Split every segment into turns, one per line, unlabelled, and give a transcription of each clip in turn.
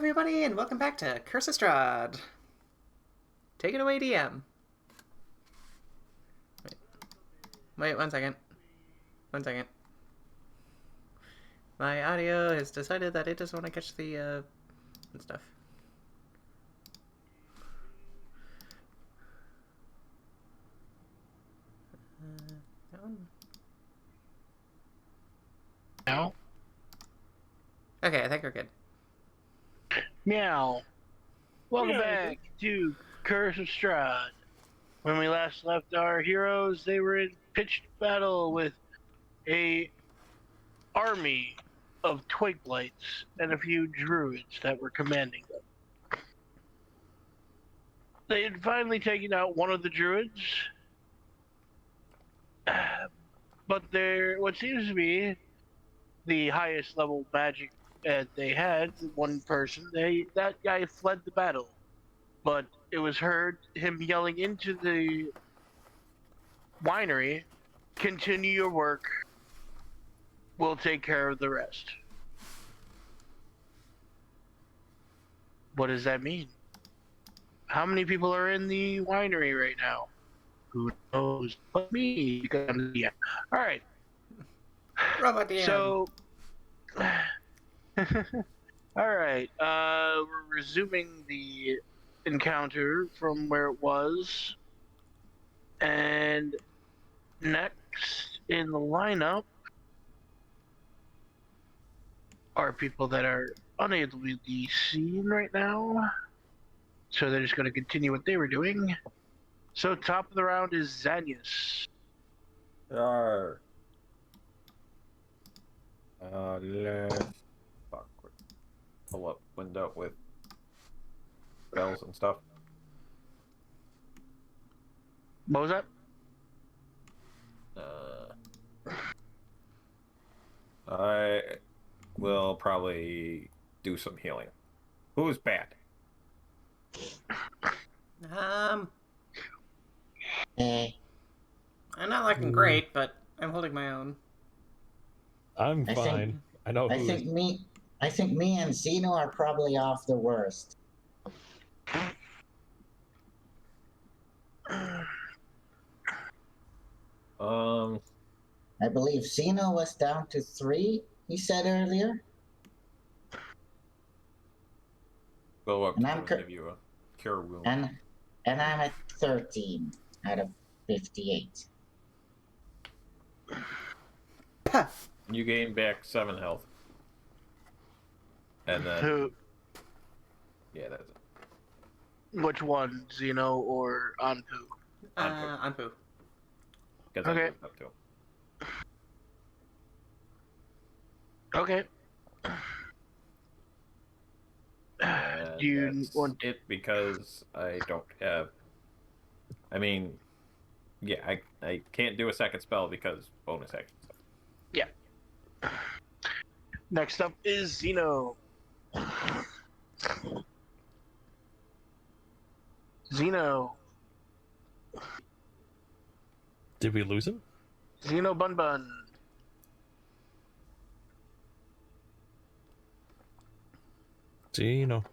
everybody, and welcome back to Curse of Strahd. Take it away, DM. Wait, 1 second. 1 second. My audio has decided that it doesn't want to catch the, stuff. That one?
No.
Okay, I think we're good.
Meow. Welcome back to Curse of Strahd. When we last left our heroes, they were in pitched battle with a army of twig blights and a few druids that were commanding them. They had finally taken out one of the druids, but what seems to be the highest level magic that they had, one person, that guy fled the battle. But it was heard him yelling into the winery, "Continue your work. We'll take care of the rest." What does that mean? How many people are in the winery right now? Who knows but me? Because I'm the DM. All right.
Robot DM.
So, all right. We're resuming the encounter from where it was, and next in the lineup are people that are unable to be seen right now, so they're just going to continue what they were doing. So top of the round is Xanyas.
Let's pull up window with bells and stuff.
What was that?
I will probably do some healing. Who's bad?
I'm not looking great, but I'm holding my own.
I'm fine. I know
I
who
think me and Zino are probably off the worst. I believe Zino was down to 3, he said earlier.
Go up
And
to
I'm
him and give you a cure wound.
And I'm at 13 out of 58.
You gain back 7 health. And then...
Who?
Yeah, that's it.
Which one? Zino or Anpu?
Anpu.
Because
Okay.
I moved up to him.
Okay.
And
Do you
that's
want
it because I don't have... I mean... Yeah, I can't do a second spell because bonus action stuff.
Yeah. Next up is Zino. Zino.
Did we lose him?
Zino Bun Bun.
Gino.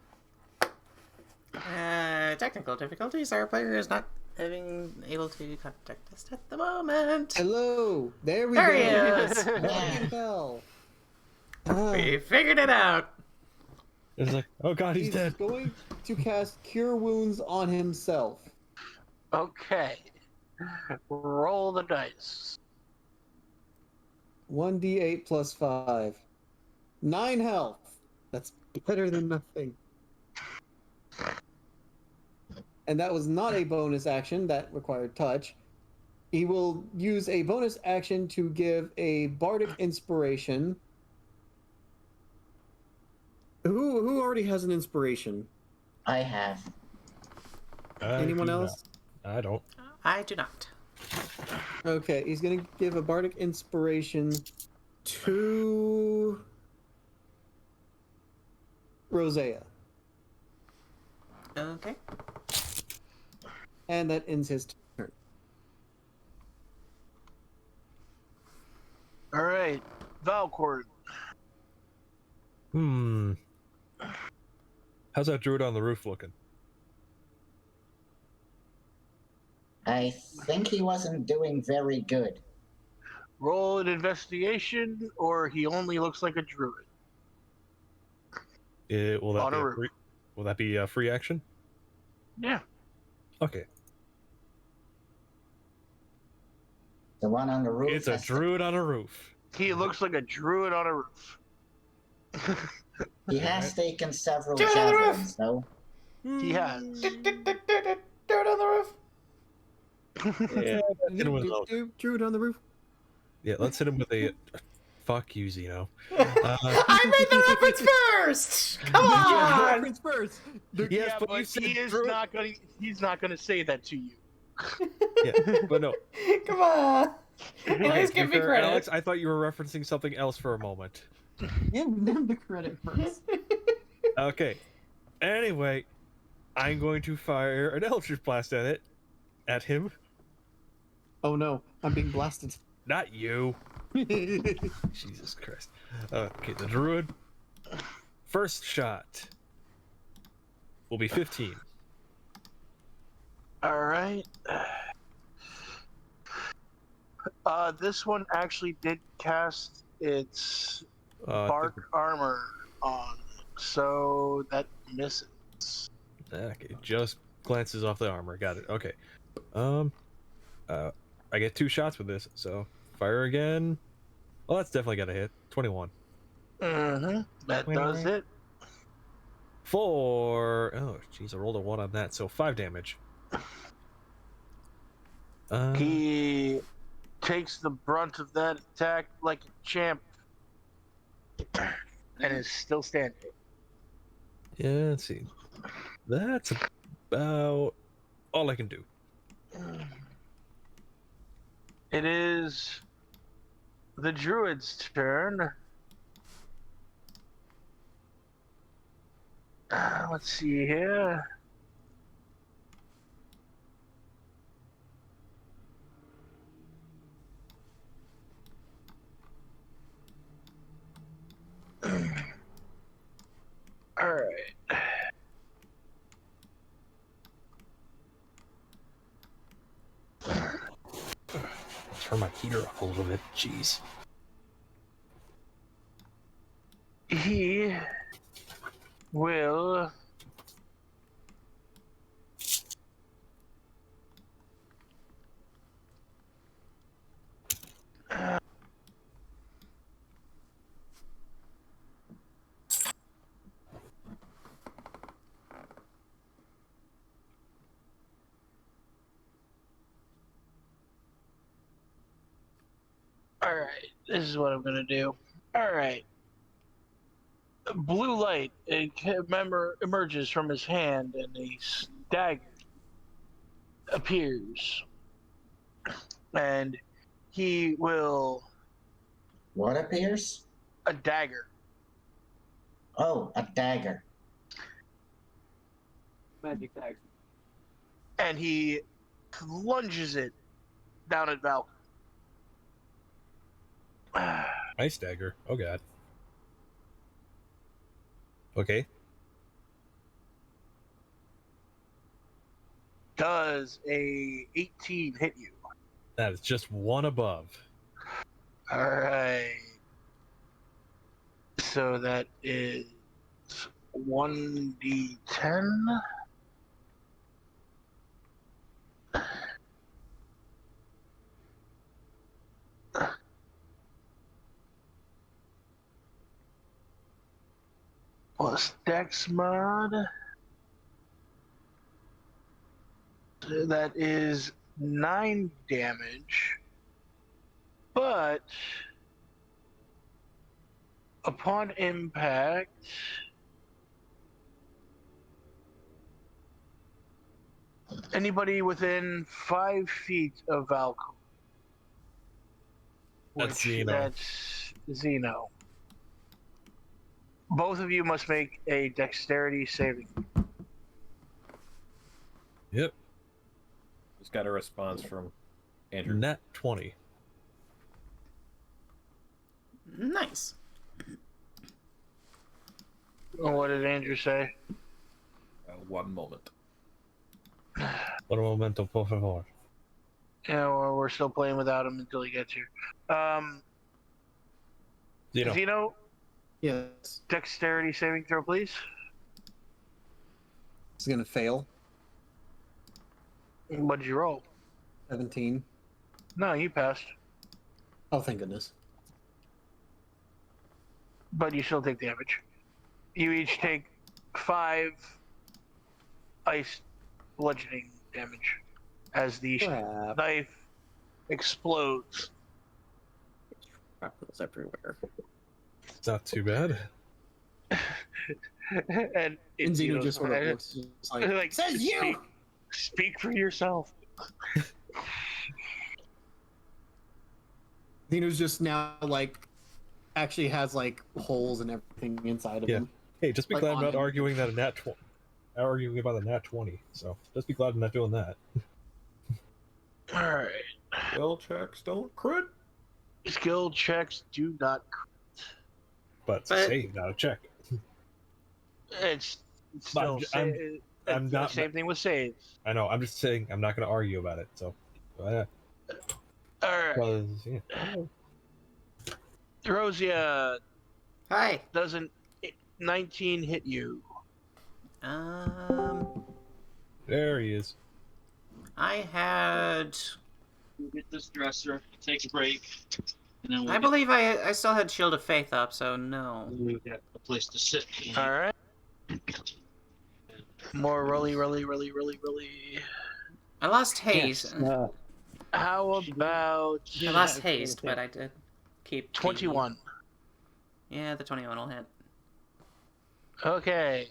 Technical difficulties. Our player is not able to contact us at the moment.
Hello, there we
There
go.
he is.
Fucking hell.
We figured it out.
It's like, oh god, he's dead.
Going to cast Cure Wounds on himself.
Okay. Roll the dice.
1d8 plus 5. 9 health. That's better than nothing. And that was not a bonus action, that required touch. He will use a bonus action to give a bardic inspiration. Who already has an inspiration?
I have.
Anyone else?
I don't.
I do not.
Okay, he's gonna give a bardic inspiration to Roseia.
Okay.
And that ends his turn.
Alright. Valkorran.
How's that druid on the roof looking?
I think he wasn't doing very good.
Roll an investigation, or he only looks like a druid.
Will that
On
be
a
a
roof.
free, will that be a free action?
Yeah.
Okay.
The one on the roof.
It's a
has to-
druid on a roof.
He looks like a druid on a roof.
He has taken several
Druid on the roof!
javelins, though.
He has.
Dirt on the roof.
Yeah, let's hit him with
Druid on the roof.
yeah, let's hit him with a. Fuck you, Zino.
I made the reference first. Come on.
Reference first.
Yes, but you
but
said
he is
druid.
not going. He's not going to say that to you.
Yeah, but no.
Come on. At
Okay,
least
to be
give me
fair,
credit.
Alex, I thought you were referencing something else for a moment.
Give them the credit first.
Okay. Anyway, I'm going to fire an Eldritch Blast at him.
Oh no, I'm being blasted.
Not you. Jesus Christ. Okay, the druid. First shot will be 15.
All right. This one actually did cast its bark armor on, so that misses.
Okay, just glances off the armor. Got it. Okay. I get 2 shots with this, so fire again. Well, that's definitely got a hit. 21.
Mm-hmm. That does it.
4. Oh, jeez, I rolled a 1 on that, so 5 damage.
He takes the brunt of that attack like a champ, and is still standing.
Yeah, let's see. That's about all I can do.
It is the druid's turn. Let's see here. All right.
Turn my heater up a little bit. Jeez.
He will all right, this is what I'm gonna do. All right. Blue light emerges from his hand, and a dagger appears, and he will
What appears?
a dagger.
Oh, a dagger.
Magic tags.
And he lunges it down at Valkorran.
Ice dagger. Oh god. Okay.
Does a 18 hit you?
That is just 1 above.
All right. So that is 1d10. Plus Dex mod. So that is 9 damage. But upon impact, anybody within 5 feet of Valkorran.
That's Zino.
That's Zino. Both of you must make a dexterity saving.
Yep.
Just got a response from Andrew.
Nat 20.
Nice.
What did Andrew say?
one moment.
Un momento, por favor.
Yeah, well, we're still playing without him until he gets here.
Zino.
Zino,
Yes.
dexterity saving throw, please.
It's gonna fail.
What did you roll?
17.
No, you passed.
Oh, thank goodness.
But you still take damage. You each take 5 ice bludgeoning damage as the
Crap.
knife explodes.
Shrapnel's everywhere.
It's not too bad.
And
And Zeno
Zeno's
just sort of looks just like, says you!
Speak for yourself.
Zeno's just now like actually has like holes and everything inside of
Yeah.
him.
Hey, just be
Like
glad I'm
on
not
him.
arguing that arguing about a nat 20. So just be glad I'm not doing that.
Alright.
Skill checks don't crit.
Skill checks do not.
But
But-
save, not a check.
It's
But
still
I'm
it's
not-
the same thing with saves.
I know. I'm just saying I'm not going to argue about it. So,
Alright.
because yeah.
Roseia,
Hi.
doesn't 19 hit you?
There he is.
I had.
We'll get this dresser, take a break, and then
I believe I still had Shield of Faith up, so no.
we'll get a place to sit.
Alright. More rolly.
I lost haste.
How about
I lost haste, but I did keep the-
21?
Yeah, the 21 will hit.
Okay.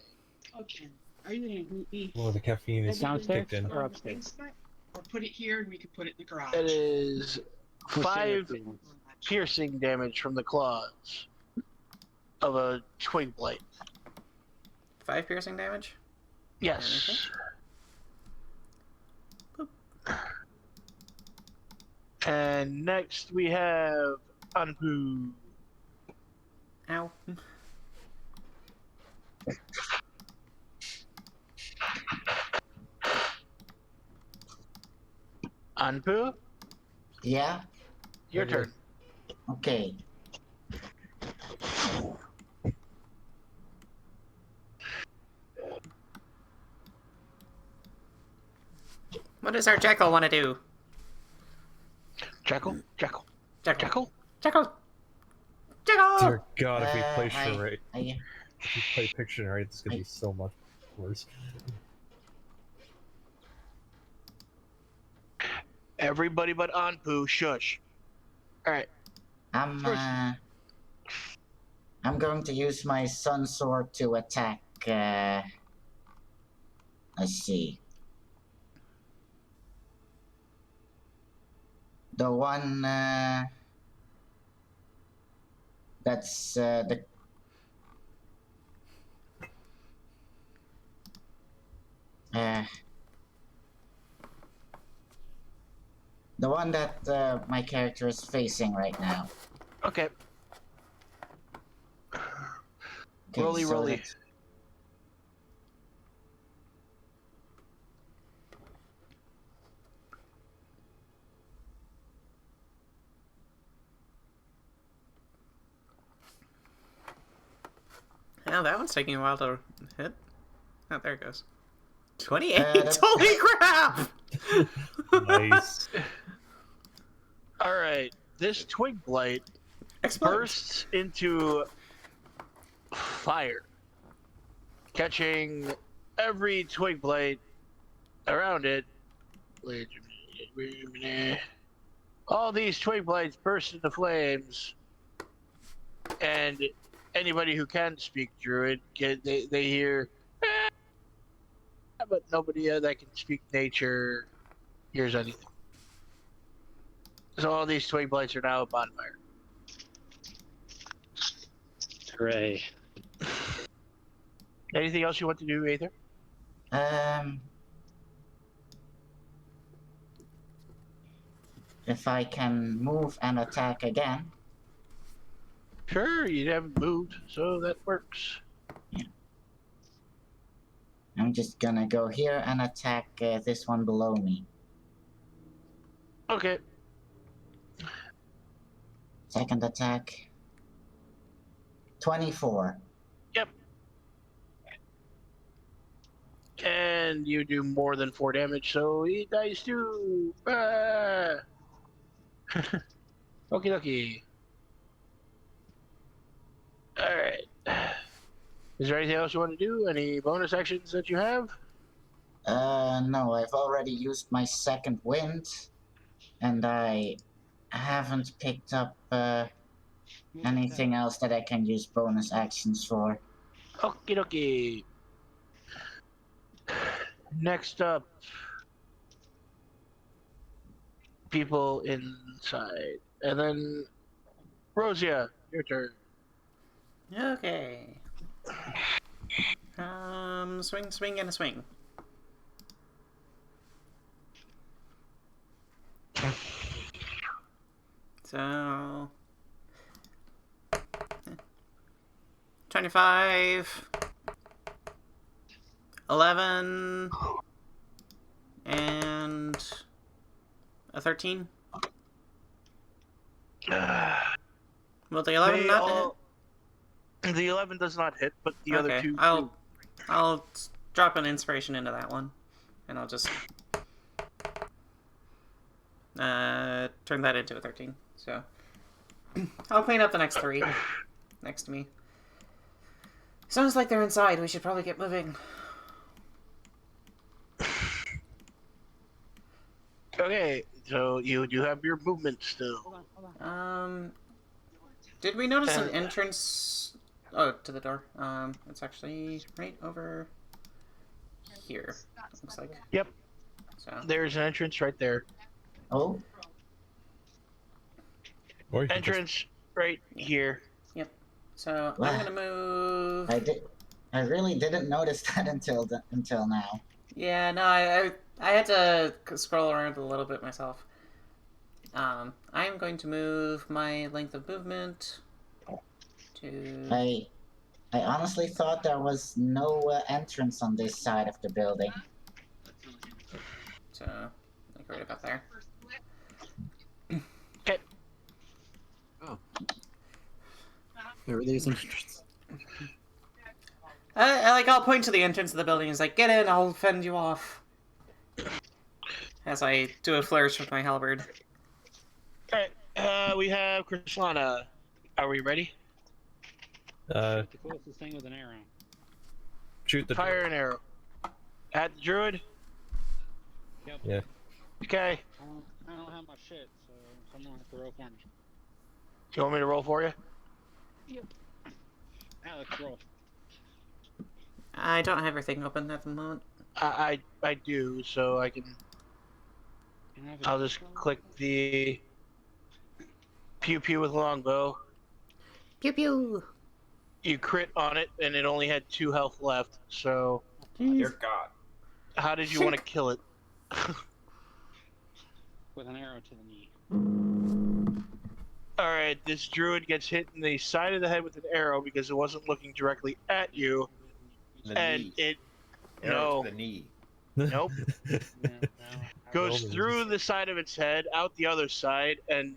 Okay. Are you gonna eat
Well, the caffeine is
Downstairs
kicked in.
or upstairs?
or put it here and we can put it in the garage?
It is 5 piercing damage from the claws of a twig blight.
5 piercing damage?
Yes. And next we have Anpu.
Ow.
Anpu,
Yeah?
your turn.
Okay.
What does our Jackal want to do?
Jackal.
Jackal.
Jackal.
Jackal! Jackal!
Dear God, if he
Uh,
plays
I-
charade,
I,
if he play Pictionary, it's gonna be so much worse.
Everybody but Anpu, shush. Alright.
I'm
First-
I'm going to use my Sun Sword to attack, let's see. The one, that's, the... The one that, my character is facing right now.
Okay.
Okay,
Rolly,
so
rolly.
that's-
Yeah, that one's taking a while to hit. Oh, there it goes. 28!
that's-
Holy crap!
Nice.
Alright. This twig blight
Explode.
bursts into fire, catching every twig blight around it. Wait a minute. All these twig blights burst into flames, and anybody who can speak Druid, they hear, "Ah," but nobody that can speak nature hears anything. So all these twig blights are now a bonfire.
Hooray.
Anything else you want to do, Aether?
If I can move and attack again.
Sure, you haven't moved, so that works.
I'm I'm just gonna go here and attack this one below me.
Okay.
Second attack. 24.
Yep. And you do more than 4 damage, so he dies too. Ah. Okie dokie. Alright. Is there anything else you want to do? Any bonus actions that you have?
No, I've already used my second wind, and I haven't picked up anything else that I can use bonus actions for.
Okie dokie. Next up, people inside. And then, Roseia, your turn.
Okay. Swing, swing, and a swing. So 25, 11, and a 13. Will the 11 not hit?
The 11 does not hit, but the other two.
I'll drop an inspiration into that one, and I'll just turn that into a 13. So I'll clean up the next 3 next to me. Sounds like they're inside. We should probably get moving.
Okay, so you do have your movement still.
Did we notice an entrance? Oh, to the door. It's actually right over here. Looks like.
Yep.
So
There's an entrance right there.
Oh,
Or you can
Entrance right here.
So
Wow.
I'm gonna move.
I really didn't notice that until now.
Yeah, no, I had to scroll around a little bit myself. I am going to move my length of movement to.
I honestly thought there was no entrance on this side of the building.
So, like right about there.
Okay.
There really is an entrance.
I'll point to the entrance of the building. It's like, get in, I'll fend you off. As I do a flourish with my halberd.
Alright, we have Krislana. Are we ready?
The closest thing with an arrow.
shoot the
Fire an arrow. At the druid?
Yep.
Yeah.
Okay.
I don't have my shit, so someone have to roll for me.
Do you want me to roll for you?
Yep. Alex, roll.
I don't have everything open at the moment.
I do, so I can. I'll just click the pew pew with longbow.
Pew pew!
You crit on it, and it only had 2 health left. So,
Dear God.
how did you want to kill it?
With an arrow to the knee.
All right, this druid gets hit in the side of the head with an arrow because it wasn't looking directly at you,
The
and
knee.
it
Arrow to the knee.
nope
Yeah, no.
goes
Roll
through
these.
the side of its head, out the other side, and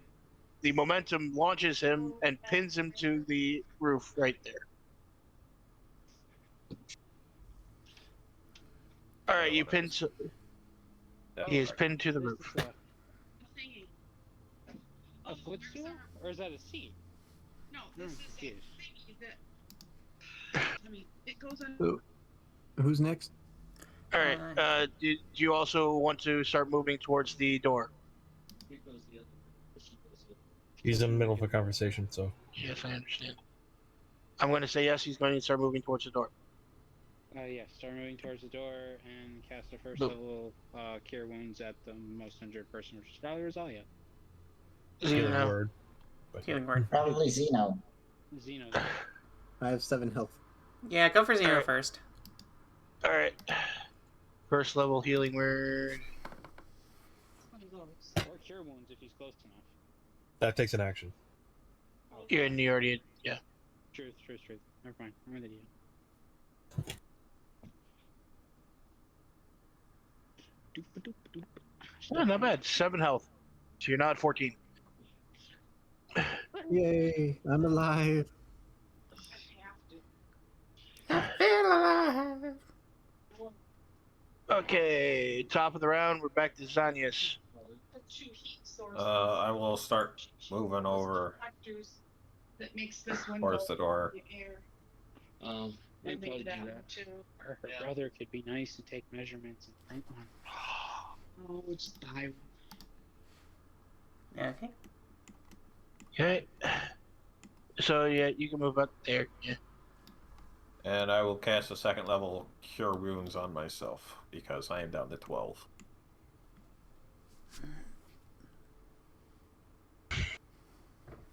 the momentum launches him and pins him to the roof right there. All right, you pinned. He is pinned to the
This
roof.
is a footstool? Or is that a seat?
No,
Hmm,
this is a
confused.
thingy that. I mean, it goes on.
Who's next?
All right. Do you also want to start moving towards the door?
He's in the middle of a conversation, so
Yes, I understand. I'm going to say yes. He's going to start moving towards the door.
Yeah, start moving towards the door and cast a first
Boop.
level cure wounds at the most injured person, which is probably Roseia.
healing
Zino.
word. But
Healing word.
Probably Zino.
Zeno.
I have 7 health.
Yeah, go for Zeno
Alright.
first.
All right. First level healing word.
Or cure wounds if he's close enough.
that takes an action.
Oh,
Yeah, and you already. Yeah.
Truth. Never mind. I'm an idiot. Doop-a-doop-a-doop.
Oh, not bad. 7 health. So you're not 14.
Yay! I'm alive.
I feel alive.
Okay, top of the round. We're back to Xanyas.
I will start moving over
That makes this one
towards
go
the door.
in the air.
We'd
And
probably
maybe
do
that
that.
one too.
Or her brother could be nice and take measurements and print one.
Oh, it's the high one.
Okay.
Okay. So yeah, you can move up there. Yeah.
And I will cast a second level Cure Wounds on myself because I am down to 12.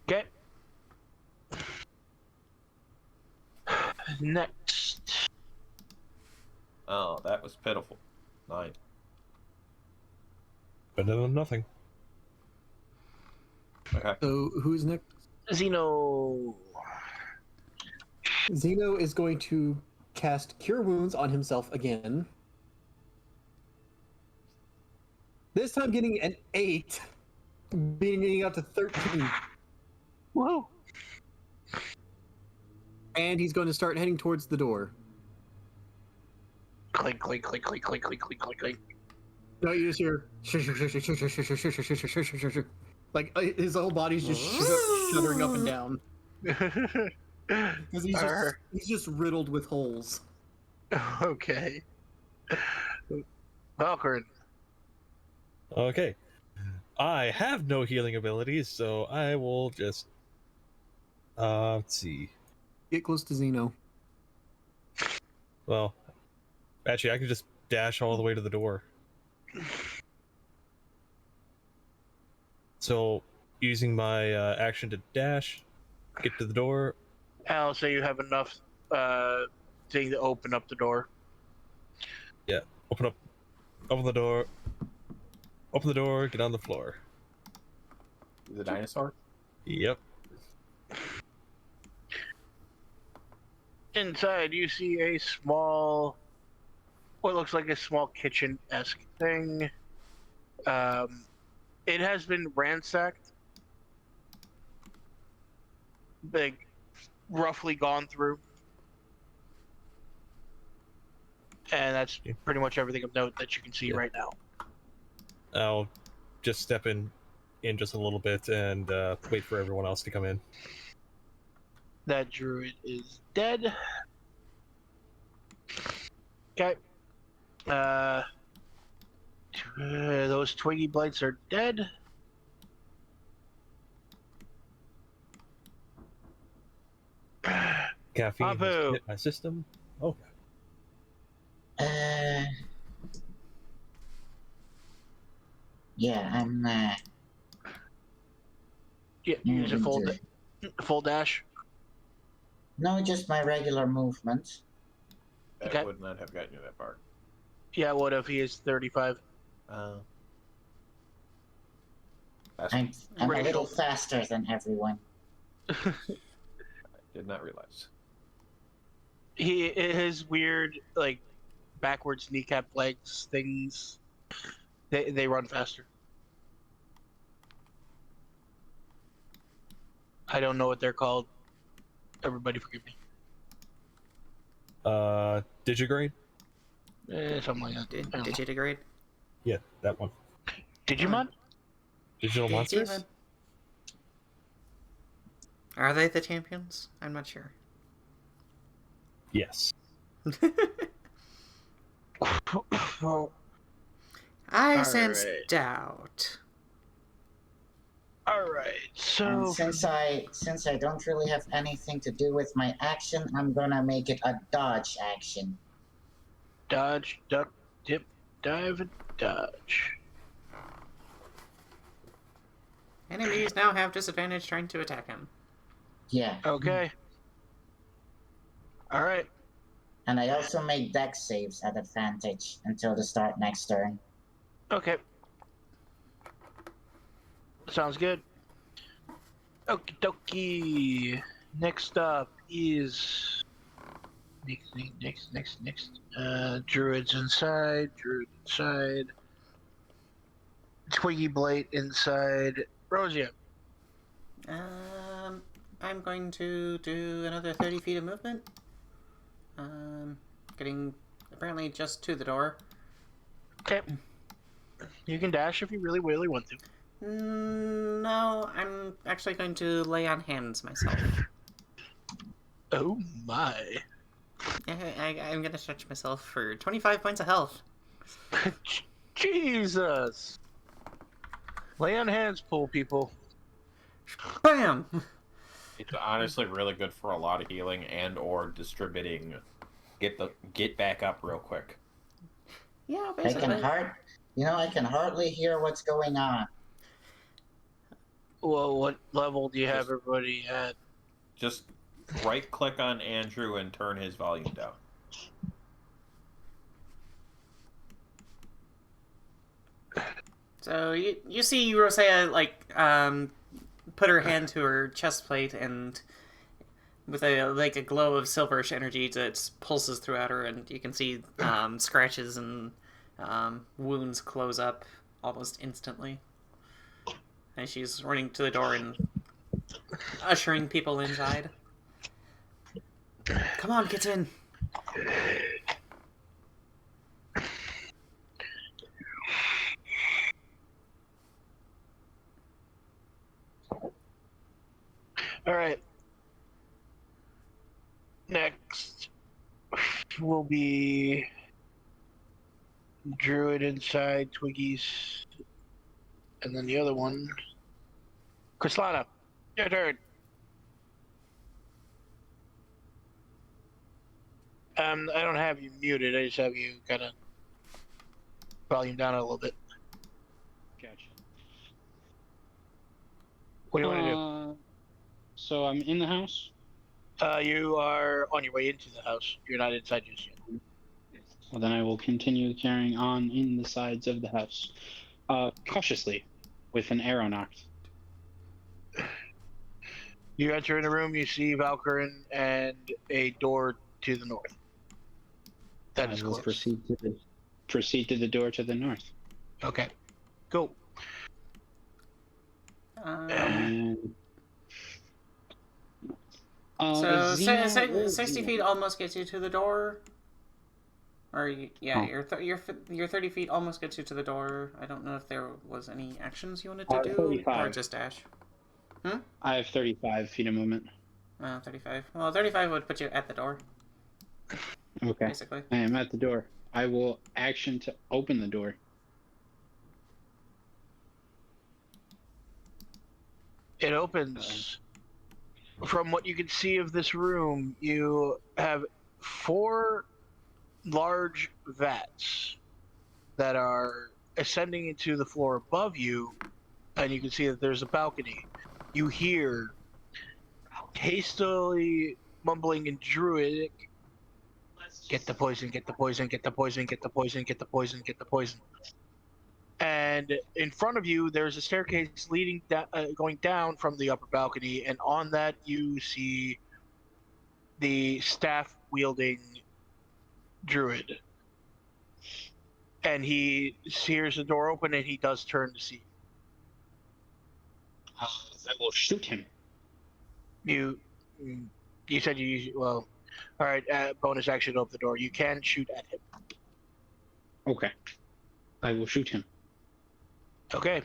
Okay. Next.
Oh, that was pitiful. 9.
Better than nothing.
Okay.
So who's next?
Zino.
Zeno is going to cast Cure Wounds on himself again. This time getting an 8, being up to 13.
Whoa.
And he's going to start heading towards the door.
Clink, clink, clink, clink, clink, clink, clink, clink, clink.
No, you just hear like his whole body's just shuddering up and down because he's just riddled with holes.
Okay. Valkorran.
Okay. I have no healing abilities, so I will just let's see.
Get close to Zeno.
Well, actually, I can just dash all the way to the door. So, using my action to dash, get to the door.
I'll say you have enough thing to open up the door.
Yeah, open the door, get on the floor.
The dinosaur?
Yep.
Inside, you see a small, what looks like a small kitchen-esque thing. It has been ransacked, like roughly gone through, and that's pretty much everything of note that you can see right now.
I'll just step in just a little bit and wait for everyone else to come in.
That druid is dead. Okay. Those twiggy blights are dead.
Caffeine has
Anpu.
hit my system. Oh,
Yeah, I'm
Yeah, use a full dash.
No, just my regular movement.
That
Okay.
would not have gotten you that far.
Yeah, what if he is 35?
I'm a little faster than everyone.
I did not realize.
His weird, like, backwards kneecap legs things, they run faster. I don't know what they're called. Everybody forgive me.
Digigrade?
Something like that.
Digitigrade?
Yeah, that one.
Digimon?
Digital monsters?
Steven. Are they the champions? I'm not sure.
Yes.
I sense
Alright.
doubt.
Alright,
And
so
since I don't really have anything to do with my action, I'm gonna make it a dodge action.
dodge, duck, dip, dive, and dodge.
Enemies now have disadvantage trying to attack him.
Yeah.
Okay. Alright.
And I also make dex saves at advantage until the start next turn.
Okay. Sounds good. Okie dokie. Next up is next. Druids inside. twiggy blade inside Roseia.
I'm going to do another 30 feet of movement. Getting apparently just to the door.
Okay. You can dash if you really, really want to.
No, I'm actually going to lay on hands myself.
Oh my.
I'm going to stretch myself for 25 points of health.
Jesus. Lay on hands, pull people.
Bam!
It's honestly really good for a lot of healing and or distributing. Get back up real quick.
Yeah,
I
basically.
can hardly hear what's going on.
Well, what level do you have everybody at?
Just right click on Andrew and turn his volume down.
So you see Roseia put her hand to her chest plate and with a glow of silverish energy that pulses throughout her, and you can see scratches and wounds close up almost instantly. And she's running to the door and ushering people inside. Come on, get in.
All right. Next will be Druid inside Twiggy's, and then the other one, Krislana. Your turn. I don't have you muted. I just have you kind of volume down a little bit.
Gotcha.
What do you want to do?
So I'm in the house.
You are on your way into the house. You're not inside just yet.
Well, then I will continue carrying on in the sides of the house, cautiously, with an arrow nocked.
You enter in a room. You see Valkorran and a door to the north. That is
I will
close.
proceed to the door to the north.
Okay. Go.
And
So
Zino
60 feet almost gets you to the door. Or your 30 feet almost gets you to the door. I don't know if there was any actions you wanted to do
35.
or just dash.
I have 35 feet of movement.
35. Well, 35 would put you at the door.
Okay.
Basically.
I am at the door. I will action to open the door.
It opens. From what you can see of this room, you have 4 large vats that are ascending into the floor above you, and you can see that there's a balcony. You hear hastily mumbling in Druidic, "Get the poison, get the poison, get the poison, get the poison, get the poison, get the poison." And in front of you, there's a staircase leading going down from the upper balcony, and on that you see the staff-wielding Druid. And he hears the door open, and he does turn to see.
I will shoot him.
You said you use well. All right, bonus action to open the door. You can shoot at him.
Okay. I will shoot him.
Okay.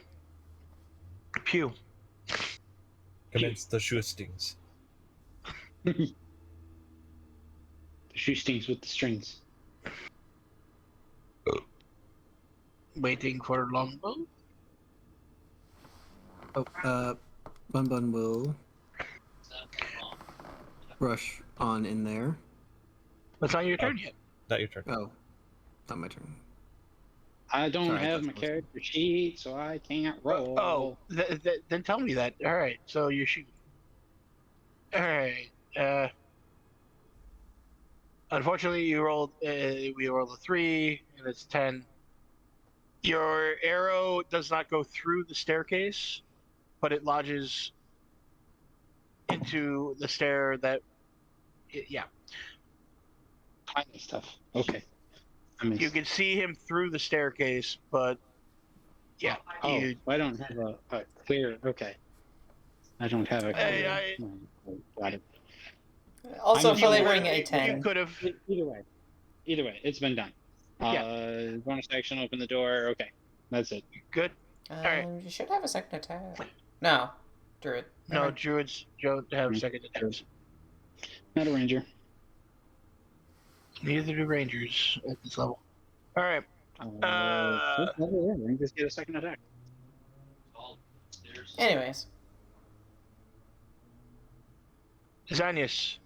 Pew.
Commence the shootings.
The shootings with the strings.
Waiting for longbow.
Bun Bun will rush on in there.
It's not your turn yet.
Not your turn.
Oh, not my turn.
I don't
Sorry, I
have
thought
my
it was-
character sheet, so I can't roll.
Then tell me that. All right, so you shoot. All right. Unfortunately, you rolled. We rolled a 3, and it's 10. Your arrow does not go through the staircase, but it lodges into the stair that. Yeah.
Tiny stuff. Okay. I mean,
You can see him through the staircase, but Yeah.
Oh,
You,
I don't have a clear. Okay. I don't have a clear. Got it.
Also
I'm assuming
flavoring a
you
10.
could have.
Either way, it's been done. Bonus action, open the door. Okay, that's it.
Good. Alright.
You should have a second attack. No. Druid.
No, druids don't have second attacks.
Not a ranger.
Neither do rangers at this level. Alright.
First level, yeah, rangers get a second attack.
Anyways.
Xanyas.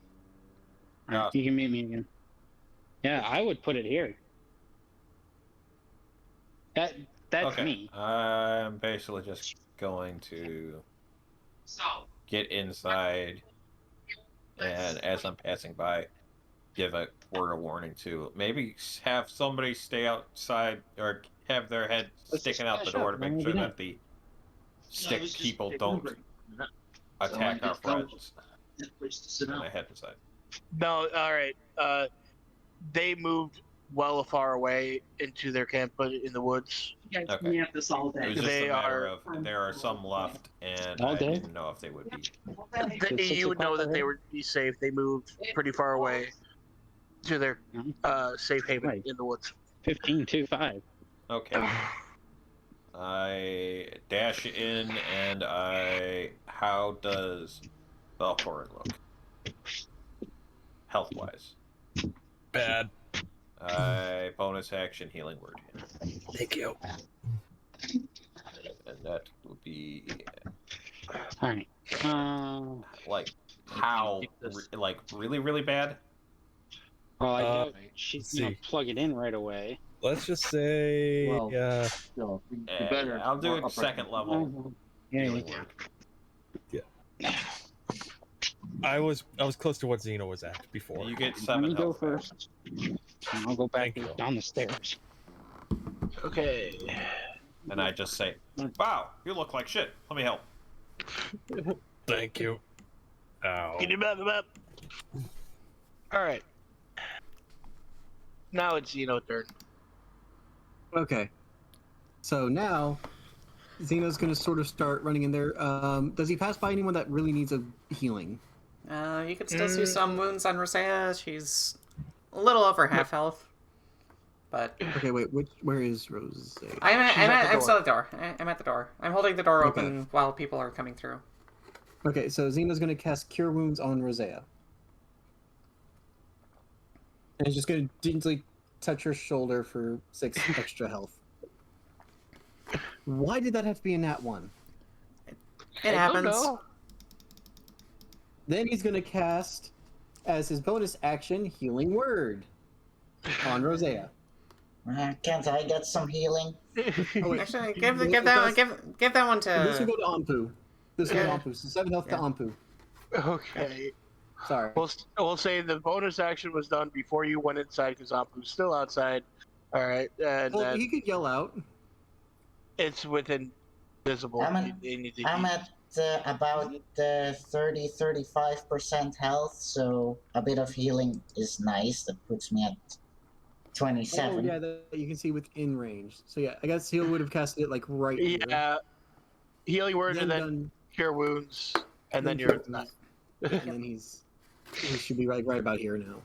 Alright, you can meet me again. Yeah, I would put it here. That's me.
I'm basically just going to get inside, and as I'm passing by, give a word of warning to maybe have somebody stay outside or have their head sticking out the door to make sure that the stick people don't attack our friends. And I head inside.
No, alright. They moved well far away into their camp in the woods.
You guys
Okay.
have this all
It
day.
was just
They
a matter
are-
of there are some left, and
All
I
day?
didn't know if they would be.
You would know that they would be safe. They moved pretty far away to their safe haven
Right.
in the woods.
15-5.
Okay. I dash in, and how does Valkorran look? Health-wise.
Bad.
Bonus action healing word.
Thank you.
And that would be
Alright.
like how like really really bad.
Well, I
Uh,
doubt she's gonna plug it in right away.
Let's just say,
Well,
yeah.
Still, you better.
I'll do it
up
second level
Yeah,
healing
yeah.
word.
I was close to what Zino was at before.
You get
Let
7
me go
health back.
first. And I'll go back
Thank you.
down the stairs.
Okay.
And I just say, "Wow, you look like shit. Let me help."
Thank you. Ow.
Get him up. Alright. Now it's Zeno's turn.
Okay. So now, Xeno's going to sort of start running in there. Does he pass by anyone that really needs a healing?
You could still see some wounds on Roseia. She's a little over half health. But
Okay, wait. Where is Rose?
I'm still at the door. I'm at the door. I'm holding the door
Okay.
open while people are coming through.
Okay, so Xeno's going to cast Cure Wounds on Roseia. And he's just going to gently touch her shoulder for 6 extra health. Why did that have to be a nat 1?
It happens.
Then he's going to cast, as his bonus action, Healing Word on Roseia.
Can't I get some healing?
Oh, wait.
Actually, give that one to.
This will go to Anpu. This will go to
Yeah.
Anpu. So 7 health to Anpu.
Okay.
Sorry.
We'll say the bonus action was done before you went inside because Ampu's still outside. Alright, and
Well,
then
he could yell out.
it's within visible.
I'm at about 30-35% health, so a bit of healing is nice. That puts me at 27.
Oh, yeah, that you can see within range. So yeah, I guess he would have casted it like right here.
Yeah. Healing word and then
done,
cure wounds, and then
cure
you're
wounds. Yeah, and then he should be right about here now.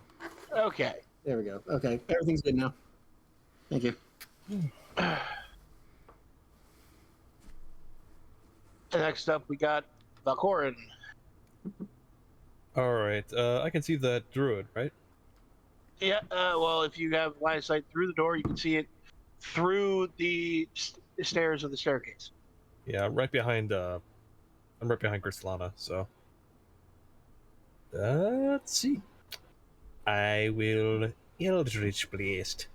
okay.
There we go. Okay, everything's good now. Thank you.
Next up, we got Valkorran.
Alright, I can see that druid, right?
Yeah, well, if you have line of sight through the door, you can see it through the stairs of the staircase.
Yeah, I'm right behind Krislana, so. Let's see. I will Eldritch Blast.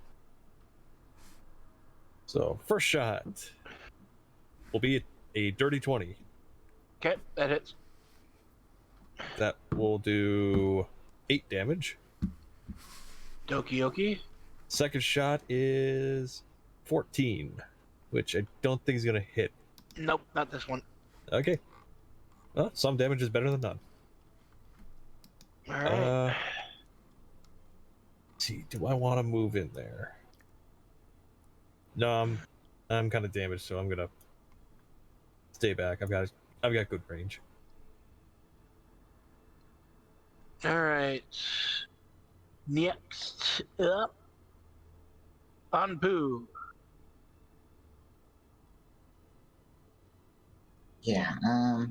So, first shot will be a dirty 20.
Okay, that hits.
That will do 8 damage.
Doki doki.
Second shot is 14, which I don't think is going to hit.
Nope, not this one.
Okay. Well, some damage is better than none.
Alright.
Let's see, do I want to move in there? No, I'm kind of damaged, so I'm gonna stay back. I've got good range.
All right. Next up, Anpu.
Yeah.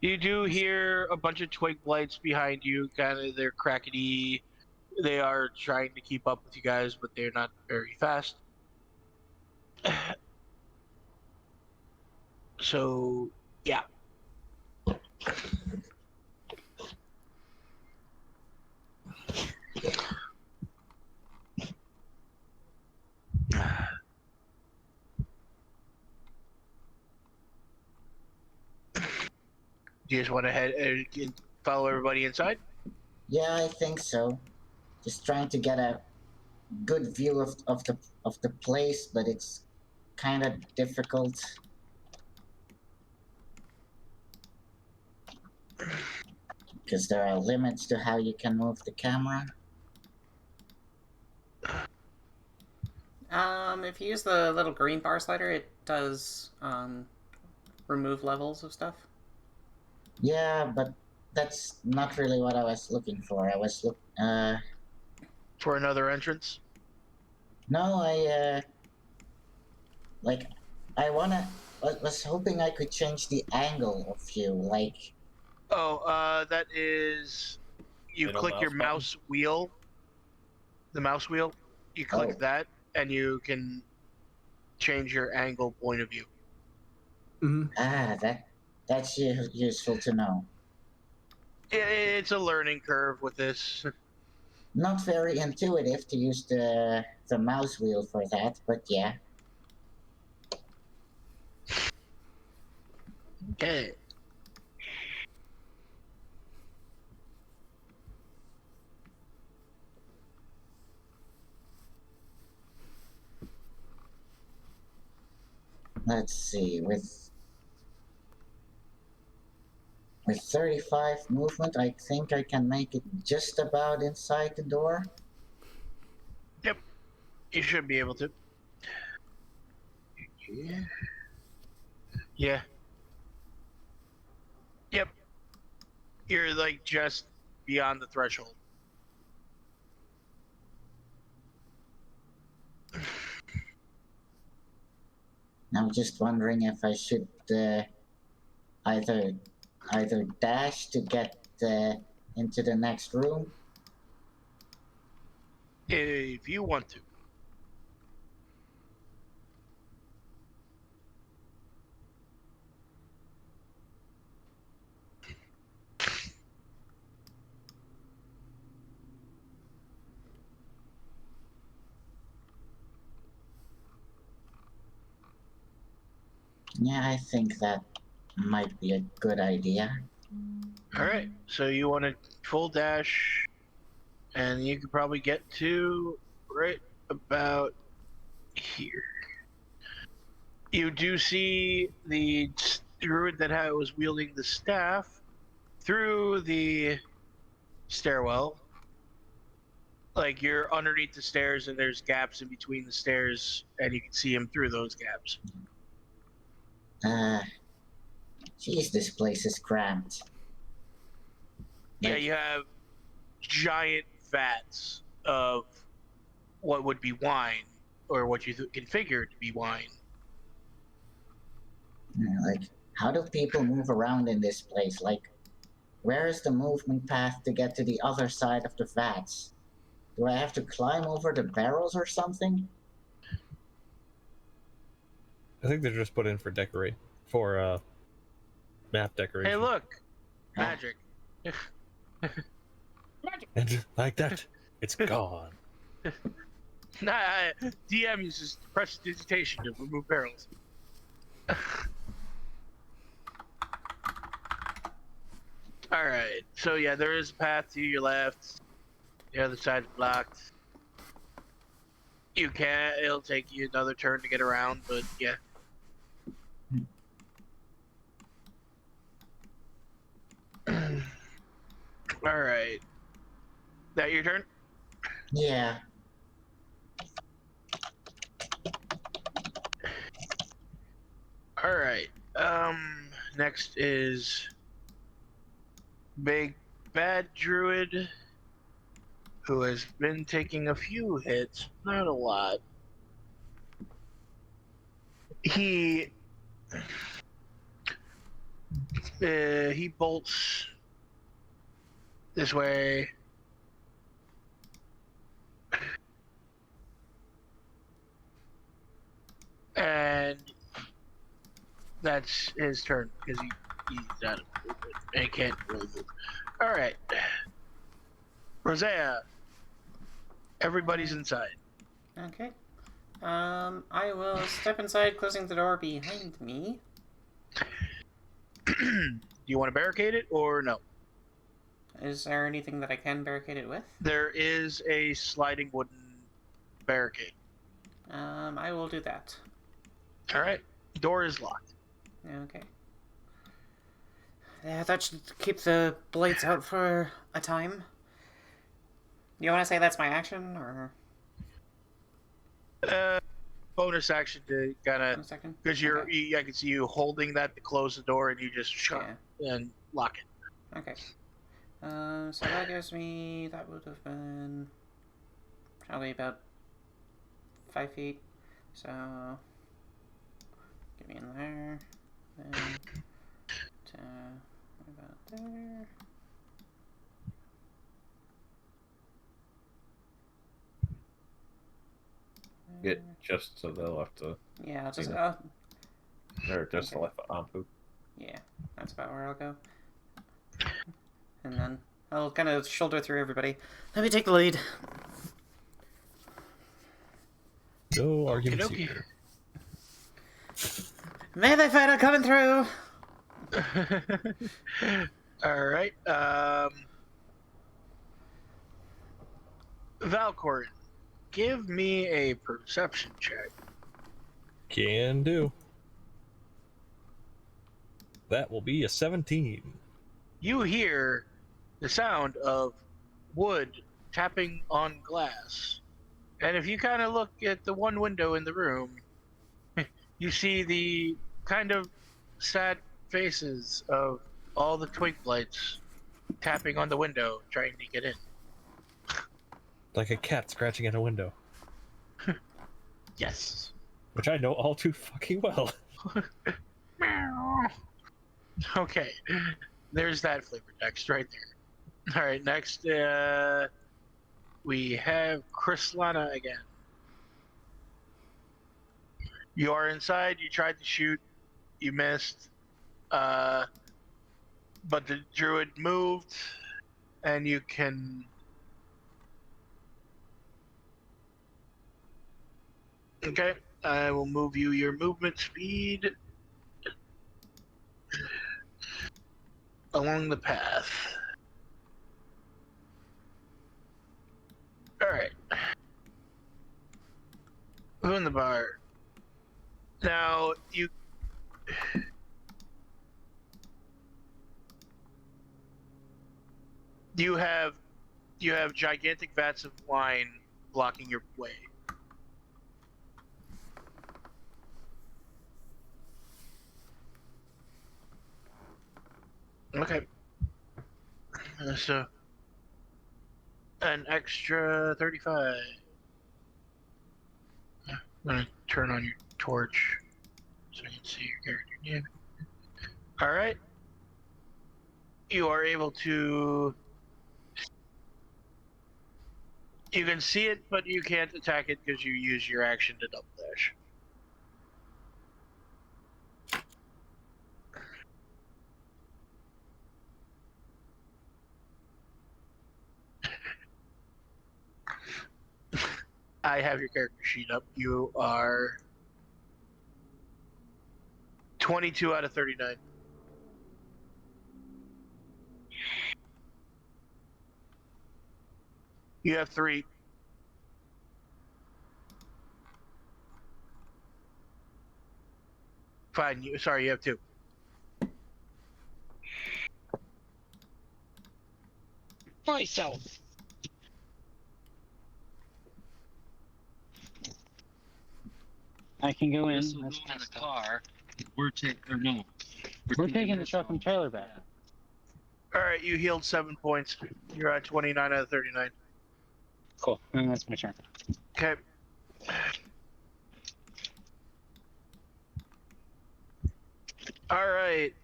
You do hear a bunch of twig blights behind you. Kind of, they're crackety. They are trying to keep up with you guys, but they're not very fast. So, yeah. You just want to head and follow everybody inside?
Yeah, I think so. Just trying to get a good view of the place, but it's kind of difficult. Because there are limits to how you can move the camera.
If you use the little green bar slider, it does remove levels of stuff.
Yeah, but that's not really what I was looking for. I was
For another entrance?
No, like, I was hoping I could change the angle of view, like...
Oh, that is... You
Middle
click your
mouse button?
mouse wheel. The mouse wheel. You click
Oh.
that, and you can change your angle point of view.
Ah, that's useful to know.
It's a learning curve with this.
Not very intuitive to use the mouse wheel for that, but yeah.
Okay.
Let's see, with 35 movement, I think I can make it just about inside the door.
Yep. You should be able to. Yeah. Yeah. Yep. You're like just beyond the threshold.
I'm just wondering if I should either dash to get into the next room.
If you want to.
Yeah, I think that might be a good idea.
All right. So you want to full dash, and you could probably get to right about here. You do see the druid that was wielding the staff through the stairwell. Like you're underneath the stairs, and there's gaps in between the stairs, and you can see him through those gaps.
Geez, this place is cramped.
Yeah, you have giant vats of what would be wine, or what you configure to be wine.
Like, how do people move around in this place? Like, where is the movement path to get to the other side of the vats? Do I have to climb over the barrels or something?
I think they're just put in for map decoration.
Hey, look, magic.
And just like that, it's gone.
Nah, DM uses prestidigitation to remove barrels. Alright, so yeah, there is a path to your left. The other side's blocked. You can't, it'll take you another turn to get around, but yeah. Alright. That your turn?
Yeah.
All right. Next is Big Bad Druid, who has been taking a few hits, not a lot. He bolts this way. And that's his turn because he's out of movement and he can't really move. All right, Roseia. Everybody's inside.
Okay. I will step inside, closing the door behind me.
Do you want to barricade it or no?
Is there anything that I can barricade it with?
There is a sliding wooden barricade.
I will do that.
All right, door is locked.
Okay. Yeah, that should keep the blights out for a time. You want to say that's my action, or?
Bonus action to kind of,
One second.
because
Okay.
I can see you holding that to close the door, and you just shut and lock it.
Okay. So that gives me, that would have been probably about 5 feet. So get me in there. Then to about there.
Get just to the left of.
Yeah, just
or just to the left of Anpu.
yeah, that's about where I'll go. And then I'll kind of shoulder through everybody. Let me take the lead.
No arguments
Okey-dokey.
here.
May they fight are coming through.
All right. Valkorran, give me a perception check.
Can do. That will be a 17.
You hear the sound of wood tapping on glass. And if you kind of look at the one window in the room, you see the kind of sad faces of all the twink blights tapping on the window, trying to get in.
Like a cat scratching at a window.
Yes.
Which I know all too fucking well.
Meow. Okay. There's that flavor text right there. All right, next we have Krislana again. You are inside. You tried to shoot. You missed. But the druid moved, and you can. Okay, I will move you your movement speed along the path. Alright. Move the bar. Now, you have gigantic vats of wine blocking your way. Okay. So, an extra 35. I'm gonna turn on your torch so you can see your character. Yeah. Alright. You are able to. You can see it, but you can't attack it because you use your action to double dash. I have your character sheet up. You are 22 out of 39. You have 3. Fine. Sorry, you have 2.
Myself. I can go in.
This will move in the car. We're taking
the shot from Tyler back.
Alright, you healed 7 points. You're at 29 out of 39.
Cool. And that's my turn.
Okay. Alright.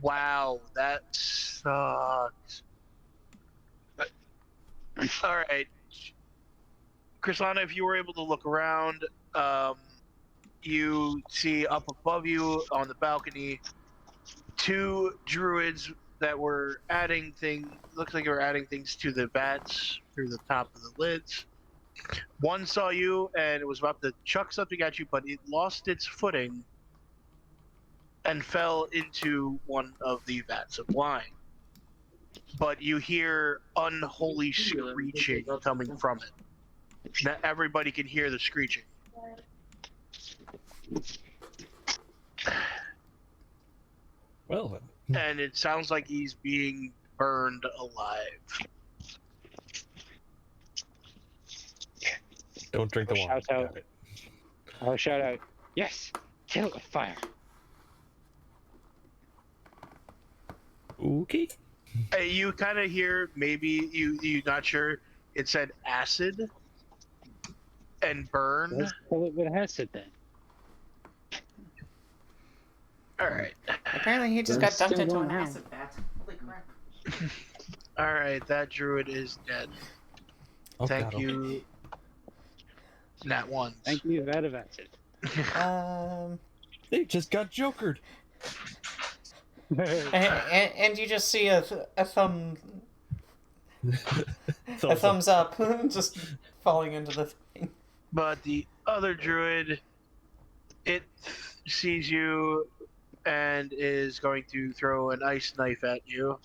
Wow, that sucks. Alright. Krislana, if you were able to look around, you see up above you on the balcony 2 druids that were adding things. Looks like they were adding things to the vats through the top of the lids. One saw you and it was about to chuck something at you, but it lost its footing and fell into one of the vats of wine. But you hear unholy screeching coming from it. Now everybody can hear the screeching.
Well,
And it sounds like he's being burned alive.
don't drink the wine.
Shout out.
Got it.
I'll shout out, yes! Kill it with fire!
Okay.
You kind of hear, maybe, you're not sure, it said acid and burn.
Let's kill it with acid then.
Alright.
Apparently he just
It's
got dunked
still
into
going
an
on.
acid vat. Holy crap.
Alright, that druid is dead.
Oh,
Thank
God,
you. Nat one.
Thank you, that of acid.
They just got jokered.
And you just see a thumb, a thumbs up, just falling into the thing.
But the other druid, it sees you and is going to throw an ice knife at you.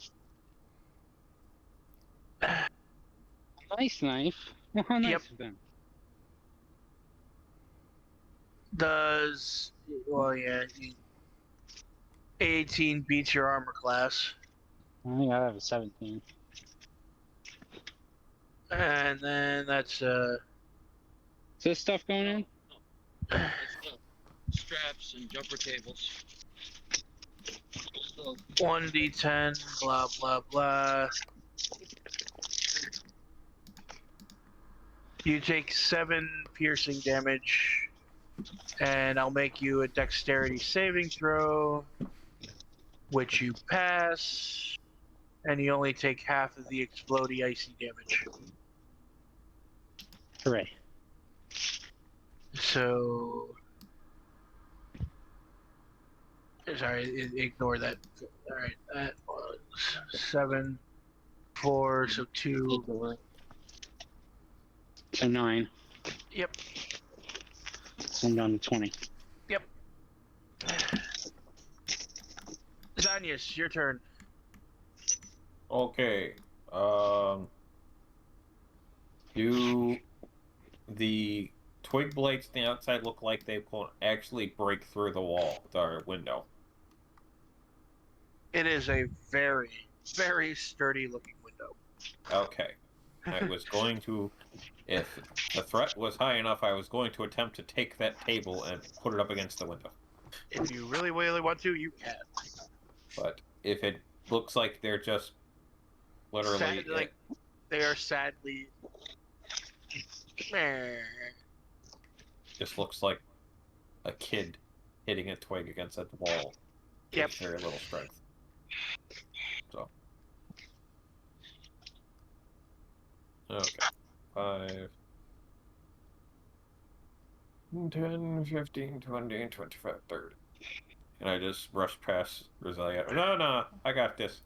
Nice knife. Well, how nice
Yep.
of them.
Does, well, yeah, 18 beats your armor class.
I think I have a 17.
And then that's,
Is this stuff going in?
straps and jumper cables. So,
1d10, blah, blah, blah. You take 7 piercing damage, and I'll make you a dexterity saving throw, which you pass, and you only take half of the explodey icy damage.
Hooray.
So, sorry, ignore that. Alright, that was 7, 4, so 2.
So 9.
Yep,
So I'm down to 20.
yep. Xanyas, your turn.
Okay. Do the twig blades on the outside look like they will actually break through the wall, the window?
It is a very, very sturdy looking window.
Okay. I was going to, if the threat was high enough, I was going to attempt to take that table and put it up against the window.
If you really, really want to, you can.
But if it looks like they're just literally
Like, they are sadly.
just looks like a kid hitting a twig against a wall.
Yep.
With very little strength. So. Okay. 5, 10, 15, 20, 25, 30. And I just rush past Roseia. No, I got this.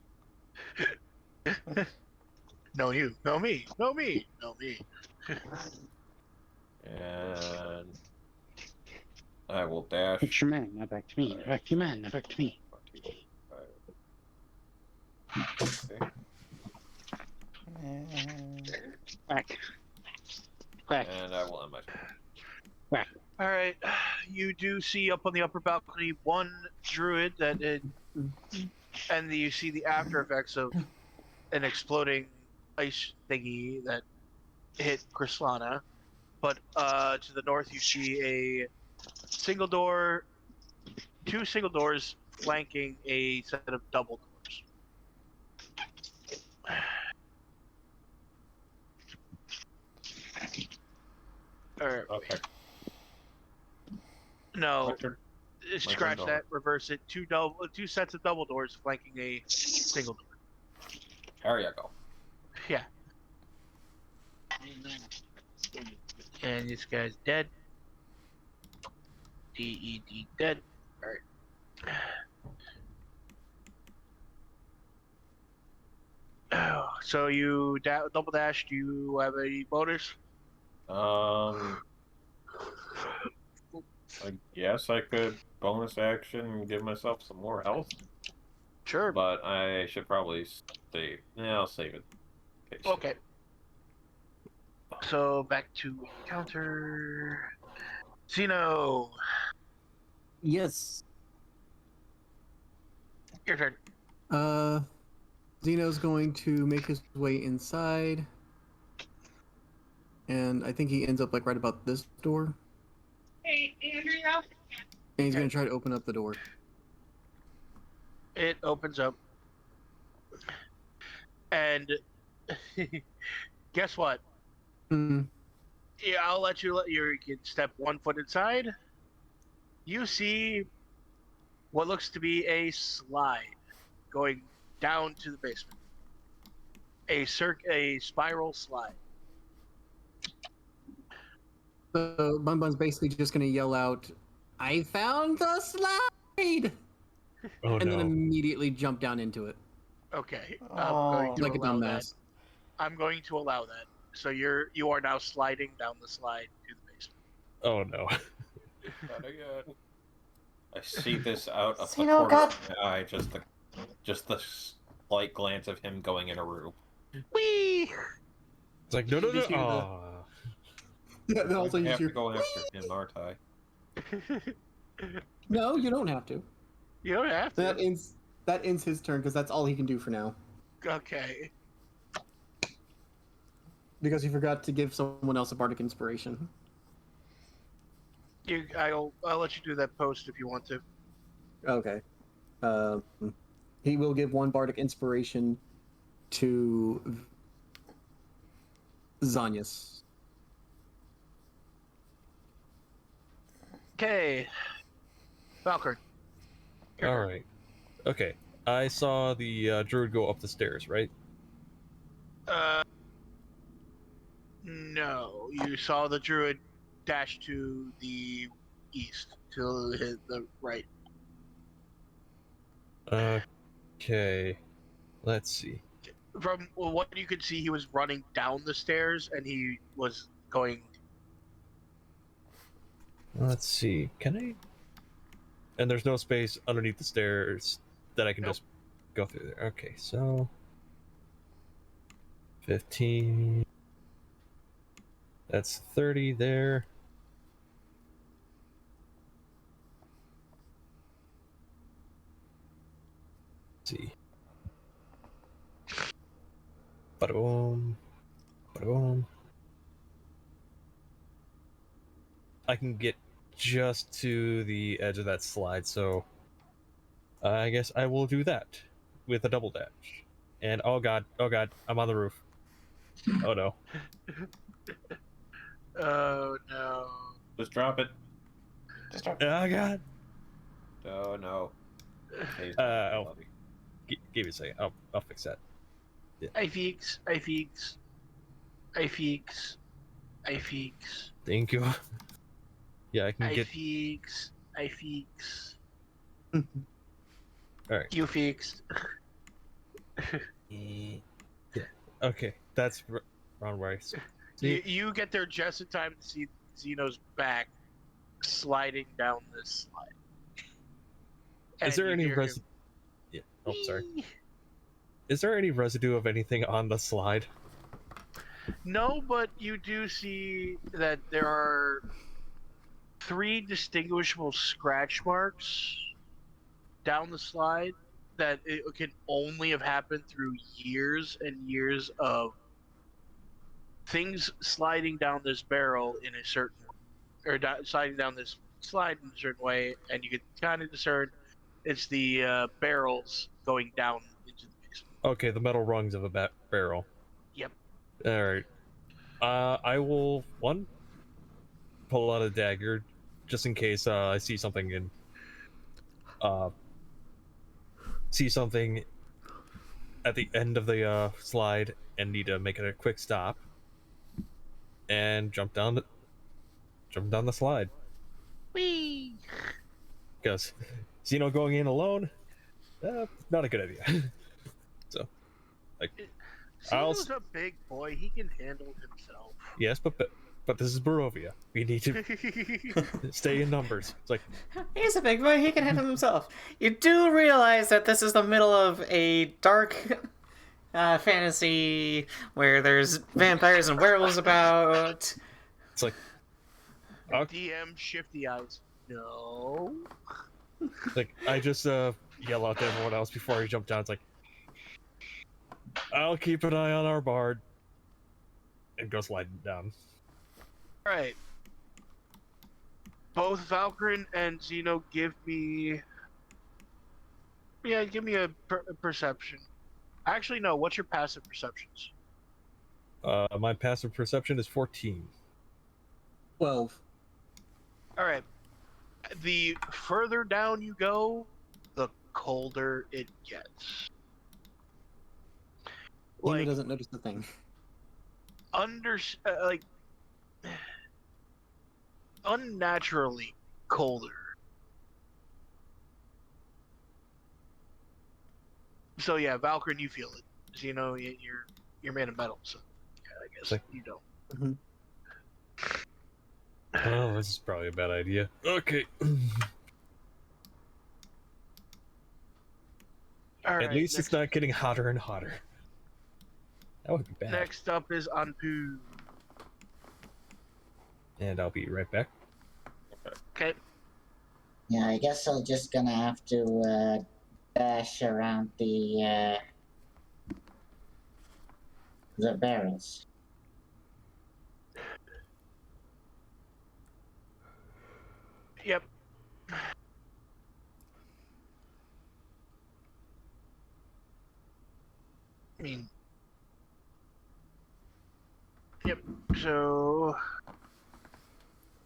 No, you. No, me. No, me. No, me.
And I will dash.
Put your man, now back to me. Back to your man, now back to me.
25. Okay.
Back. Back.
And I will end my turn.
Back.
All right. You do see up on the upper balcony one druid and you see the after effects of an exploding ice thingy that hit Krislana, but to the north you see a single door, two single doors flanking a set of double doors. Or,
Okay.
no,
My turn.
scratch
turn,
that, reverse it. Two sets of double doors flanking a single door.
There you go.
Yeah. And this guy's dead. DED dead. Alright. So you double dash. Do you have any bonus?
I guess I could bonus action and give myself some more health,
Sure.
but I should probably save. Yeah, I'll save it.
Okay. So back to encounter. Zino,
Yes.
your turn.
Zeno's going to make his way inside. And I think he ends up like right about this door.
Hey, Andrea.
And he's going to try to open up the door.
It opens up. And guess what?
Hmm.
Yeah, I'll let you can step 1 foot inside. You see what looks to be a slide going down to the basement. A spiral slide.
So Bun Bun's basically just going to yell out, "I found the slide!"
Oh
and then
no.
immediately jump down into it.
Okay.
Oh.
I'm going to
Like a
allow that.
dumbass.
I'm going to allow that. So you are now sliding down the slide to the basement.
Oh no.
Not again. I see this out of the
Zino
corner
got-
of my eye. Just the slight glance of him going in a room.
Whee!
It's like no no
You
no.
just hear the-
Aw.
Yeah, then
I
also you
have to
hear,
go after him, aren't I?
no, you don't have to.
You don't have to.
That ends his turn because that's all he can do for now.
Okay.
Because he forgot to give someone else a bardic inspiration.
I'll let you do that post if you want to.
Okay. He will give one bardic inspiration to Xanyas.
Okay. Valkorran.
All right. Okay. I saw the druid go up the stairs, right?
No. You saw the druid dash to the east, to the right.
Okay. Let's see.
From what you could see, he was running down the stairs, and he was going.
Let's see. Can I? And there's no space underneath the stairs that I can just go through there. Okay, so 15. That's 30 there. Let's see. Bada boom. Bada boom. I can get just to the edge of that slide, so I guess I will do that with a double dash. And oh god, I'm on the roof. Oh no.
Oh no.
Just drop it.
Just drop it.
Oh god.
Oh no. Okay,
Oh. Give me a second. I'll fix that. Yeah.
I fix.
Thank you. Yeah, I can get.
I fix.
All right.
You fixed.
Yeah. Okay, that's around where I see.
You get there just in time to see Zeno's back sliding down this slide.
Is there
And you
any
hear him,
Yeah. Oh, sorry. Is there any residue of anything on the slide?
No, but you do see that there are 3 distinguishable scratch marks down the slide that it can only have happened through years and years of things sliding down this barrel in a certain, or sliding down this slide in a certain way, and you can kind of discern it's the barrels going down into the basement.
Okay, the metal rungs of a barrel.
Yep.
All right. I will pull out a dagger, just in case I see something at the end of the slide and need to make it a quick stop, and jump down the slide.
Whee!
Because Zino going in alone, not a good idea. So, like,
Zeno's a big boy. He can handle himself.
yes, but this is Barovia. We need to stay in numbers. It's like,
He's a big boy, he can handle himself. You do realize that this is the middle of a dark fantasy where there's vampires and werewolves about.
it's like,
DM shifty eyes. No.
like I just yell out to everyone else before I jump down. It's like, I'll keep an eye on our bard, and go sliding down.
Alright. Both Valkorran and Zino give me... Yeah, give me a perception. Actually, no. What's your passive perceptions?
My passive perception is 14.
12.
Alright. The further down you go, the colder it gets.
Zino doesn't notice the thing.
Unnaturally colder. So yeah, Valkorran, you feel it. Zeno, you're made of metal, so yeah, I guess you don't.
Oh, this is probably a bad idea. Okay. At least it's not getting hotter and hotter. That would be bad.
Next up is Anpu.
And I'll be right back.
Okay.
Yeah, I guess I'm just gonna have to dash around the barrels.
Yep. I mean, yep. So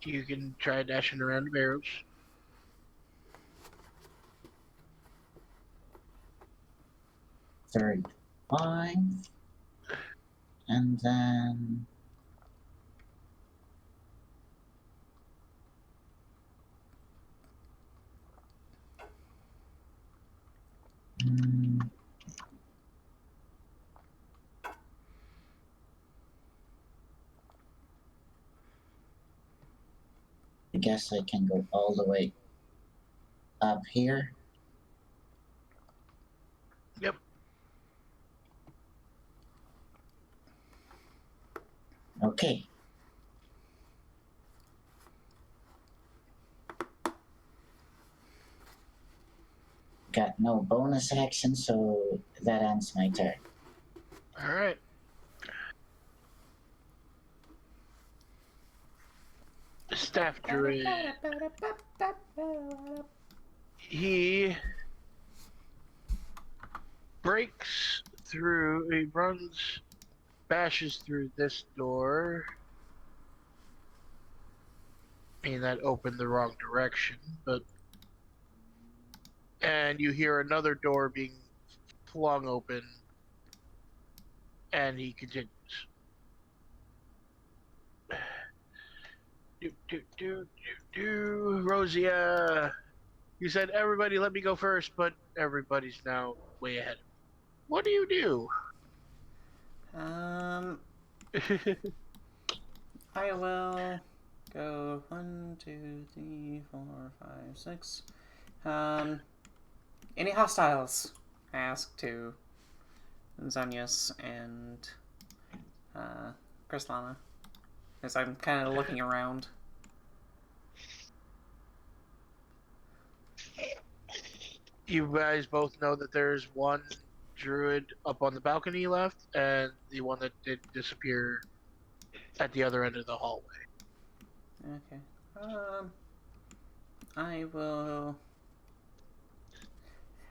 you can try dashing around the barrels.
Third 5, and then I guess I can go all the way up here.
Yep.
Okay. Got no bonus action, so that ends my turn.
All right. Staff Druid. He breaks through, he bashes through this door. I mean, that opened the wrong direction, but... And you hear another door being flung open, and he continues. Roseia, you said everybody let me go first, but everybody's now way ahead. What do you do?
I will go 1, 2, 3, 4, 5, 6. Any hostiles? I ask to Xanyas and Krislana, as I'm kind of looking around.
You guys both know that there's one druid up on the balcony left, and the one that did disappear at the other end of the hallway.
Okay. I will.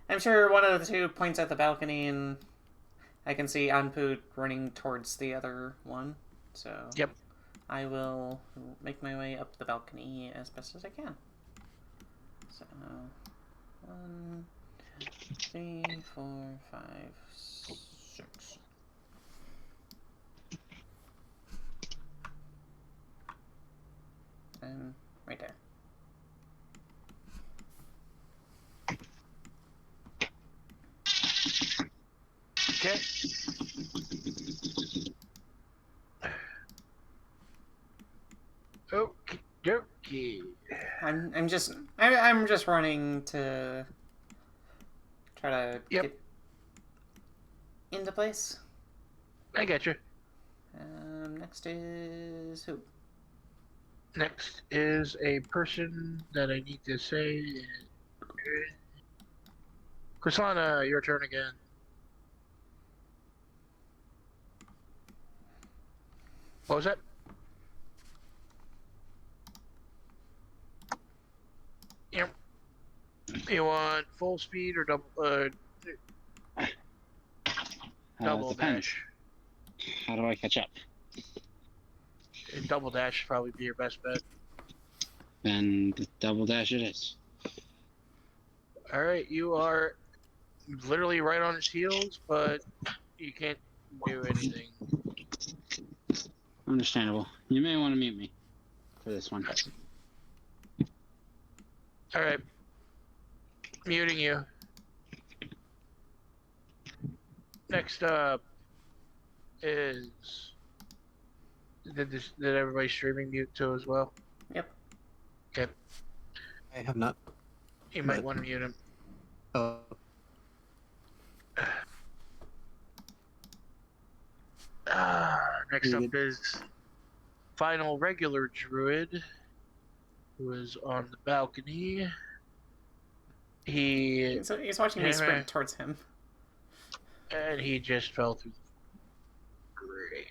I'm sure one of the two points at the balcony, and I can see Anpu running towards the other one. So.
Yep.
I will make my way up the balcony as best as I can. So, 1, 2, 3, 4, 5, 6. Right there.
Okay. Okie dokie.
I'm just running to try to get into place.
I get you.
Next is who?
Next is a person that I need to say. Krislana, your turn again. What was that? Yep. You want full speed or double
Depends.
dash?
How do I catch up?
Double dash should probably be your best bet.
Then the double dash it is.
Alright, you are literally right on his heels, but you can't do anything.
Understandable. You may want to mute me for this one.
Alright. Muting you. Next up is... Did everybody streaming mute too as well?
Yep.
Okay.
I have not.
You might want to mute him.
Oh.
Next up is final regular druid, who is on the balcony.
He's watching me sprint towards him.
And he just fell through. Great.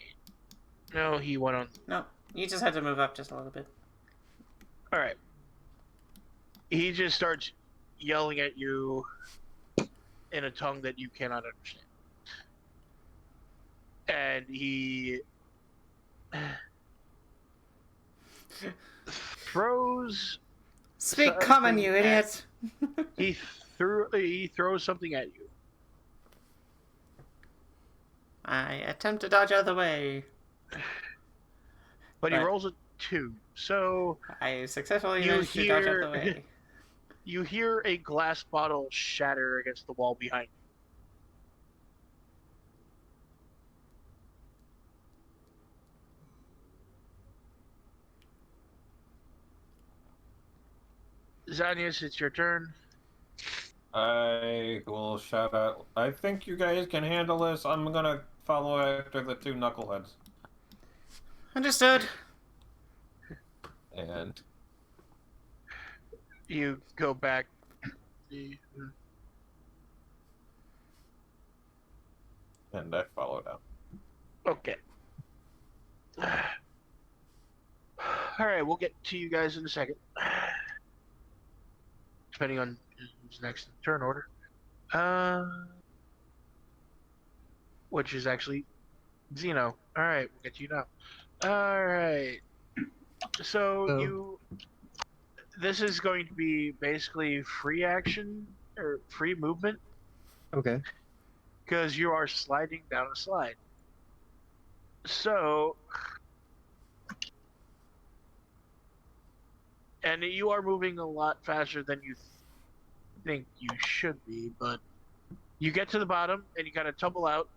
No, he went on.
No, you just had to move up just a little bit.
Alright. He just starts yelling at you in a tongue that you cannot understand. And he throws...
Speak common, you idiot!
He throws something at you.
I attempt to dodge out of the way.
But he rolls a 2, so...
I successfully managed to dodge out of the way.
You hear a glass bottle shatter against the wall behind you. Xanyas, it's your turn.
I will shout out, I think you guys can handle this. I'm gonna follow after the two knuckleheads.
Understood.
And
you go back.
And I followed up.
Okay. Alright, we'll get to you guys in a second. Depending on who's next in the turn order. Which is actually Zino. Alright, we'll get to you now. Alright. So this is going to be basically free action or free movement.
Okay.
Because you are sliding down a slide. So, and you are moving a lot faster than you think you should be, but you get to the bottom and you gotta tumble out,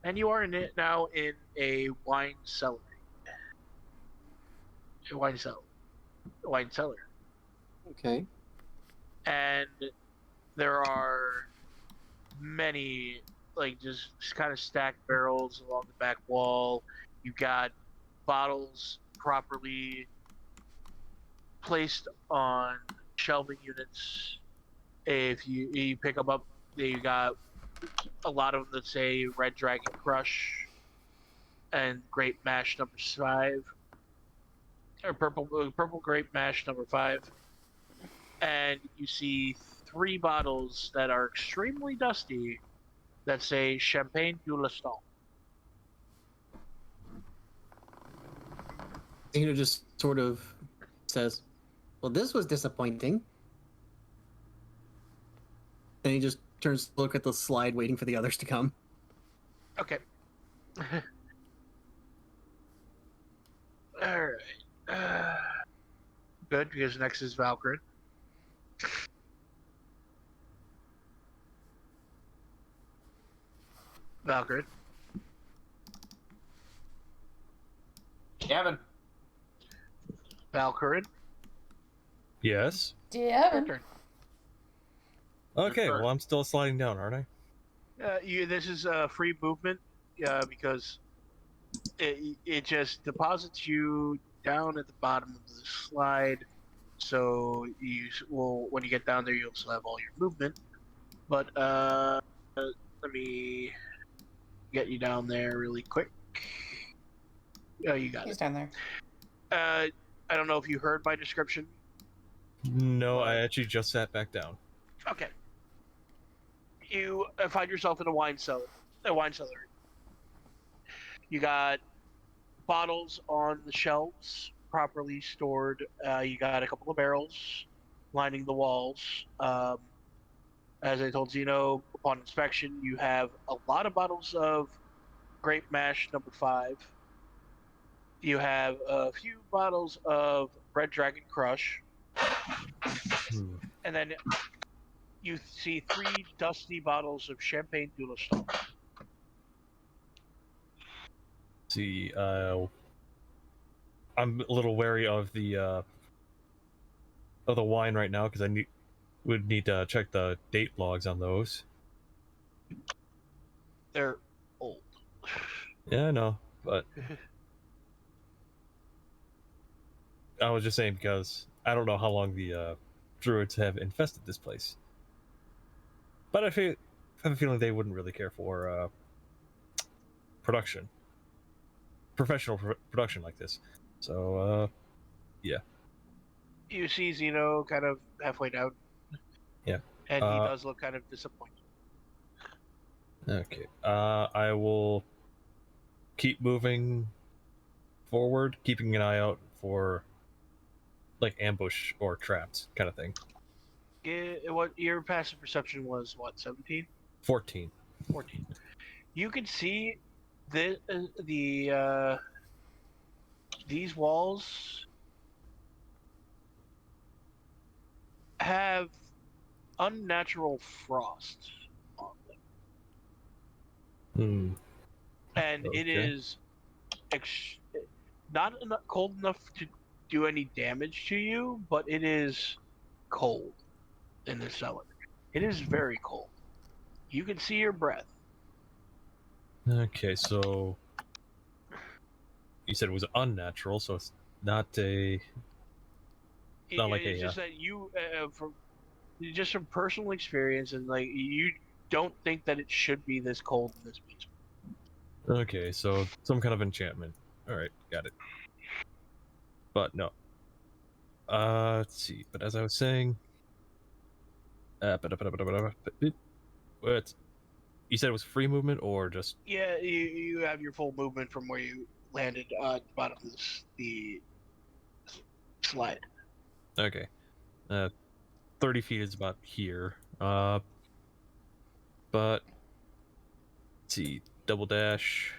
and you are now in a wine cellar. A wine cellar.
Okay.
And there are many, like, just kind of stacked barrels along the back wall. You got bottles properly placed on shelving units. If you pick them up, you got a lot of them that say Red Dragon Crush. and grape mash number 5, or purple grape mash number 5, and you see 3 bottles that are extremely dusty that say Champagne du Leston.
Zino just sort of says, "Well, this was disappointing." Then he just turns to look at the slide, waiting for the others to come.
Okay. Alright. Good, because next is Valkorran. Valkorran.
Devin.
Valkorran.
Yes.
Your
Devin.
turn.
Okay,
turn.
well, I'm still sliding down, aren't I?
This is free movement because it just deposits you down at the bottom of the slide. So you will, when you get down there, you'll still have all your movement. But let me get you down there really quick. Oh, you got
He's
it.
down there.
I don't know if you heard my description.
No, I
What?
actually just sat back down.
Okay. You find yourself in a wine cellar. You got bottles on the shelves, properly stored. You got a couple of barrels lining the walls. As I told Zino, upon inspection, you have a lot of bottles of grape mash number 5. You have a few bottles of Red Dragon Crush. And then you see 3 dusty bottles of Champagne du Leston.
See, I'm a little wary of the wine right now because would need to check the date logs on those.
They're old.
Yeah, I know, but I was just saying because I don't know how long the druids have infested this place. But I have a feeling they wouldn't really care for professional production like this. So, yeah.
You see Zino kind of halfway down.
Yeah.
And he does look kind of disappointed.
Okay. I will keep moving forward, keeping an eye out for like ambush or traps kind of thing.
What your passive perception was? What, 17?
14.
14. You can see these walls have unnatural frost on them. And
Okay.
it is not cold enough to do any damage to you, but it is cold in the cellar. It is very cold. You can see your breath.
Okay, so you said it was unnatural, so it's not a. Not like
it's just that you, just from personal experience, and like you don't think that it should be this cold in this basement.
Okay, so some kind of enchantment. All right, got it. But no. Let's see. But as I was saying, what? You said it was free movement or just?
Yeah, you have your full movement from where you landed at the bottom of the slide.
Okay. 30 feet is about here. But let's see, double dash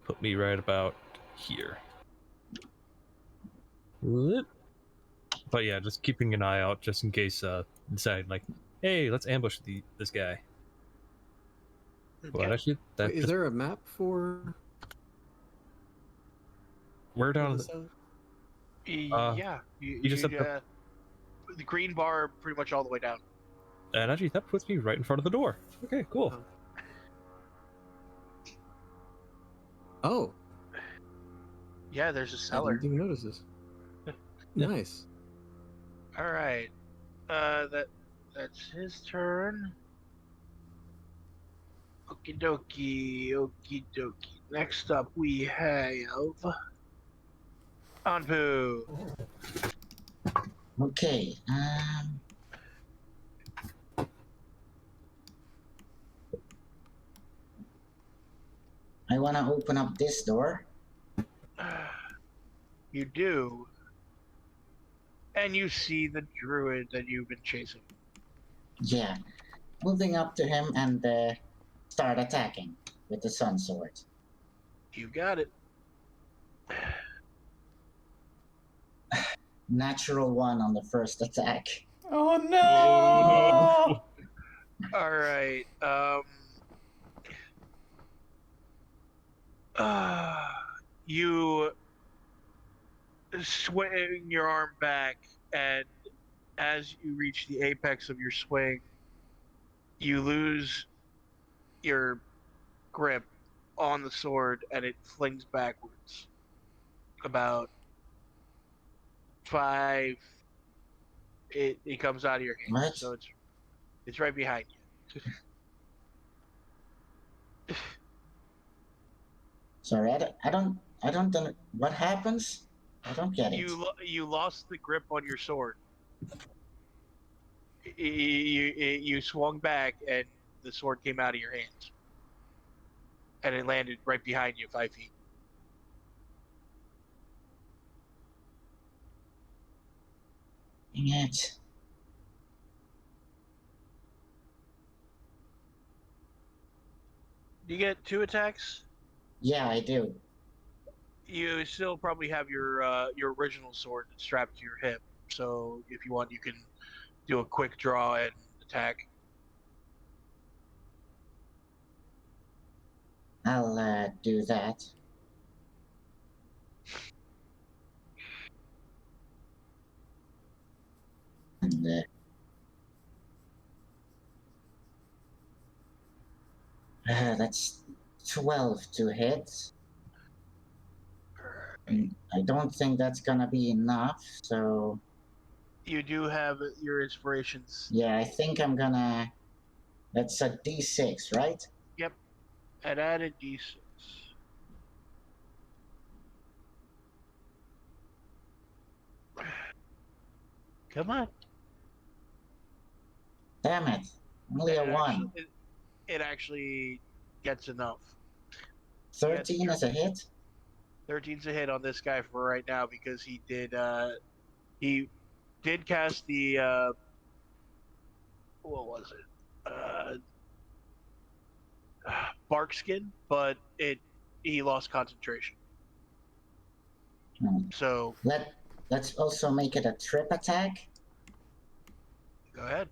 put me right about here. But yeah, just keeping an eye out just in case decide like, hey, let's ambush this guy. Well, actually, that
Wait, is there a map for?
We're down.
Yeah,
you just have
the green bar pretty much all the way down.
And actually, that puts me right in front of the door. Okay, cool.
Oh.
Yeah, there's a
I
cellar.
didn't even notice this.
Yeah.
Nice.
All right, that's his turn. Okie dokie, okie dokie. Next up, we have Anpu.
Okay. I want to open up this door.
You do, and you see the druid that you've been chasing.
Yeah. Moving up to him and start attacking with the sun sword.
You got it.
Natural 1 on the first attack.
Oh no!
All right. You swing your arm back, and as you reach the apex of your swing, you lose your grip on the sword, and it flings backwards about 5. It comes out of your hand,
What?
so it's right behind you.
Sorry, I don't know what happens. I don't get it.
You lost the grip on your sword. You swung back, and the sword came out of your hands, and it landed right behind you, 5 feet.
Dang it.
You get 2 attacks.
Yeah, I do.
You still probably have your original sword strapped to your hip, so if you want, you can do a quick draw and attack.
I'll do that. And that's 12 to hit. And I don't think that's gonna be enough, so
You do have your inspirations.
yeah, I think I'm gonna. That's a D6, right?
Yep, and add a d6. Come on.
Damn it. Only a 1.
It actually gets enough.
13 is a hit?
13's a hit on this guy for right now because he did cast the what was it? Bark skin, but he lost concentration.
Hmm.
So
Let's also make it a trip attack.
go ahead.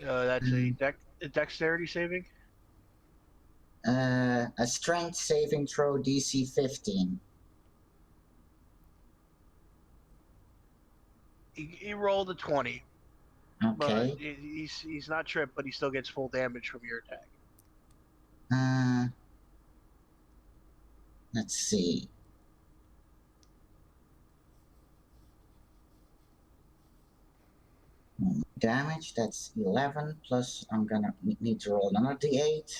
That's a dexterity saving.
A strength saving throw DC 15.
He rolled a 20.
Okay.
But he's not tripped, but he still gets full damage from your attack.
Let's see. Damage, that's 11, plus I'm gonna need to roll another d8.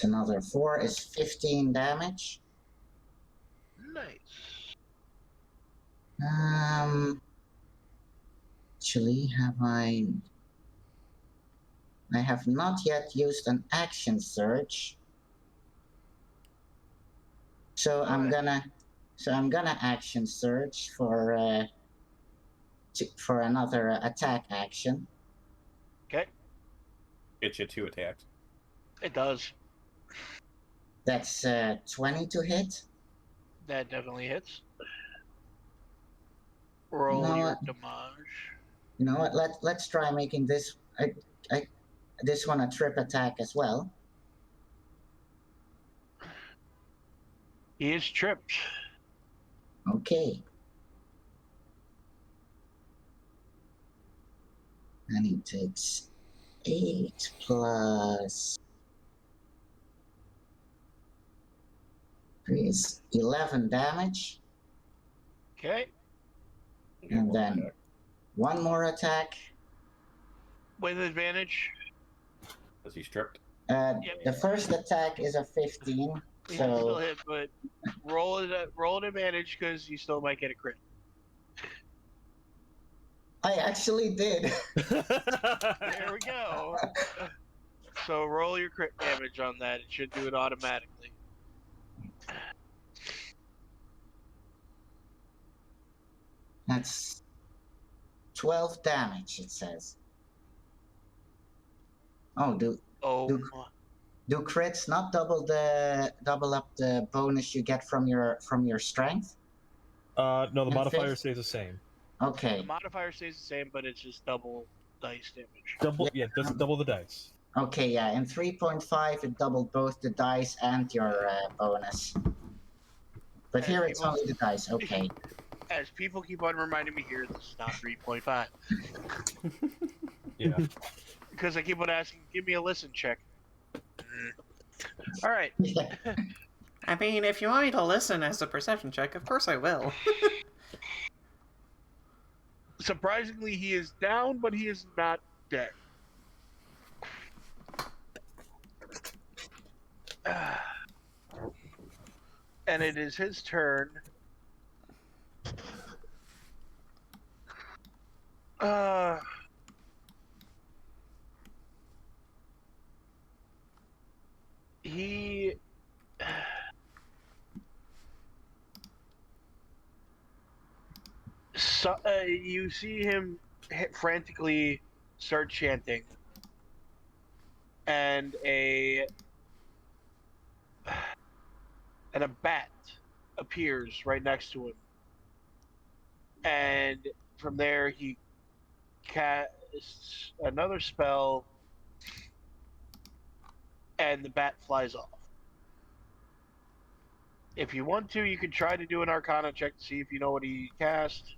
Another 4 is 15 damage.
Nice.
Actually, I have not yet used an action surge. So I'm gonna action surge for another attack action.
Okay.
Get you 2 attacks.
It does.
That's 20 to hit.
That definitely hits. Roll your damage.
You know what? Let's try making this this one a trip attack as well.
He is tripped.
Okay. And he takes 8 plus 3 is 11 damage.
Okay.
And then One more attack.
With advantage.
Was he stripped?
The first attack is a 15.
You can still
So
hit, but roll an advantage because you still might get a crit.
I actually did.
There we go. So roll your crit damage on that. It should do it automatically.
That's 12 damage, it says. Oh, do crits not double up the bonus you get from your strength?
No, the
And
modifier
fifth?
stays the same.
Okay.
The modifier stays the same, but it's just double dice damage.
Double the dice.
Okay, yeah. In 3.5, it doubled both the dice and your bonus. But
As
here it's
people-
only the dice. Okay.
As people keep on reminding me here, this is not 3.5.
Yeah.
Because I keep on asking, give me a listen check. All right.
I mean, if you want me to listen as a perception check, of course I will.
Surprisingly, he is down, but he is not dead. And it is his turn. He you see him frantically start chanting, and a bat appears right next to him, and from there he casts another spell, and the bat flies off. If you want to, you could try to do an Arcana check to see if you know what he cast.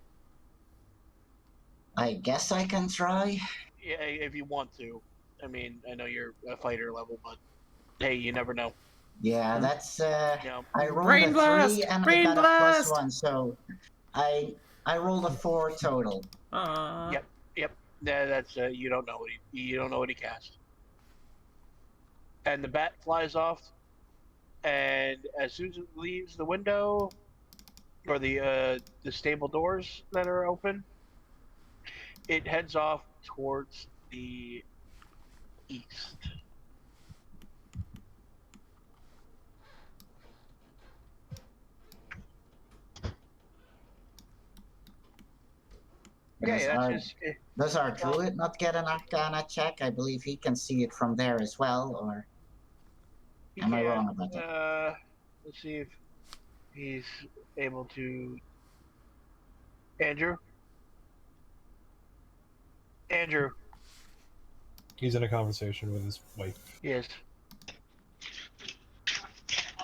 I guess I can try.
Yeah, if you want to. I mean, I know you're a fighter level, but hey, you never know.
Yeah, that's
Yeah.
I rolled
Brain
a
blast!
3 and
Brain
I got
blast!
a +1, so I rolled a 4 total.
Yep. Yeah, that's you don't know what he cast. And the bat flies off, and as soon as it leaves the window or the stable doors that are open, it heads off towards the east. Okay,
Does our druid not get an Arcana check? I believe he can see it from there as well, or am I wrong about that?
Let's see if he's able to. Andrew?
He's in a conversation with his wife.
Yes.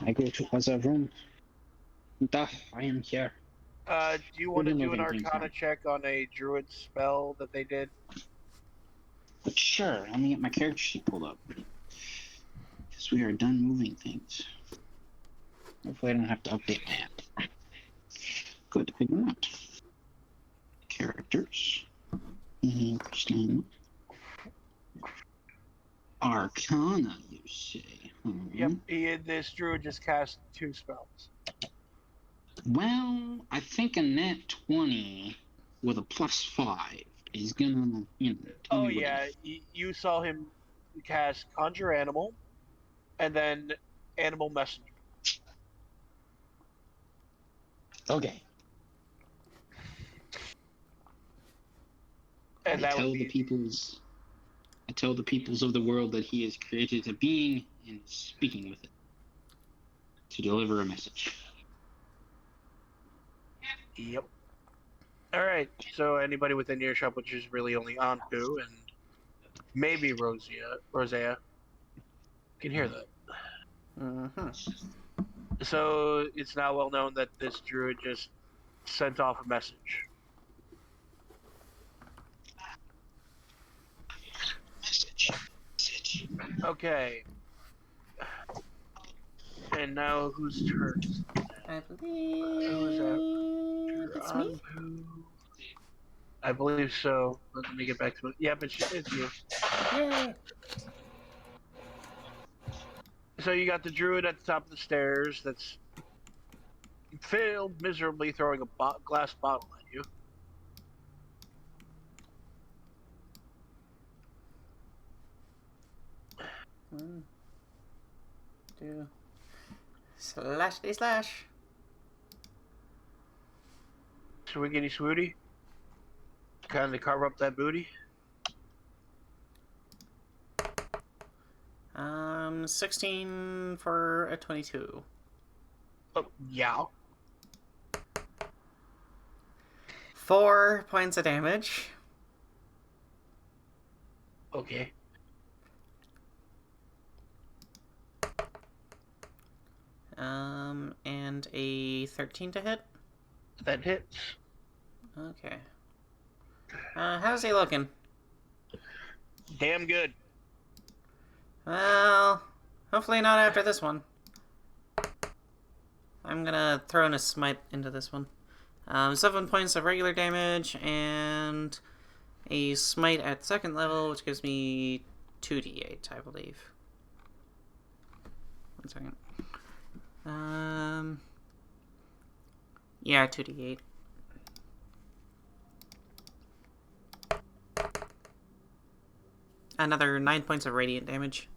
I go to other room. I am here.
Do you want to do an
moving things
Arcana
now.
check on a druid spell that they did?
But sure, let me get my character sheet pulled up. Because we are done moving things. Hopefully I don't have to update that. Good, I do not. Characters. Krislana. Arcana, you say?
Yep, this druid just cast 2 spells.
Well, I think a nat 20 with a +5 is gonna, tell
Oh
me what
yeah, you saw him cast Conjure Animal, and then Animal Messenger.
Okay.
And
I tell the peoples of the world that he has created a being and is speaking with it to deliver a message.
Yep. Alright, so anybody within earshot, which is really only Anpu and maybe Roseia, can hear that.
Mm-hmm.
So it's now well known that this druid just sent off a message. Okay. And now whose turn?
I believe
Who's that?
it's me.
I believe so. Let me get back to it. Yeah, but it's you.
Yay!
So you got the druid at the top of the stairs that's failed miserably throwing a glass bottle at you.
One, two. Slashty slash.
Swiggity swooty. Kindly carve up that booty.
16 for a 22.
Oh, yeah.
4 points of damage.
Okay.
And a 13 to hit.
That hits.
Okay. How's he looking?
Damn good.
Well, hopefully not after this one. I'm gonna throw in a smite into this one. 7 points of regular damage and a smite at second level, which gives me 2d8, I believe. 1 second. Yeah, 2d8. Another 9 points of radiant damage.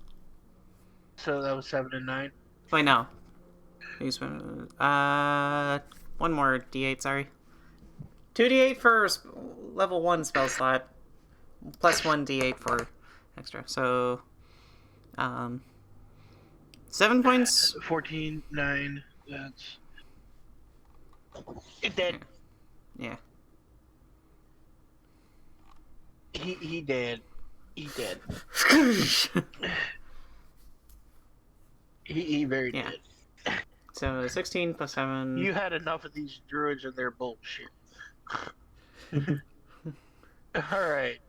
So that was 7 and 9.
Wait, no. One more d8, sorry. 2d8 for level 1 spell slot, plus 1 d8 for extra. So, 7 points.
14, 9, that's... It dead.
Yeah.
He dead. He dead. He very
Yeah.
dead.
So 16 plus 7.
You had enough of these druids and their bullshit. Alright.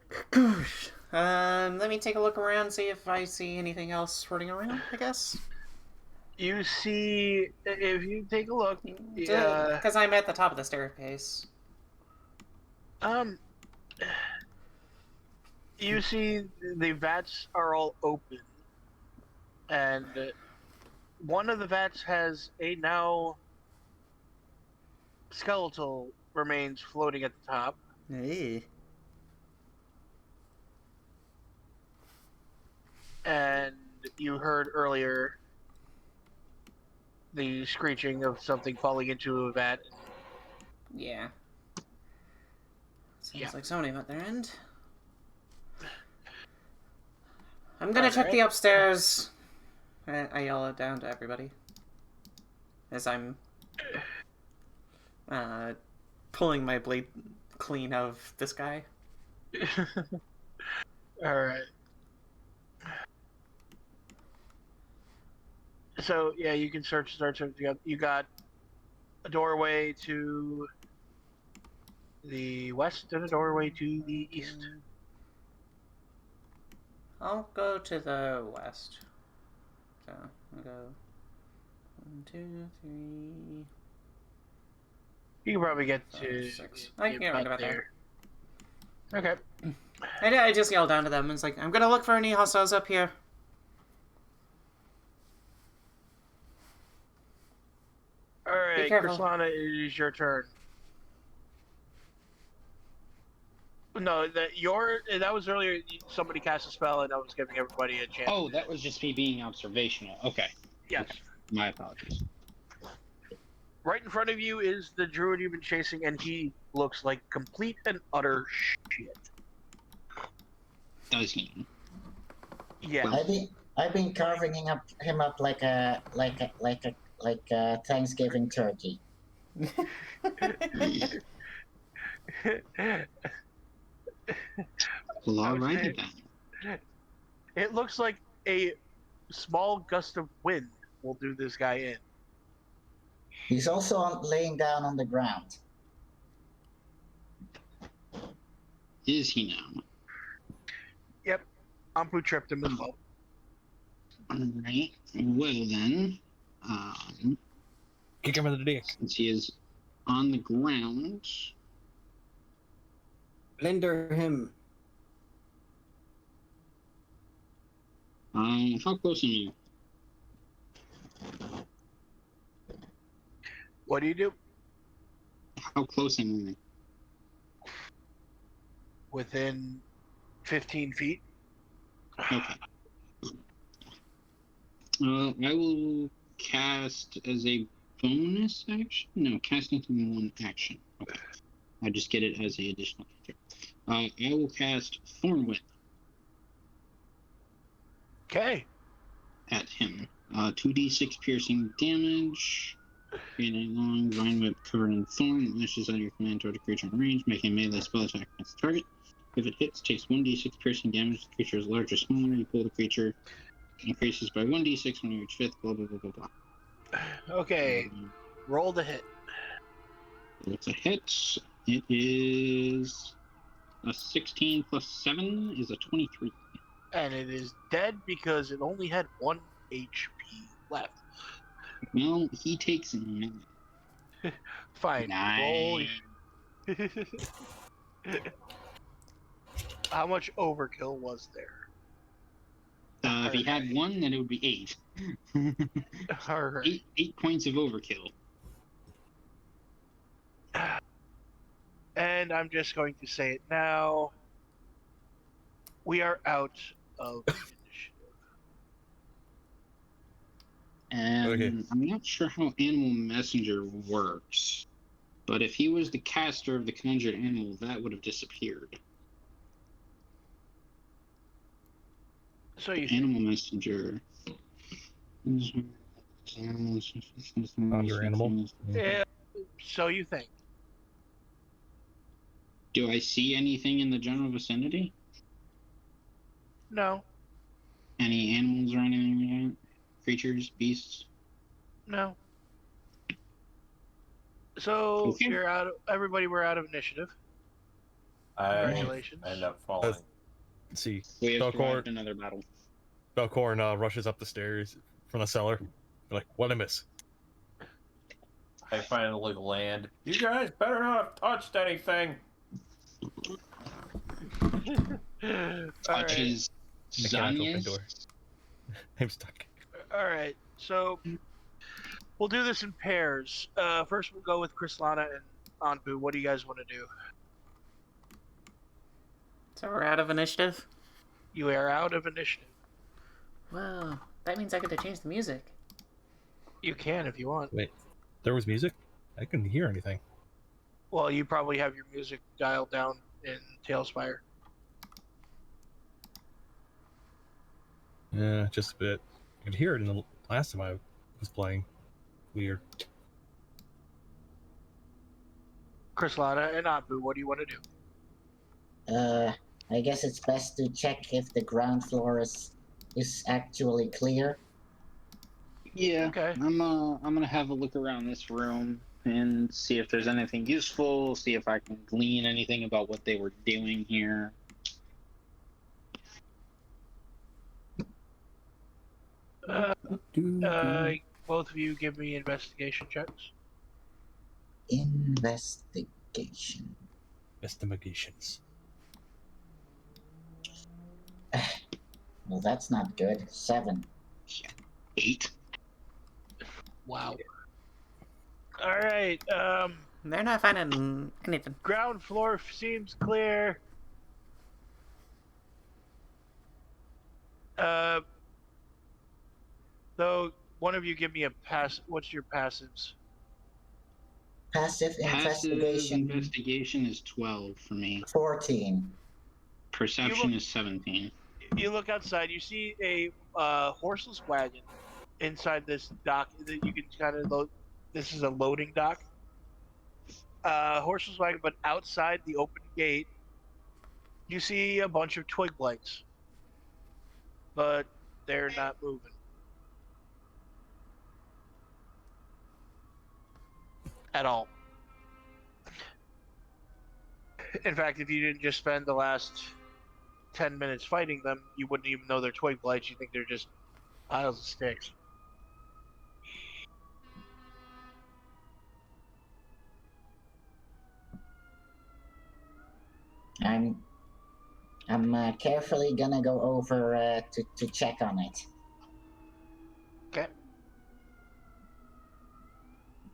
Let me take a look around, see if I see anything else running around, I guess.
You see, if you take a look,
Because I'm at the top of the staircase.
you see the vats are all open, and one of the vats has a now skeletal remains floating at the top.
Hey.
And you heard earlier the screeching of something falling into a vat.
Yeah. Sounds
Yeah.
like somebody at their end. I'm gonna check
Alright.
the upstairs. I yell it down to everybody. As I'm pulling my blade clean of this guy.
Alright. So, yeah, you can start you got a doorway to the west and a doorway to the east.
I'll go to the west. So, I'll go 1, 2, 3...
You can probably get to
6. I can get right about there.
Okay.
I just yell down to them. It's like, I'm gonna look for any hostiles up here.
Alright, Krislana, it is your turn. No, that was earlier. Somebody cast a spell, and I was giving everybody a chance.
Oh, that was just me being observational. Okay.
Yes.
Okay. My apologies.
Right in front of you is the druid you've been chasing, and he looks like complete and utter shit.
Does he?
Yeah.
I've been carving him up like a Thanksgiving turkey.
Well, alrighty then.
It looks like a small gust of wind will do this guy in.
He's also laying down on the ground.
Is he now?
Yep. Anpu tripped him as well.
Alright. Well then,
Kick him in the dick.
since he is on the ground,
Lender him.
How close am I?
What do you do?
How close am I?
Within 15 feet.
Okay. I will cast as a bonus action? No, casting in one action. Okay. I just get it as an additional feature. I will cast Thornwhip
Okay.
at him. 2d6 piercing damage. Create a long vine whip covered in thorn that lashes out of your command toward a creature in range, making a melee spell attack against the target. If it hits, takes 1d6 piercing damage. The creature is large or smaller. You pull the creature, increases by 1d6 when you reach 5th, blah, blah, blah, blah, blah.
Okay. Roll the hit.
It's a hit. It is a 16 plus 7 is a 23.
And it is dead because it only had 1 HP left.
Well, he takes 9.
Fine.
9.
Roll. How much overkill was there?
If he had 1, then it would be 8.
All right.
8 points of overkill.
And I'm just going to say it now. We are out of initiative.
And
Okay.
I'm not sure how Animal Messenger works, but if he was the caster of the conjured animal, that would have disappeared.
So you
Animal Messenger.
Conjure animal.
Yeah. So you think?
Do I see anything in the general vicinity?
No.
Any animals or anything like that? Creatures, beasts?
No. So
Okay.
you're out. Everybody, we're out of initiative. Congratulations.
I end up falling.
Let's see.
We have
Valkorran,
survived another battle.
Valkorran rushes up the stairs from the cellar. Like, what I miss?
I finally land. You guys better not have touched anything.
All right.
Touches
I cannot open
Xanyas.
door. I'm stuck.
All right. So we'll do this in pairs. First, we'll go with Krislana and Anpu. What do you guys want to do?
So we're out of initiative?
You are out of initiative.
Well, that means I get to change the music.
You can if you want.
Wait, there was music? I couldn't hear anything.
Well, you probably have your music dialed down in Tailspire.
Yeah, just a bit. I could hear it in the last time I was playing. Weird.
Krislana and Anpu, what do you want to do?
I guess it's best to check if the ground floor is actually clear.
Yeah.
Okay.
I'm gonna have a look around this room and see if there's anything useful, see if I can glean anything about what they were doing here.
Both of you give me investigation checks.
Investigation.
Investigations.
Well, that's not good. 7.
8.
Wow. All right.
They're not finding anything.
Ground floor seems clear. Though one of you give me a pass. What's your passives?
Passive
Passive
investigation.
investigation is 12 for me.
14.
Perception is 17.
You look outside. You see a horseless wagon inside this dock that you can kind of load. This is a loading dock. Horseless wagon, but outside the open gate, you see a bunch of twig blights, but they're not moving at all. In fact, if you didn't just spend the last 10 minutes fighting them, you wouldn't even know they're twig blights. You think they're just piles of sticks.
I'm carefully gonna go over to check on it.
Okay.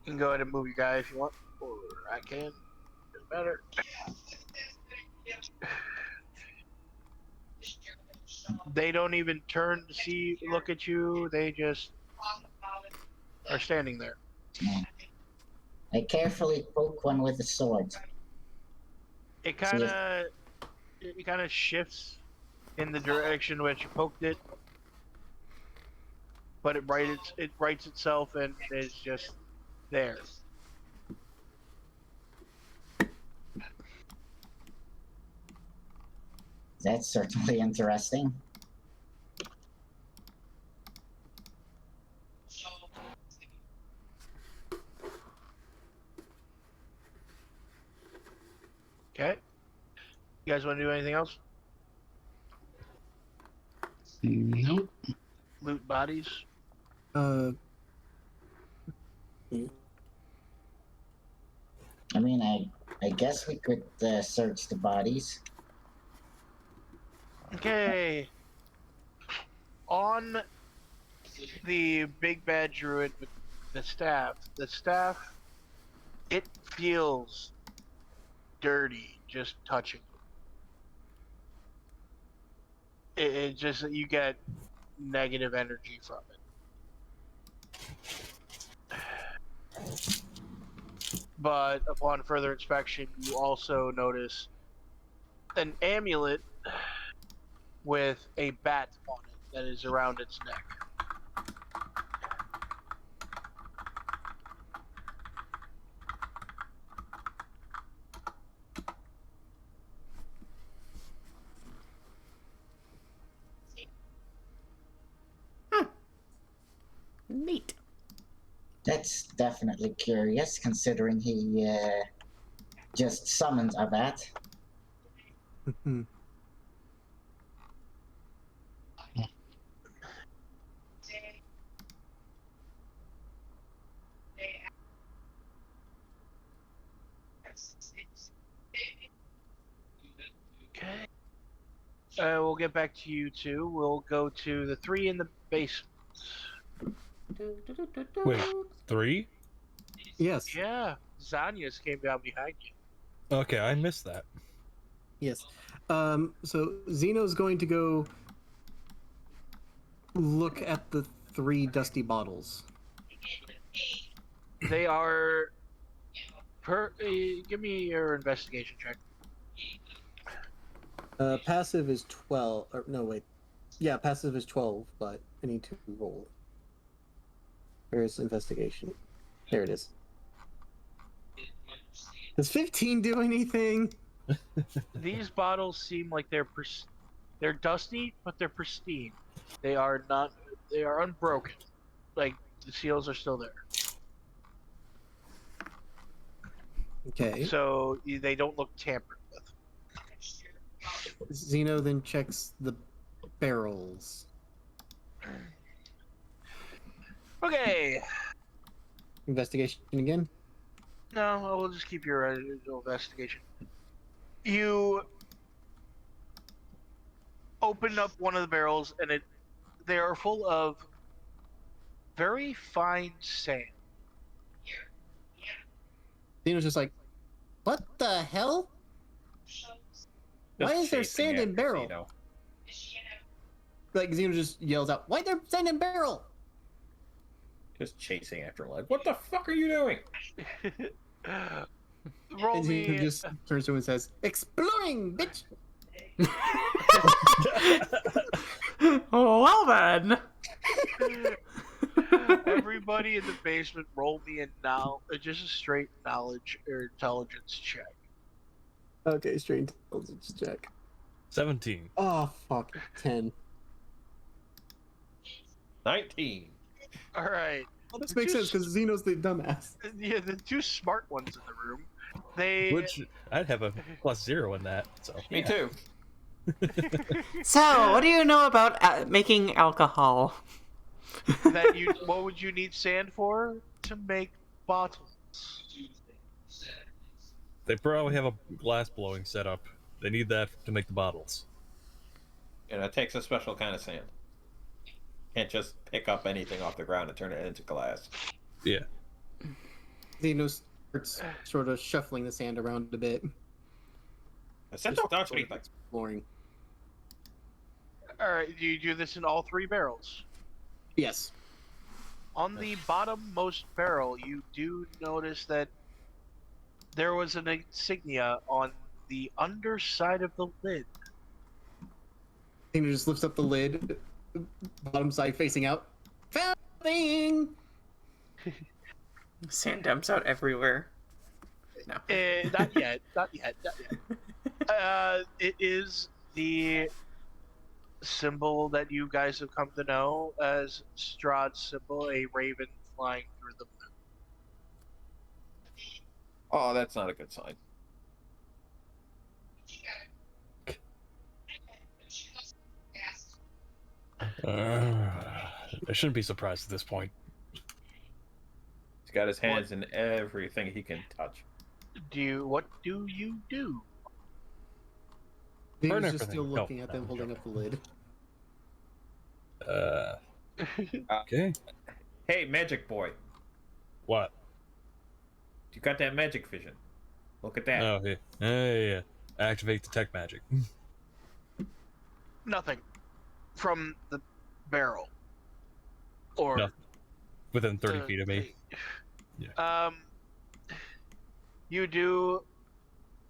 You can go ahead and move your guy if you want, or I can. Doesn't matter. They don't even turn to look at you. They just are standing there.
Yeah. I carefully poke one with a sword.
It kind of shifts in the direction which you poked it, but it rights itself and is just there.
That's certainly interesting.
Okay. You guys want to do anything else?
Nope.
Loot bodies.
I mean, I guess we could search the bodies.
Okay. On the big bad druid with the staff, it feels dirty just touching it. It just, you get negative energy from it. But upon further inspection, you also notice an amulet with a bat on it that is around its neck.
Neat.
That's definitely curious, considering he just summoned a bat.
Okay. We'll get back to you two. We'll go to the three in the basement.
Wait, 3?
Yes.
Yeah, Xanyas came down behind you.
Okay, I missed that.
Yes. So Zeno's going to go look at the 3 dusty bottles.
They are. Give me your investigation check.
Passive is 12. Or, no, wait. Yeah, passive is 12, but I need to roll. Where's investigation? There it is. Does 15 do anything?
These bottles seem like they're dusty, but they're pristine. They are not. They are unbroken. Like the seals are still there.
Okay.
So they don't look tampered with.
Zeno then checks the barrels.
Okay.
Investigation again?
No, we'll just keep your investigation. You open up one of the barrels, and they are full of very fine sand.
Zeno's just like, what the hell? Why is there sand in barrel?
Zino.
Like, Zeno just yells out, why there sand in barrel?
Just chasing after him, like, what the fuck are you doing?
Roll
And Zeno
me.
just turns to him and says, exploring, bitch!
Well then.
Everybody in the basement, roll me just a straight knowledge or intelligence check.
Okay, straight intelligence check.
17.
Oh, fuck. 10.
19.
All right.
Well, this makes sense because Zeno's the dumbass.
Yeah, the two smart ones in the room. They.
Which, I'd have a +0 in that, so.
Me too.
So, what do you know about making alcohol?
What would you need sand for? To make bottles.
They probably have a glass blowing setup. They need that to make the bottles.
And it takes a special kind of sand. Can't just pick up anything off the ground and turn it into glass.
Yeah.
Zino starts sort of shuffling the sand around a bit.
I said
Just
don't touch
sort of
anything.
exploring.
All right, do you do this in all 3 barrels?
Yes.
On the bottommost barrel, you do notice that there was an insignia on the underside of the lid.
Zino just lifts up the lid, bottom side facing out. Found thing!
Sand dumps out everywhere. No.
Not yet. Not yet. Not yet. It is the symbol that you guys have come to know as Strahd's symbol, a raven flying through the moon.
Oh, that's not a good sign.
I shouldn't be surprised at this point.
He's got his hands in everything he can touch.
What do you do?
Zino's
Burn
just
everything.
still
No,
looking at them,
I'm
holding up the lid.
Okay.
Hey, magic boy.
What?
You got that magic vision. Look at that.
Oh, yeah. Yeah. Activate detect magic.
Nothing from the barrel. Or
Nothing. Within 30 feet of me.
You do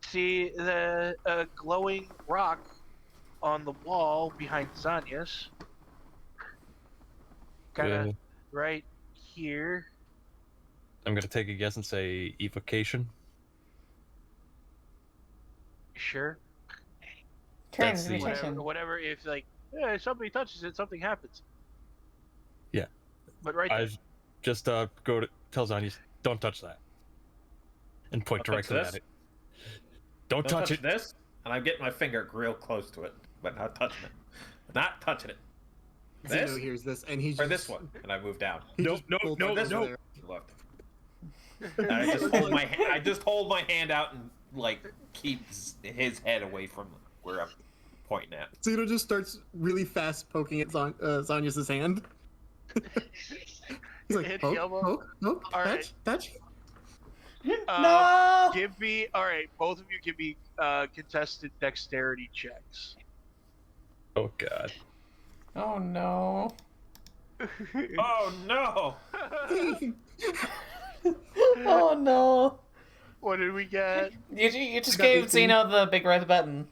see the glowing rock on the wall behind Xanyas. Kind of
Yeah.
right here.
I'm gonna take a guess and say evocation.
Sure.
That's the-
Whatever. If if somebody touches it, something happens.
Yeah.
But right there.
I just go to tell Xanyas, don't touch that, and point
Don't touch
directly
this?
at it. Don't touch it.
this, and I'm getting my finger real close to it, but not touching it. Not touching it. This
Zino hears this, and he's
or
just...
this one, and I move down.
he
Nope,
just
nope,
pulls
nope,
it
nope.
there.
Left. And I just hold my hand out and keeps his head away from where I'm pointing at.
Zino just starts really fast poking at Xanyas' hand. He's like,
Hit the elbow.
poke,
All
touch,
right.
touch.
No!
Give me. All right, both of you give me contested dexterity checks.
Oh god.
Oh no.
Oh no!
Oh no.
What did we get?
You just
Got
gave
18.
Zino the big red button.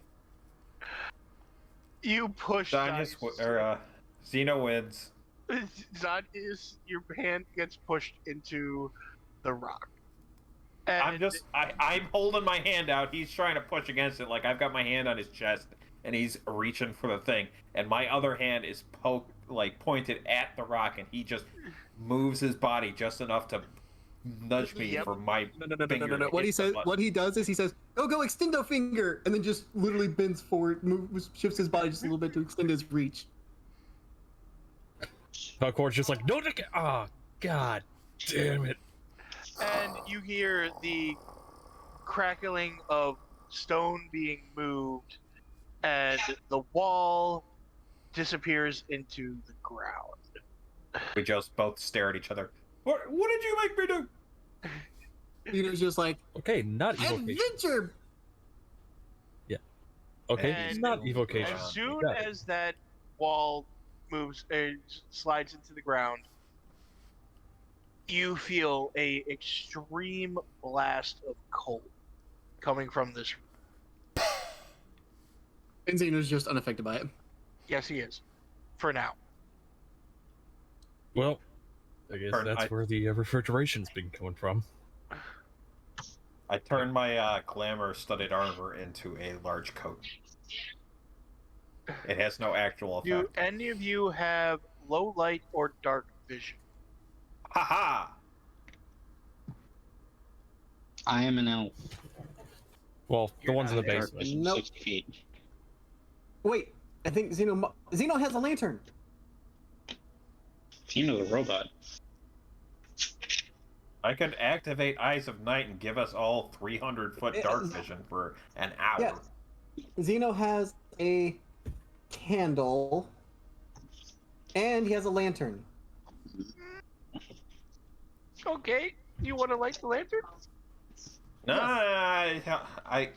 You pushed
Xanyas Zino wins.
Xanyas, your hand gets pushed into the rock. And
I'm holding my hand out. He's trying to push against it. Like I've got my hand on his chest, and he's reaching for the thing, and my other hand is pointed at the rock, and he just moves his body just enough to nudge me
Yep.
for my finger.
No.
to
What
hit
he
the
says,
button.
what he does is he says, "Go extendo finger," and then just literally bends forward, shifts his body just a little bit to extend his reach.
Valkorran's just like, no, ah, god damn it.
and you hear the crackling of stone being moved, and the wall disappears into the ground.
We just both stare at each other. What did you make me do?
Zino's just like,
Okay, not evocation.
adventure.
Okay,
And
not evocation.
As soon
Got it.
as that wall moves, slides into the ground, you feel a extreme blast of cold coming from this.
And Zino's just unaffected by it.
Yes, he is. For now.
Well, I guess that's where the refrigeration's been coming from.
I turned my glamour-studded armor into a large coat. It has no actual effect.
Do any of you have low light or dark vision?
Ha
I am an elf.
Well, the
You're
ones in the
not there.
basement.
Vision,
Nope.
60 feet.
Wait, I think Zino has a lantern.
Zeno's a robot.
I could activate Eyes of Night and give us all 300-foot dark vision for an hour.
Yeah. Zino has a candle, and he has a lantern.
Okay, you want to light the lantern?
No, I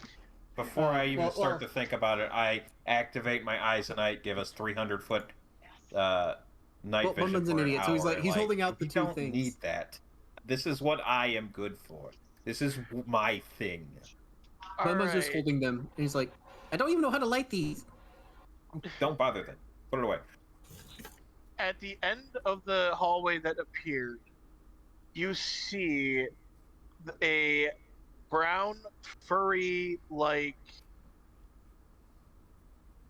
before I even start to think about it, I activate my eyes and I give us 300-foot night vision.
Bun Bun's an
for an
idiot, so he's
hour.
he's holding out the
you
two
don't
things.
need that. This is what I am good for. This is my thing.
Bun Bun's just holding them, and he's like, I don't even know how to light these.
Don't bother then. Put it away.
At the end of the hallway that appeared, you see a brown, furry-like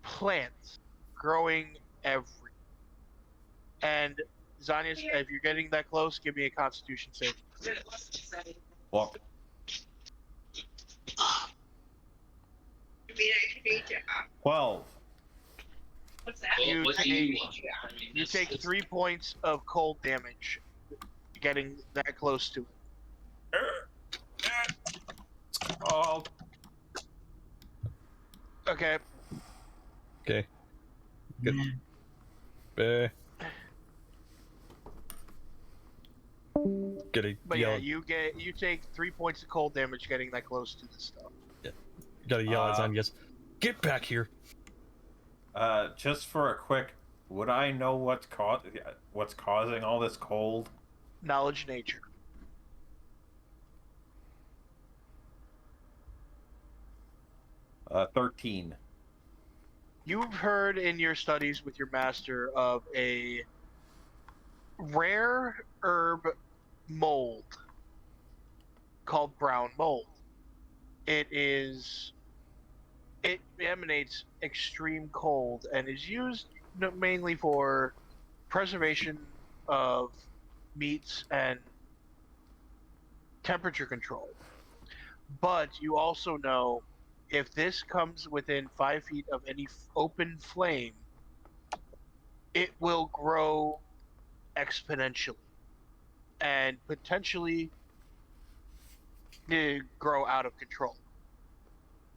plant growing everywhere. And Xanyas, if you're getting that close, give me a Constitution save.
Well, 12.
What's that?
You take 3 points of cold damage getting that close to it.
Oh.
Okay.
Okay. Good.
But yeah, you take 3 points of cold damage getting that close to this stuff.
Yeah. Gotta yell at Xanyas. Get back here!
Just for a quick, would I know what's causing all this cold?
Knowledge nature.
Uh, 13.
You've heard in your studies with your master of a rare herb mold called brown mold. It emanates extreme cold and is used mainly for preservation of meats and temperature control. But you also know if this comes within 5 feet of any open flame, it will grow exponentially and potentially grow out of control.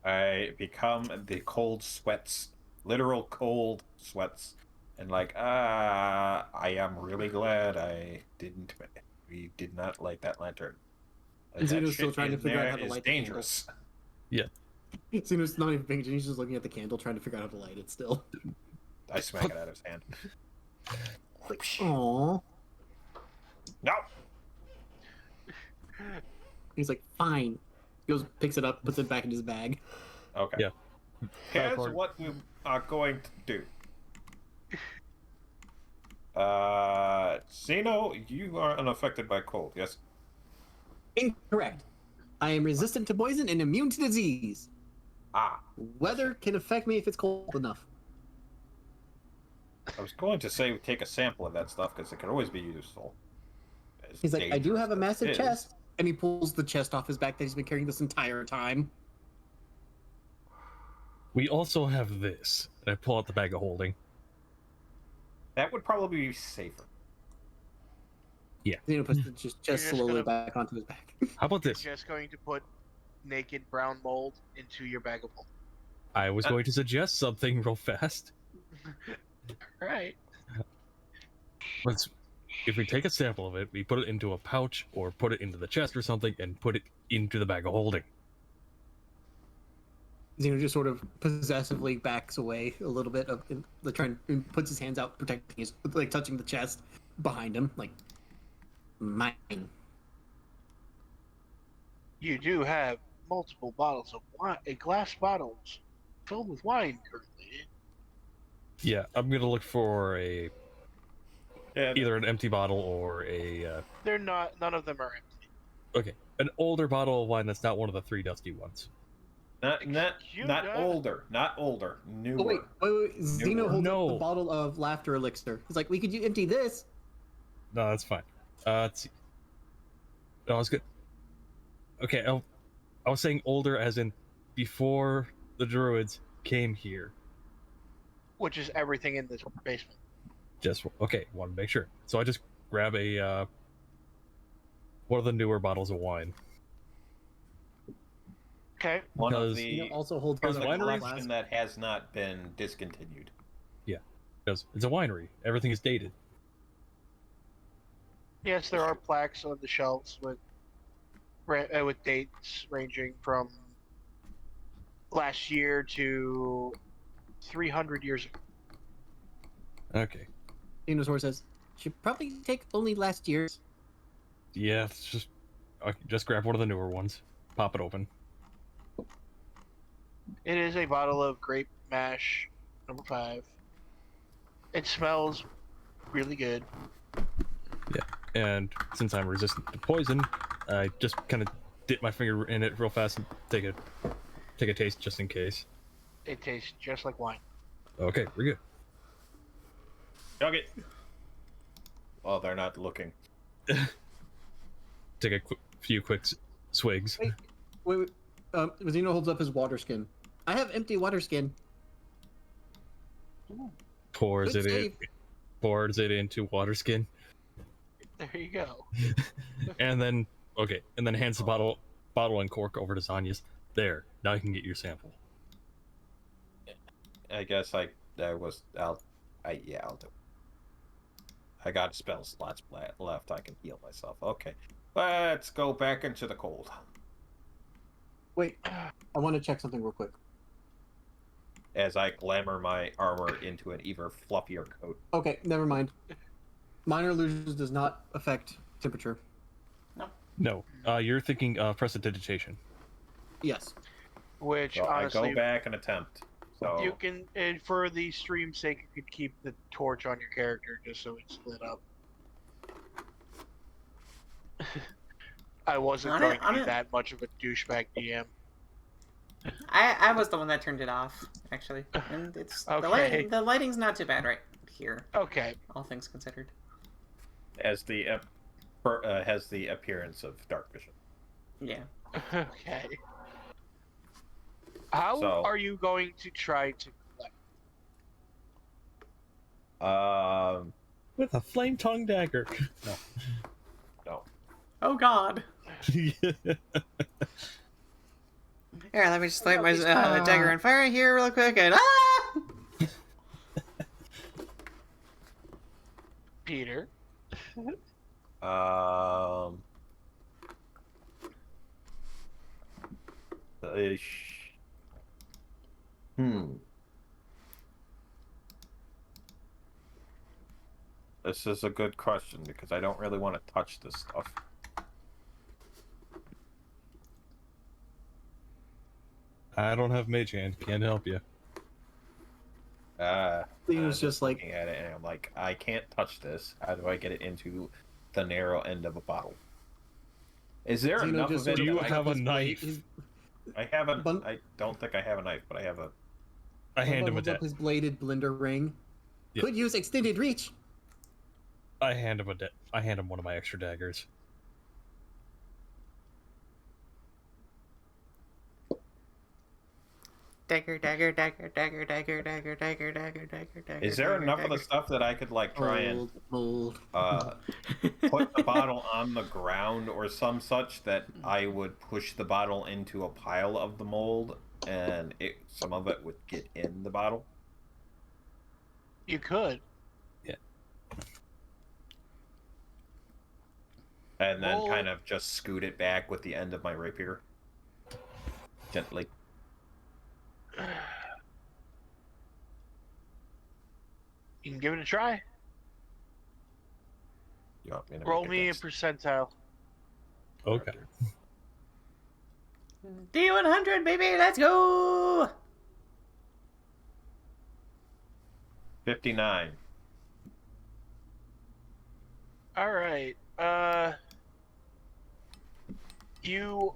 I become the cold sweats, literal cold sweats, and I am really glad we did not light that lantern.
Zeno's still trying to figure out how to light the
dangerous.
Yeah.
Zeno's not even paying attention, he's just looking at the candle, trying to figure out how to light it still.
I smack it out of his hand.
Aww.
No!
He's like, fine. He goes, picks it up, puts it back in his bag.
Okay.
Yeah.
Here's what we are going to do. Zino, you are unaffected by cold, yes?
Incorrect. I am resistant to poison and immune to disease.
Ah.
Weather can affect me if it's cold enough.
I was going to say take a sample of that stuff because it could always be useful.
He's like, I do have a massive
is.
chest. And he pulls the chest off his back that he's been carrying this entire time.
We also have this. And I pull out the bag of holding.
That would probably be safer.
Yeah.
Zeno puts the chest slowly back onto his back.
How about this?
You're just going to put naked brown mold into your bag of holding.
I was going to suggest something real fast.
Right.
If we take a sample of it, we put it into a pouch or put it into the chest or something and put it into the bag of holding.
Zeno just sort of possessively backs away a little bit of the trying and puts his hands out, protecting his, like touching the chest behind him, like mine.
You do have multiple bottles of wine, glass bottles filled with wine currently.
Yeah, I'm gonna look for either an empty bottle or a.
They're not. None of them are empty.
Okay, an older bottle of wine that's not one of the 3 dusty ones.
Not older. Newer.
Oh, wait. Zeno holds up the bottle of laughter elixir. He's like, we could empty this.
No, that's fine. Let's see. No, it's good. Okay, I was saying older as in before the druids came here.
Which is everything in this basement.
Okay, want to make sure. So I just grab a one of the newer bottles of wine.
Okay.
One of
Because-
the
Also holds
from
Because
the
part of
wineries-
the
collection
flask.
that has not been discontinued.
Because it's a winery. Everything is dated.
Yes, there are plaques on the shelves with dates ranging from last year to 300 years ago.
Okay.
Dinosaur says, should probably take only last year's.
Yeah, it's just grab one of the newer ones. Pop it open.
It is a bottle of grape mash, number 5. It smells really good.
And since I'm resistant to poison, I just kind of dip my finger in it real fast and take a taste just in case.
It tastes just like wine.
Okay, we're good.
Chug it. Well, they're not looking.
Take a few quick swigs.
Wait. Zino holds up his water skin. I have empty water skin.
Pours
Good
it in.
save.
Pours it into water skin,
There you go.
and then hands the bottle and cork over to Xanyas. There, now you can get your sample.
I guess I'll do. I got spell slots left. I can heal myself. Okay, let's go back into the cold.
Wait, I want to check something real quick.
As I glamour my armor into an even fluffier coat.
Okay, never mind. Minor illusions does not affect temperature.
No, you're thinking prestidigitation.
Yes.
Which
So I
honestly,
go back and attempt. So
you can, and for the stream's sake, you could keep the torch on your character just so it's lit up. I wasn't
On
going
it-
to
on
be
it.
that much of a douchebag DM.
I was the one that turned it off, actually. And it's
Okay.
the lighting's not too bad right here,
Okay.
all things considered.
has the appearance of dark vision.
Yeah.
Okay. How
So-
are you going to try to collect?
With a flame tongue dagger.
No.
Oh God. Here, let me just light my dagger on fire here real quick and
Peter?
This is a good question because I don't really want to touch this stuff.
I don't have mage hand. Can't help you.
It was just like,
Looking at it and I'm like, I can't touch this. How do I get it into the narrow end of a bottle? Is there
Zeno
enough
just
of it?
Do you
that I
have a
his
knife?
blade-
I have a.
Bun-
I don't think I have a knife, but I have a.
I hand
Bun
him a
holds up
debt.
his bladed blender ring.
Yeah.
Could use extended reach.
I hand him a debt. I hand him one of my extra daggers.
dagger, dagger, dagger, dagger, dagger, dagger, dagger, dagger, dagger, dagger.
Is there enough of the stuff that I could like try and
Mold.
put the bottle on the ground or some such that I would push the bottle into a pile of the mold and some of it would get in the bottle?
You could.
And then
Well-
kind of just scoot it back with the end of my rapier. Gently.
You can give it a try.
You want me to
Roll
make
me a
dex?
percentile.
Okay.
D100, baby, let's go!
59.
All right. You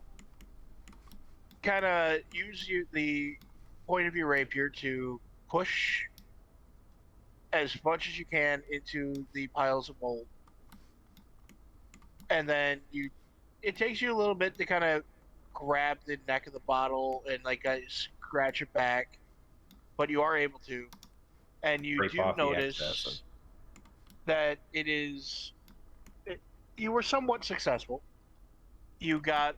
kind of use the point of your rapier to push as much as you can into the piles of mold, and then it takes you a little bit to kind of grab the neck of the bottle and scratch it back, but you are able to, and you
Scrape
do
off the
notice
excess.
that you were somewhat successful. You got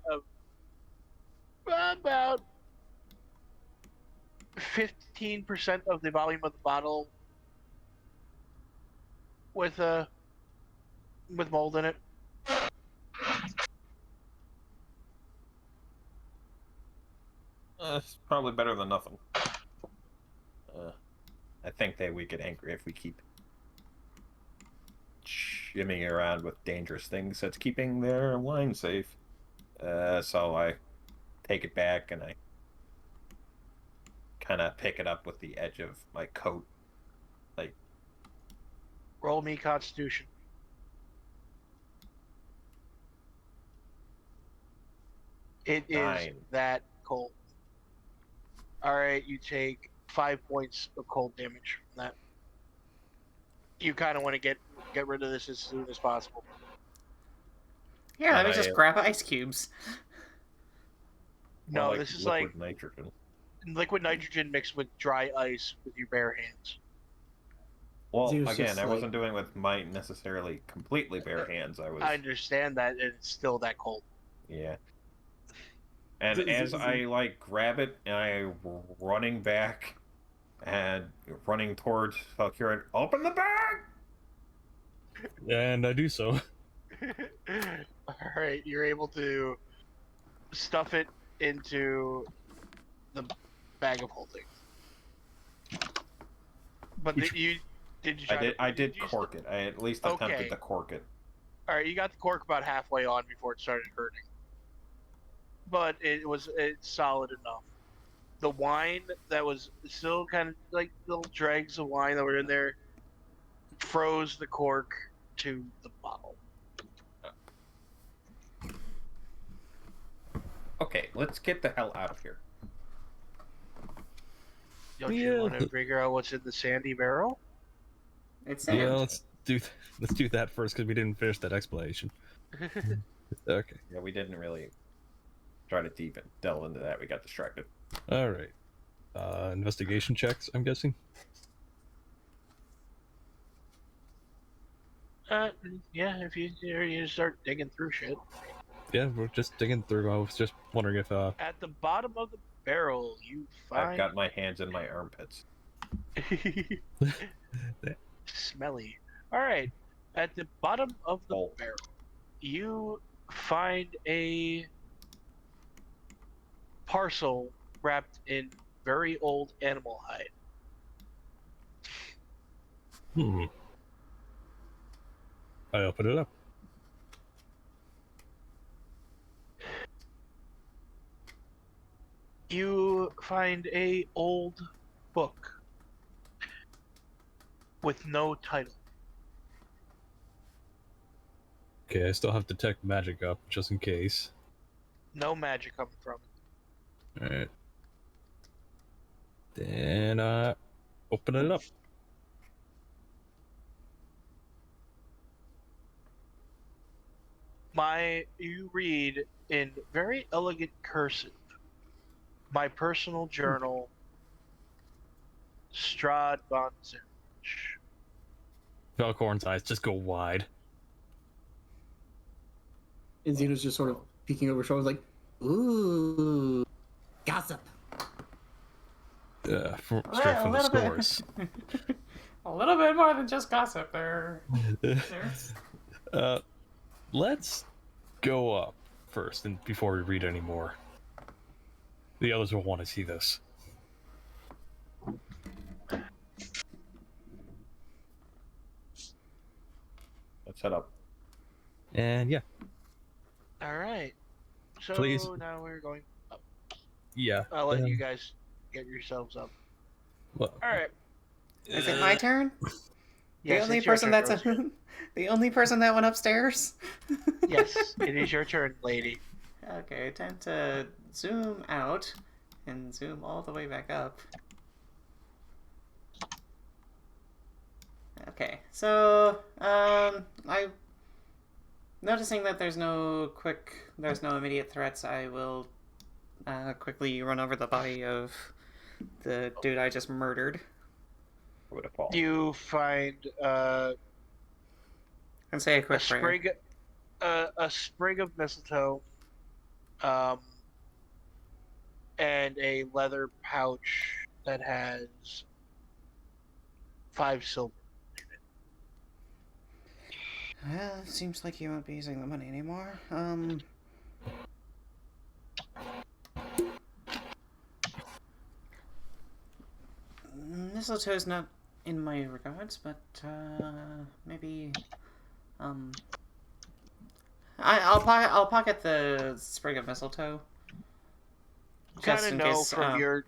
about 15% of the volume of the bottle with mold in it.
It's probably better than nothing. I think they would get angry if we keep shimmying around with dangerous things that's keeping their wine safe. So I take it back and I kind of pick it up with the edge of my coat. Like,
Roll me Constitution. It is
9.
that cold. Alright, you take 5 points of cold damage from that. You kind of want to get rid of this as soon as possible.
Yeah, let me
I-
just grab ice cubes.
No,
like
this is
liquid
like
nitrogen.
liquid nitrogen mixed with dry ice with your bare hands.
Well,
Zeus
again,
just,
I
like-
wasn't doing it with my necessarily completely bare hands. I was,
I understand that, and it's still that cold.
yeah. And
Z-
as
Z-
I like grab it and I running back and running towards Valkorran, open the bag.
And I do so.
Alright, you're able to stuff it into the bag of holding. But you try
I did
you
cork it. I at least
Okay.
attempted to cork it.
Alright, you got the cork about halfway on before it started hurting. But it's solid enough. The wine that was still kind of like little dregs of wine that were in there froze the cork to the bottle.
Okay, let's get the hell out of here.
Don't you want to figure out what's in the sandy barrel?
It's sand.
Yeah, let's do that first because we didn't finish that explanation. Okay.
Yeah, we didn't really try to delve into that. We got distracted.
All right. Investigation checks, I'm guessing.
Yeah, if you start digging through shit.
Yeah, we're just digging through. I was just wondering if
At the bottom of the barrel, you find
I've got my hands in my armpits.
smelly. All right, at the bottom of the
Oh.
barrel, you find a parcel wrapped in very old animal hide.
I open it up.
You find a old book with no title.
Okay, I still have detect magic up just in case.
No magic coming from it.
All right. Then open it up.
You read in very elegant cursive, my personal journal, Strahd Bun Bun.
Valkorran's eyes just go wide.
And Zeno's just sort of peeking over her shoulders, like, ooh, gossip.
Straight from
A
the
little bit.
scores.
A little bit more than just gossip there.
Let's go up first, and before we read any more. The others will want to see this.
Let's head up.
And yeah,
All right. So
Please.
now we're going up.
yeah.
I'll let you guys get yourselves up.
Well,
All right.
Is it my turn?
Yes,
the only
it's your
person
turn,
that's
Roseia.
the only person that went upstairs.
Yes, it is your turn, lady.
Okay, time to zoom out and zoom all the way back up. Okay, so I noticing that there's no immediate threats. I will quickly run over the body of the dude I just murdered.
Would have fallen.
You find
And say a
a
quick prayer.
sprig, a sprig of mistletoe, and a leather pouch that has 5 silver.
Well, it seems like you won't be using the money anymore. Mistletoe's not in my regards, but maybe I'll pocket the sprig of mistletoe.
Kind
Just
of
in
know
case,
from your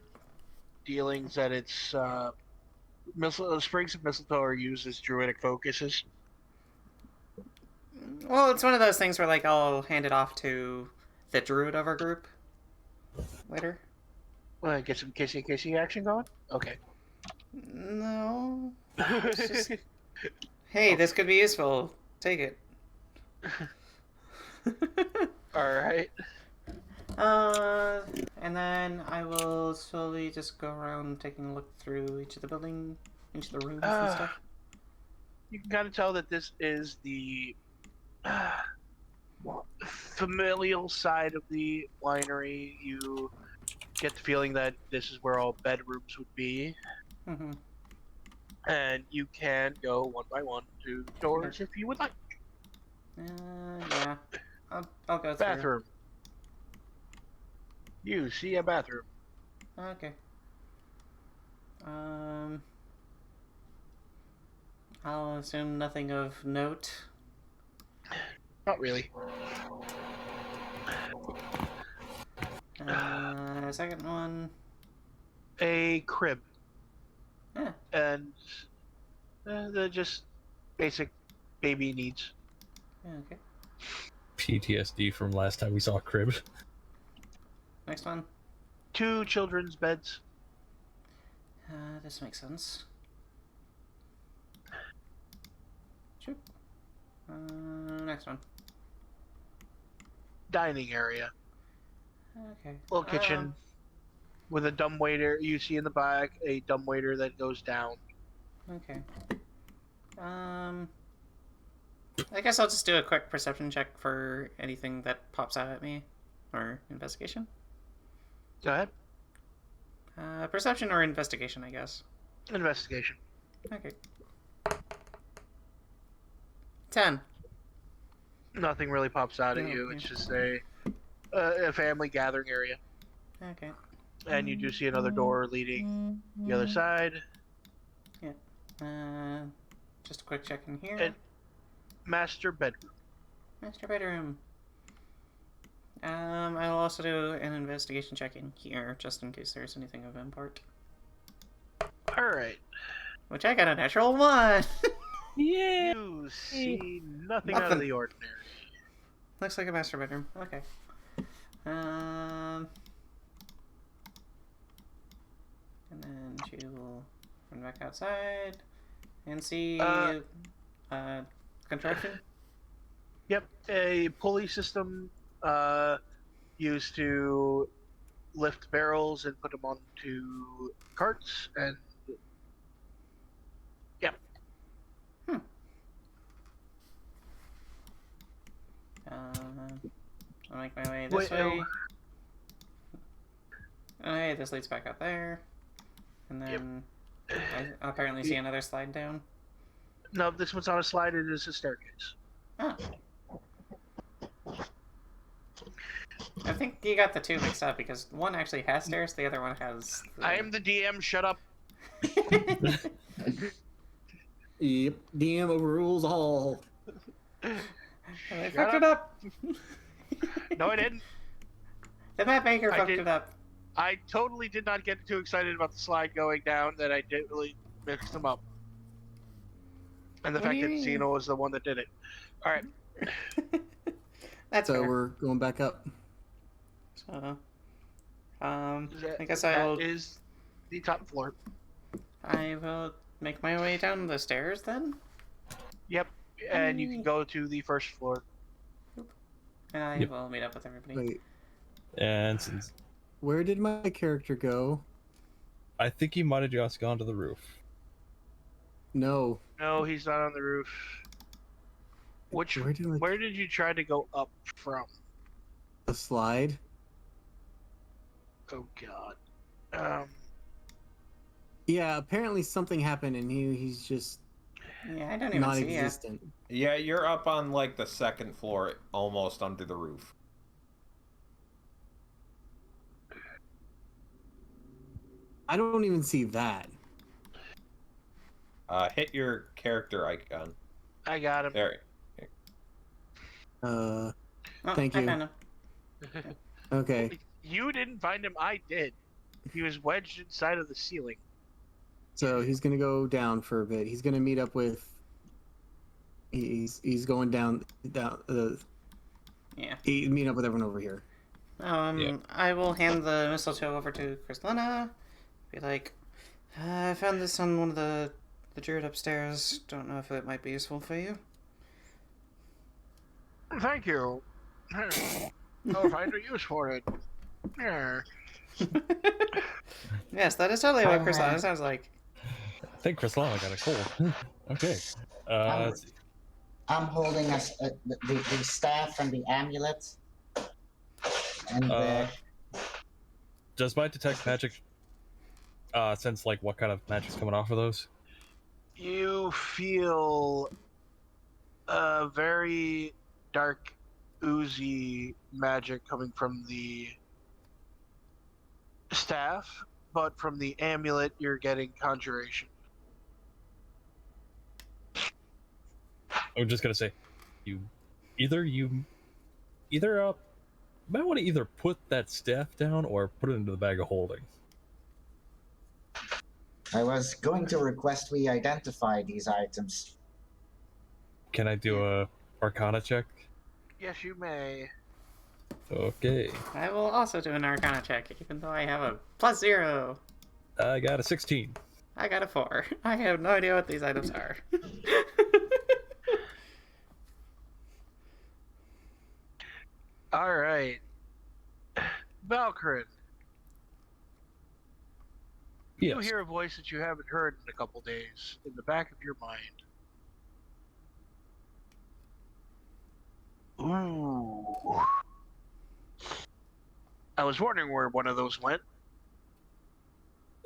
dealings that it's sprigs of mistletoe are used as druidic focuses.
well, it's one of those things where like I'll hand it off to the druid of our group later.
Get some kissy action going. Okay.
No. It's just, hey, this could be useful. Take it.
All right.
And then I will slowly just go around taking a look through each of the rooms and stuff.
You can kind of tell that this is the familial side of the winery. You get the feeling that this is where all bedrooms would be.
Mm-hmm.
And you can go one by one to doors if you would like.
Yeah. I'll go through.
Bathroom. You see a bathroom.
Okay. I'll assume nothing of note.
Not really.
Second one.
A crib.
Yeah.
And they're just basic baby needs.
Okay.
PTSD from last time we saw a crib.
Next one.
2 children's beds.
This makes sense. Sure. Next one.
Dining area.
Okay.
Little kitchen. With a dumbwaiter. You see in the back a dumbwaiter that goes down.
Okay. I guess I'll just do a quick perception check for anything that pops out at me. Or investigation.
Go ahead.
Perception or investigation, I guess.
Investigation.
Okay. 10.
Nothing really pops out at you. It's just a family gathering area.
Okay.
And you do see another door leading the other side.
Yeah. Just a quick check in here.
And master bedroom.
Master bedroom. I will also do an investigation check in here, just in case there's anything of import.
Alright.
Which I got a natural 1!
Yeah.
You see nothing out of the ordinary.
Looks like a master bedroom. Okay. And then she will run back outside and see construction.
Yep, a pulley system used to lift barrels and put them onto carts, and yep.
I'll make my way this way. Okay, this leads back out there. And then I apparently see another slide down.
No, this one's not a slide, it is a staircase.
Oh. I think you got the two mixed up because one actually has stairs, the other one has...
I am the DM, shut up.
Yep, DM overrules all.
I fucked it up!
No, I didn't.
The map maker fucked it up.
I totally did not get too excited about the slide going down that I did really mix them up. And the fact that Zino was the one that did it. Alright.
That's
so
fair.
we're going back up.
So, I guess I'll...
is the top floor.
I will make my way down the stairs then?
Yep, and you can go to the first floor.
And I will meet up with everybody.
Wait,
And since
where did my character go?
I think he might have just gone to the roof.
No.
No, he's not on the roof. Where did you try to go up from?
The slide?
Oh God.
Yeah, apparently something happened and he's just
Yeah, I don't even see it.
non-existent.
Yeah, you're up on like the second floor, almost under the roof.
I don't even see that.
Hit your character icon.
I got him.
There.
Oh,
Thank
I
you.
found him.
Okay.
You didn't find him. I did. He was wedged inside of the ceiling.
So he's gonna go down for a bit. He's gonna meet up with. He's going down.
Yeah.
Meet up with everyone over here.
Yeah.
I will hand the mistletoe over to Krislana. Be like, I found this on one of the druid upstairs. Don't know if it might be useful for you.
Thank you. I'll find a use for it. Yeah.
Yes, that is totally what Krislana sounds like.
I think Krislana got a cold. Okay. Let's see.
I'm holding the staff and the amulet. And
Does my detect magic sense like what kind of magic's coming off of those?
You feel a very dark, oozy magic coming from the staff, but from the amulet, you're getting conjuration.
I'm just gonna say, you might want to either put that staff down or put it into the bag of holding.
I was going to request we identify these items.
Can I do a Arcana check?
Yes, you may.
Okay.
I will also do an Arcana check, even though I have a +0.
I got a 16.
I got a 4. I have no idea what these items are.
All right. Valkorran,
Yes.
you hear a voice that you haven't heard in a couple days in the back of your mind. Ooh. I was wondering where one of those went.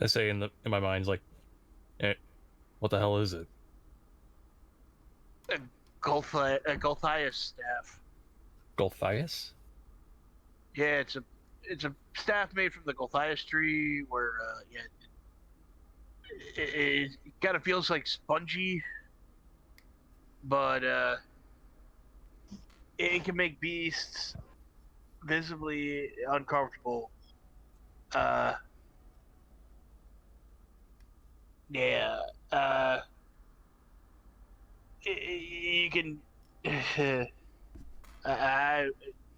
I say in my mind, like, what the hell is it?
A Gulthias staff.
Gulthias?
Yeah, it's a staff made from the Gulthias tree where it kind of feels like spongy, but it can make beasts visibly uncomfortable. You can.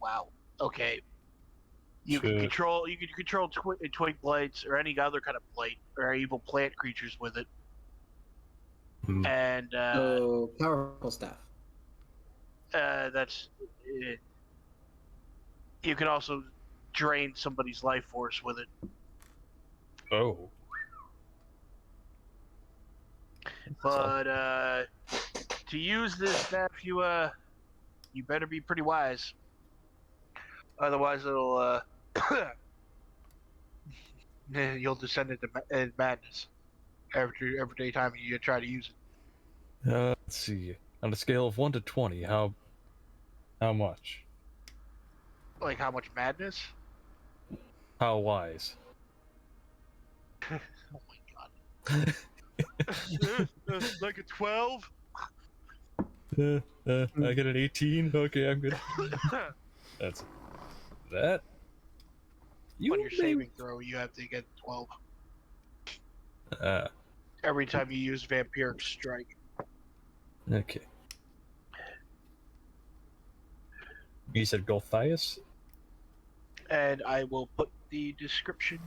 Wow. Okay. You can control. You can control twig blights or any other kind of blight or evil plant creatures with it. And
So powerful staff.
that's. You can also drain somebody's life force with it.
Oh.
But to use this staff, you better be pretty wise. Otherwise, it'll you'll descend into madness every time you try to use it.
Let's see. On a scale of 1 to 20, how much?
Like how much madness?
How wise?
Oh my god. Like a 12?
I get an 18? Okay, I'm good. That's that.
On your saving throw, you have to get 12. Every time you use Vampiric Strike.
Okay. You said Gulthias?
And I will put the description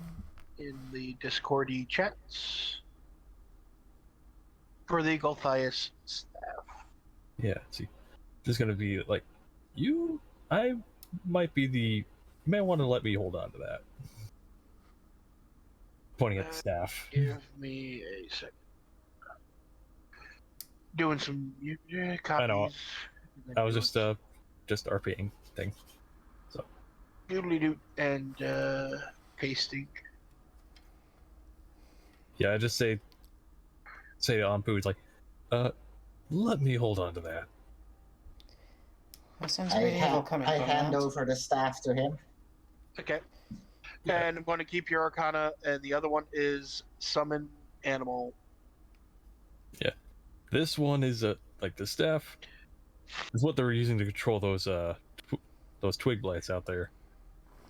in the Discordy chats for the Gulthias staff.
Yeah, see. Just gonna be like, I might be you may want to let me hold on to that. Pointing at the staff.
Give me a second. Doing some copies.
I know. I was just RPing thing. So.
Doodly doot and pasting.
Yeah, I just say to Anpu, it's like, let me hold on to that.
That sounds pretty evil coming
I
from
hand
that.
over the staff to him.
Okay.
Yeah.
And I'm going to keep your Arcana, and the other one is Summon Animal.
This one is like the staff is what they're using to control those twig blights out there.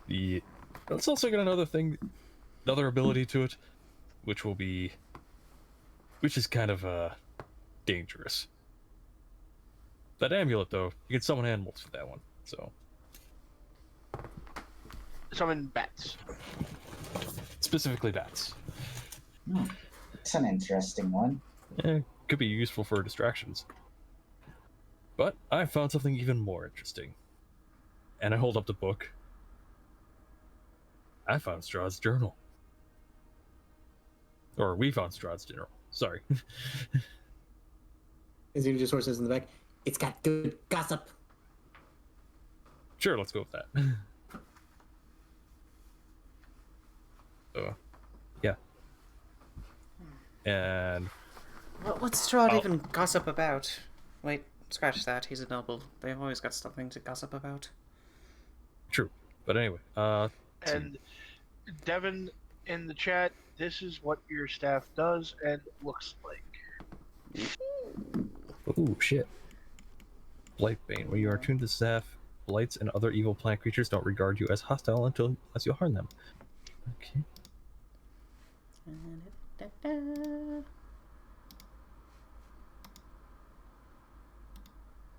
It's also got another ability to it, which is kind of dangerous. That amulet, though, you can summon animals with that one. So
Summon bats.
specifically bats.
It's an interesting one.
Could be useful for distractions. But I found something even more interesting. And I hold up the book. I found Strahd's journal. Or we found Strahd's journal. Sorry.
And Zino just says in the back, it's got good gossip.
Sure, let's go with that. So, yeah. And
What's Strahd even gossip about? Wait, scratch that. He's a noble. They've always got something to gossip about.
true. But anyway,
And Devin in the chat, this is what your staff does and looks like.
oh shit. Blightbane. When you are attuned to staff, blights and other evil plant creatures don't regard you as hostile unless you harm them. Okay.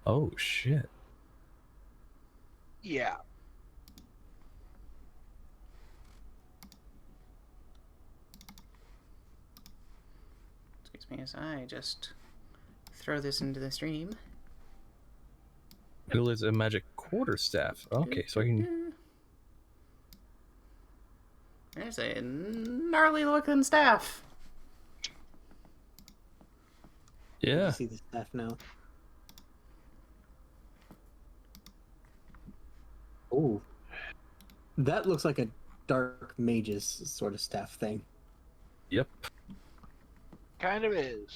Oh shit.
Yeah.
Excuse me as I just throw this into the stream.
Bill is a magic quarterstaff. Okay, so I can.
There's a gnarly looking staff.
Yeah.
You see the staff now. Oh, that looks like a dark mage's sort of staff thing.
Yep.
Kind of is.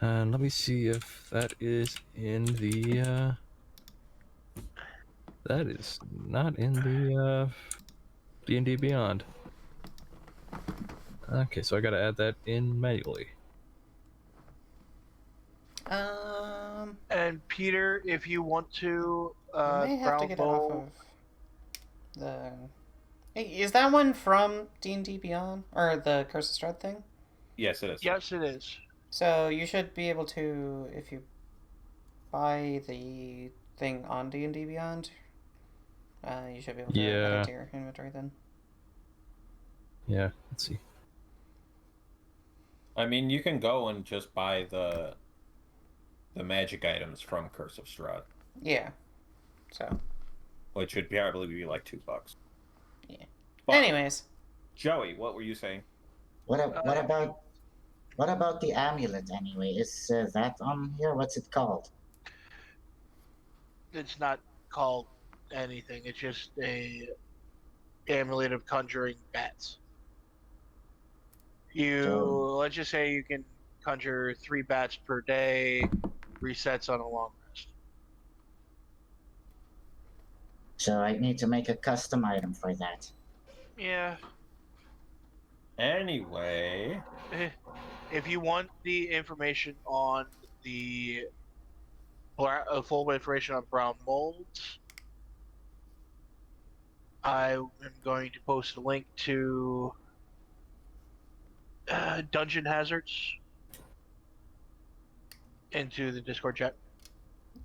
And let me see if that is in the. That is not in the D&D Beyond. Okay, so I gotta add that in manually.
And Peter, if you want to,
You may have to
brown
get
bowl.
it off of the. Hey, is that one from D&D Beyond or the Curse of Strahd thing?
Yes, it is.
Yes, it is.
So you should be able to, if you buy the thing on D&D Beyond, you should be able to add it to your inventory then.
Yeah, let's see.
I mean, you can go and just buy the magic items from Curse of Strahd,
Yeah. So.
which would probably be like $2.
Yeah.
But,
Anyways.
Joey, what were you saying?
What about the amulet anyway? Is that on here? What's it called?
It's not called anything. It's just a amulet of conjuring bats. Let's just say you can conjure 3 bats per day, resets on a long rest.
So I need to make a custom item for that.
Yeah.
Anyway,
If you want the information on the full information on brown molds, I am going to post a link to Dungeon Hazards into the Discord chat.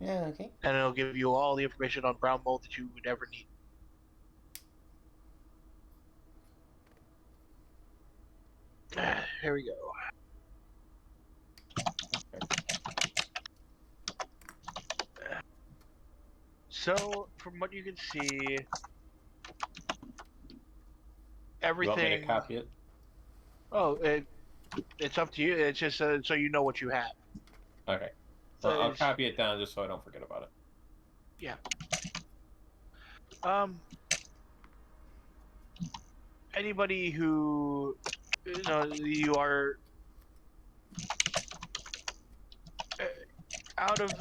Yeah, okay.
And it'll give you all the information on brown mold that you would ever need. Here we go. So, from what you can see, everything.
You want me to copy it?
Oh, it's up to you. It's just so you know what you have.
Okay. Well, I'll copy it down just so I don't forget about it.
Yeah. anybody who you are out of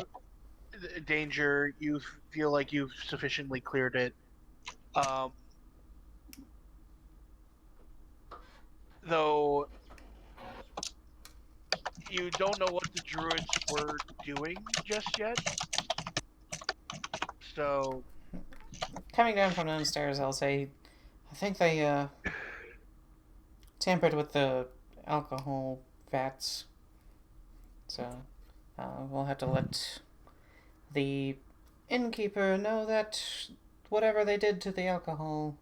danger, you feel like you've sufficiently cleared it. Though you don't know what the druids were doing just yet. So,
coming down from downstairs, I'll say, I think they tampered with the alcohol vats. So we'll have to let the innkeeper know that whatever they did to the alcohol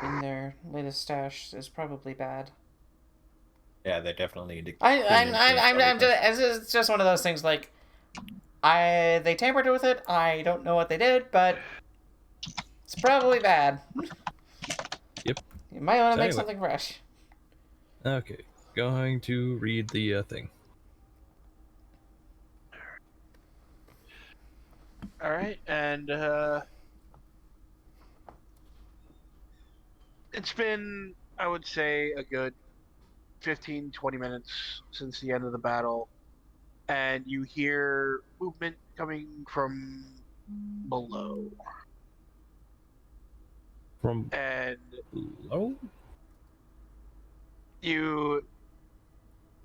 in their latest stash is probably bad.
Yeah, they definitely need to.
It's just one of those things. Like, they tampered with it. I don't know what they did, but it's probably bad.
Yep.
You might want to
So
make
anyway.
something fresh.
Okay, going to read the thing.
all right, and it's been, I would say, a good 15-20 minutes since the end of the battle, and you hear movement coming from below.
From
And
below?
you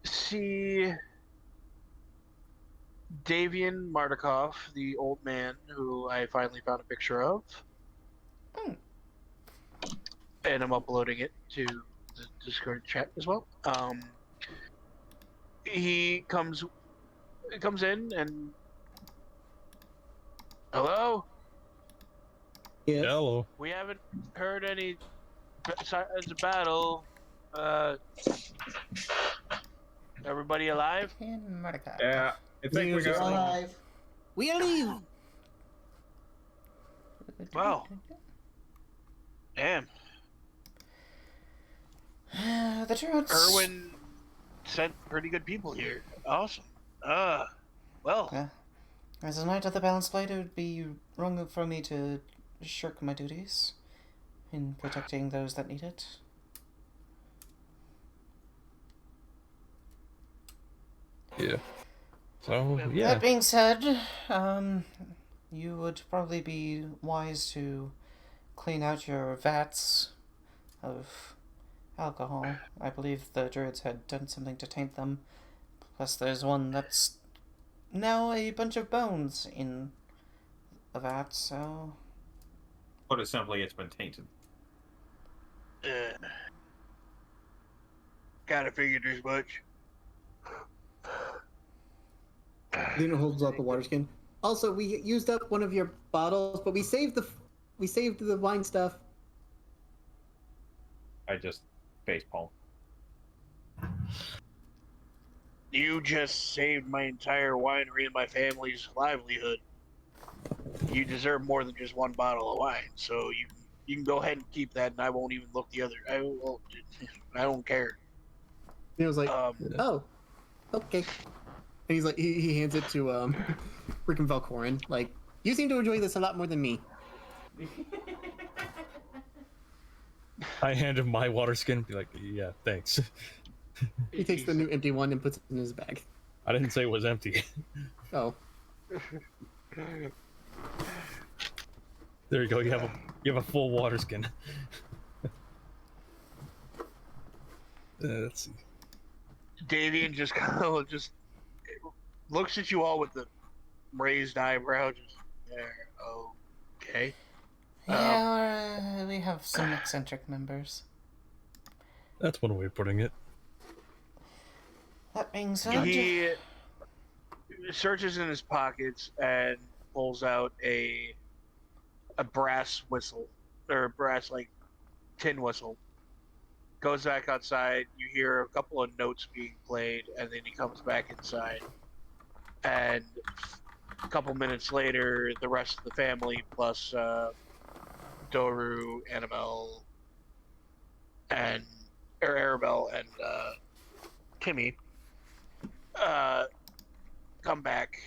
see Davian Mardukov, the old man who I finally found a picture of. And I'm uploading it to the Discord chat as well. He comes in and hello.
Yes.
Hello.
We haven't heard any signs of battle. Everybody alive?
Yeah, I think we
Zenos
got
are
one.
Alive.
We leave.
Wow. Damn.
The druids.
Erwin sent pretty good people here. Awesome. Well.
As a knight of the Balanced Blade, it would be wrong for me to shirk my duties in protecting those that need it.
Yeah. So, yeah.
That being said, you would probably be wise to clean out your vats of alcohol. I believe the druids had done something to taint them. Plus there's one that's now a bunch of bones in the vat, so...
Put it simply, it's been tainted.
Kinda figured as much.
Zino holds up a water skin. Also, we used up one of your bottles, but we saved the wine stuff.
I just facepalm.
You just saved my entire winery and my family's livelihood. You deserve more than just one bottle of wine, so you can go ahead and keep that, and I won't even look the other. I don't care.
He was like, "Oh, okay." And he's like, he hands it to freaking Valkorran. Like, you seem to enjoy this a lot more than me.
I hand him my water skin and be like, yeah, thanks.
He takes the new empty one and puts it in his bag.
I didn't say it was empty.
Oh.
There you go. You have a full water skin. Let's see.
Davian just kind of just looks at you all with the raised eyebrow. Just there. Okay.
Yeah, we have some eccentric members.
That's one way of putting it.
That being said...
He searches in his pockets and pulls out a brass whistle, or a brass, like, tin whistle. Goes back outside, you hear a couple of notes being played, and then he comes back inside. And a couple minutes later, the rest of the family, plus Doru, Annabelle, and Arabelle, and Timmy, come back.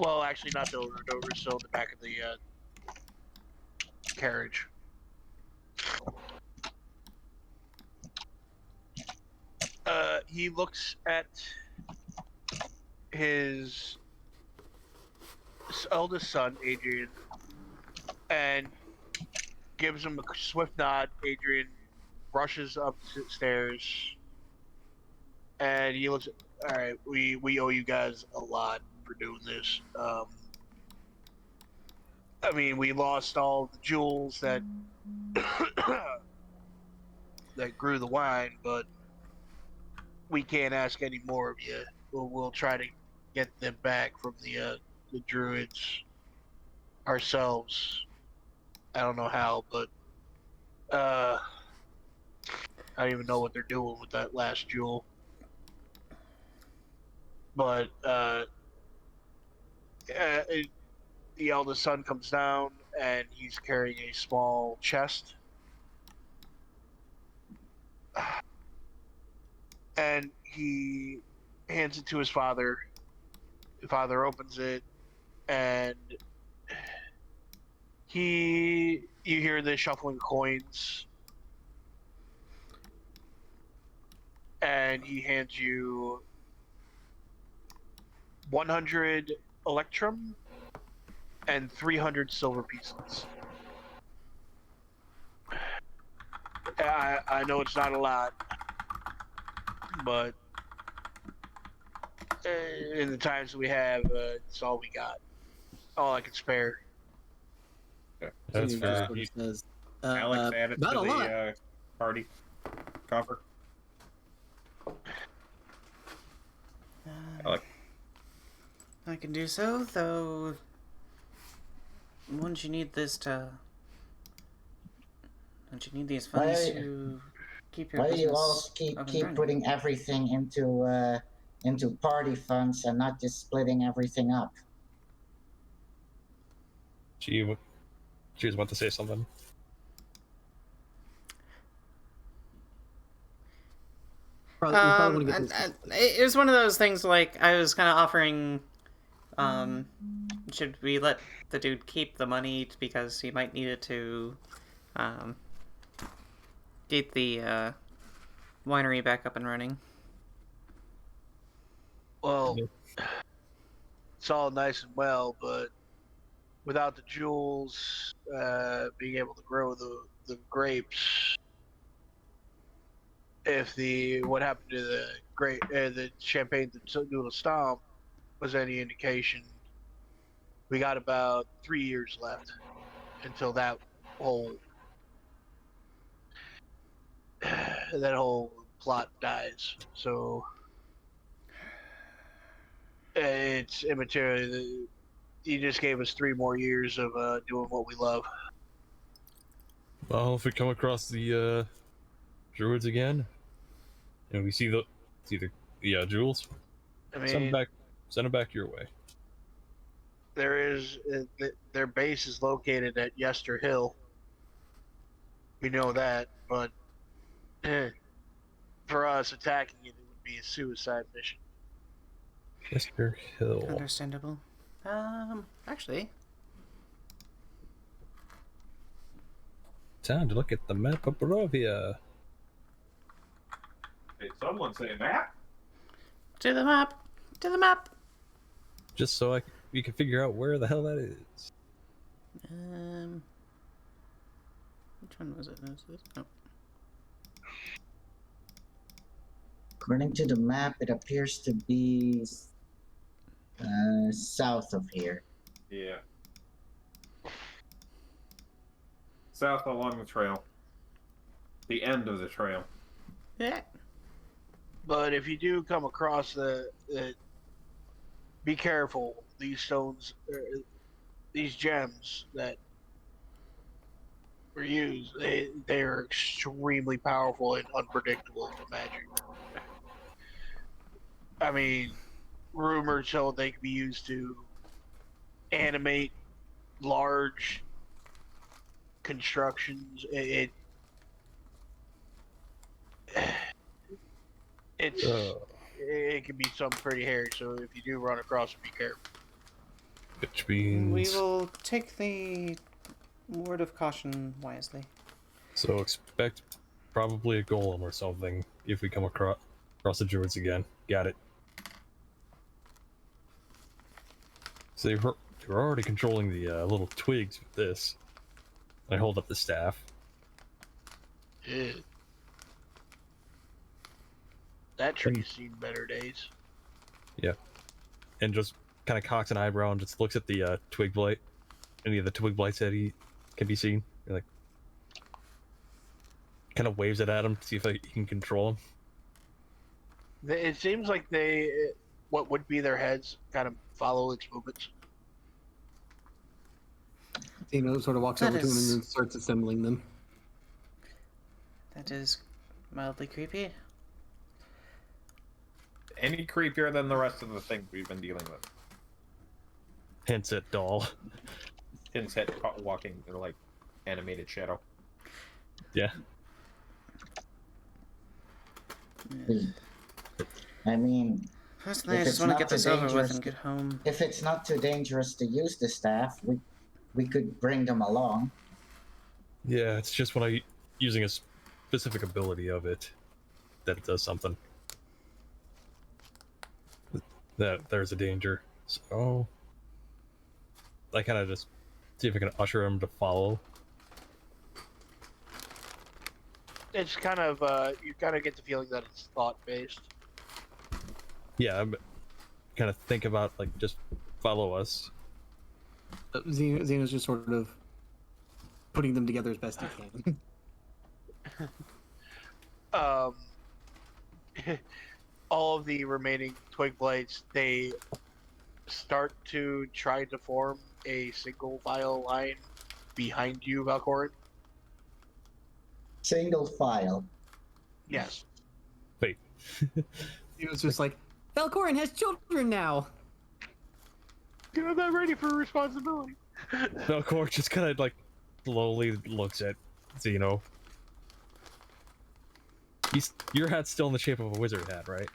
Well, actually, not Doru. Doru's still in the back of the carriage. he looks at his eldest son, Adrian, and gives him a swift nod. Adrian rushes upstairs, and he looks. All right, we owe you guys a lot for doing this. I mean, we lost all the jewels that that grew the wine, but we can't ask any more of you. We'll try to get them back from the druids ourselves. I don't know how, but I don't even know what they're doing with that last jewel. But the eldest son comes down and he's carrying a small chest. And he hands it to his father. The father opens it, and you hear the shuffling coins, and he hands you 100 electrum and 300 silver pieces. I know it's not a lot, but in the times that we have, it's all we got. All I can spare.
That's
He
fair.
just sort of says,
Alex added to
not a lot.
the party coffer. Alex.
I can do so, though. Wouldn't you need this to? Don't you need these funds to keep your
Why do
business
you all
up and
keep
running?
putting everything into party funds and not just splitting everything up?
She was about to say something.
You probably want to get this.
It was one of those things. Like I was kind of offering. Should we let the dude keep the money because he might need it to get the winery back up and running?
Well, it's all nice and well, but without the jewels, being able to grow the grapes, if what happened to the champagne noodle stomp was any indication, we got about 3 years left until that whole plot dies. So it's immaterial. You just gave us 3 more years of doing what we love.
Well, if we come across the druids again, and we see the jewels,
I mean,
send them back your way.
their base is located at Yester Hill. We know that, but for us, attacking it would be a suicide mission.
Mr. Hill.
Understandable. Actually,
Time to look at the map of Barovia.
Did someone say map?
to the map. To the map.
Just so we can figure out where the hell that is.
Which one was it? Oh.
According to the map, it appears to be south of here.
Yeah. South along the trail. The end of the trail.
Yeah.
But if you do come across be careful. These stones, these gems that were used, they are extremely powerful and unpredictable magic. I mean, rumors show they can be used to animate large constructions. It can be something pretty hairy. So if you do run across it, be careful.
Which means
We will take the word of caution wisely.
so expect probably a golem or something if we come across. Across the druids again. Got it. So you're already controlling the little twigs with this. I hold up the staff.
Yeah. That tree's seen better days.
Yeah. And just kind of cocks an eyebrow and just looks at the twig blight. Any of the twig blights that he can be seen. You're like, kind of waves it at him to see if he can control him.
It seems like what would be their heads, kind of follow its movements.
Zino sort of walks
That
over to him and
is-
then starts assembling them.
That is mildly creepy.
Any creepier than the rest of the things we've been dealing with.
Hints at doll.
Hints at walking, they're like animated shadow.
Yeah.
I mean,
Personally, I
If
just
it's
want to
not
get
too
this over with
dangerous
and
to-
get home.
if it's not too dangerous to use the staff, we could bring them along.
Yeah, it's just when using a specific ability of it that it does something. That there's a danger. So I kind of just see if I can usher him to follow.
It's kind of you kind of get the feeling that it's thought based.
Yeah, I'm kind of think about like just follow us.
Xeno's just sort of putting them together as best he can.
All of the remaining twig blades, they start to try to form a single file line behind you, Valkorran.
Single file.
Yes.
Wait.
He was just like, Valkorran has children now!
You're not ready for responsibility.
Valkorran just kind of like slowly looks at Zino. Your hat's still in the shape of a wizard hat, right?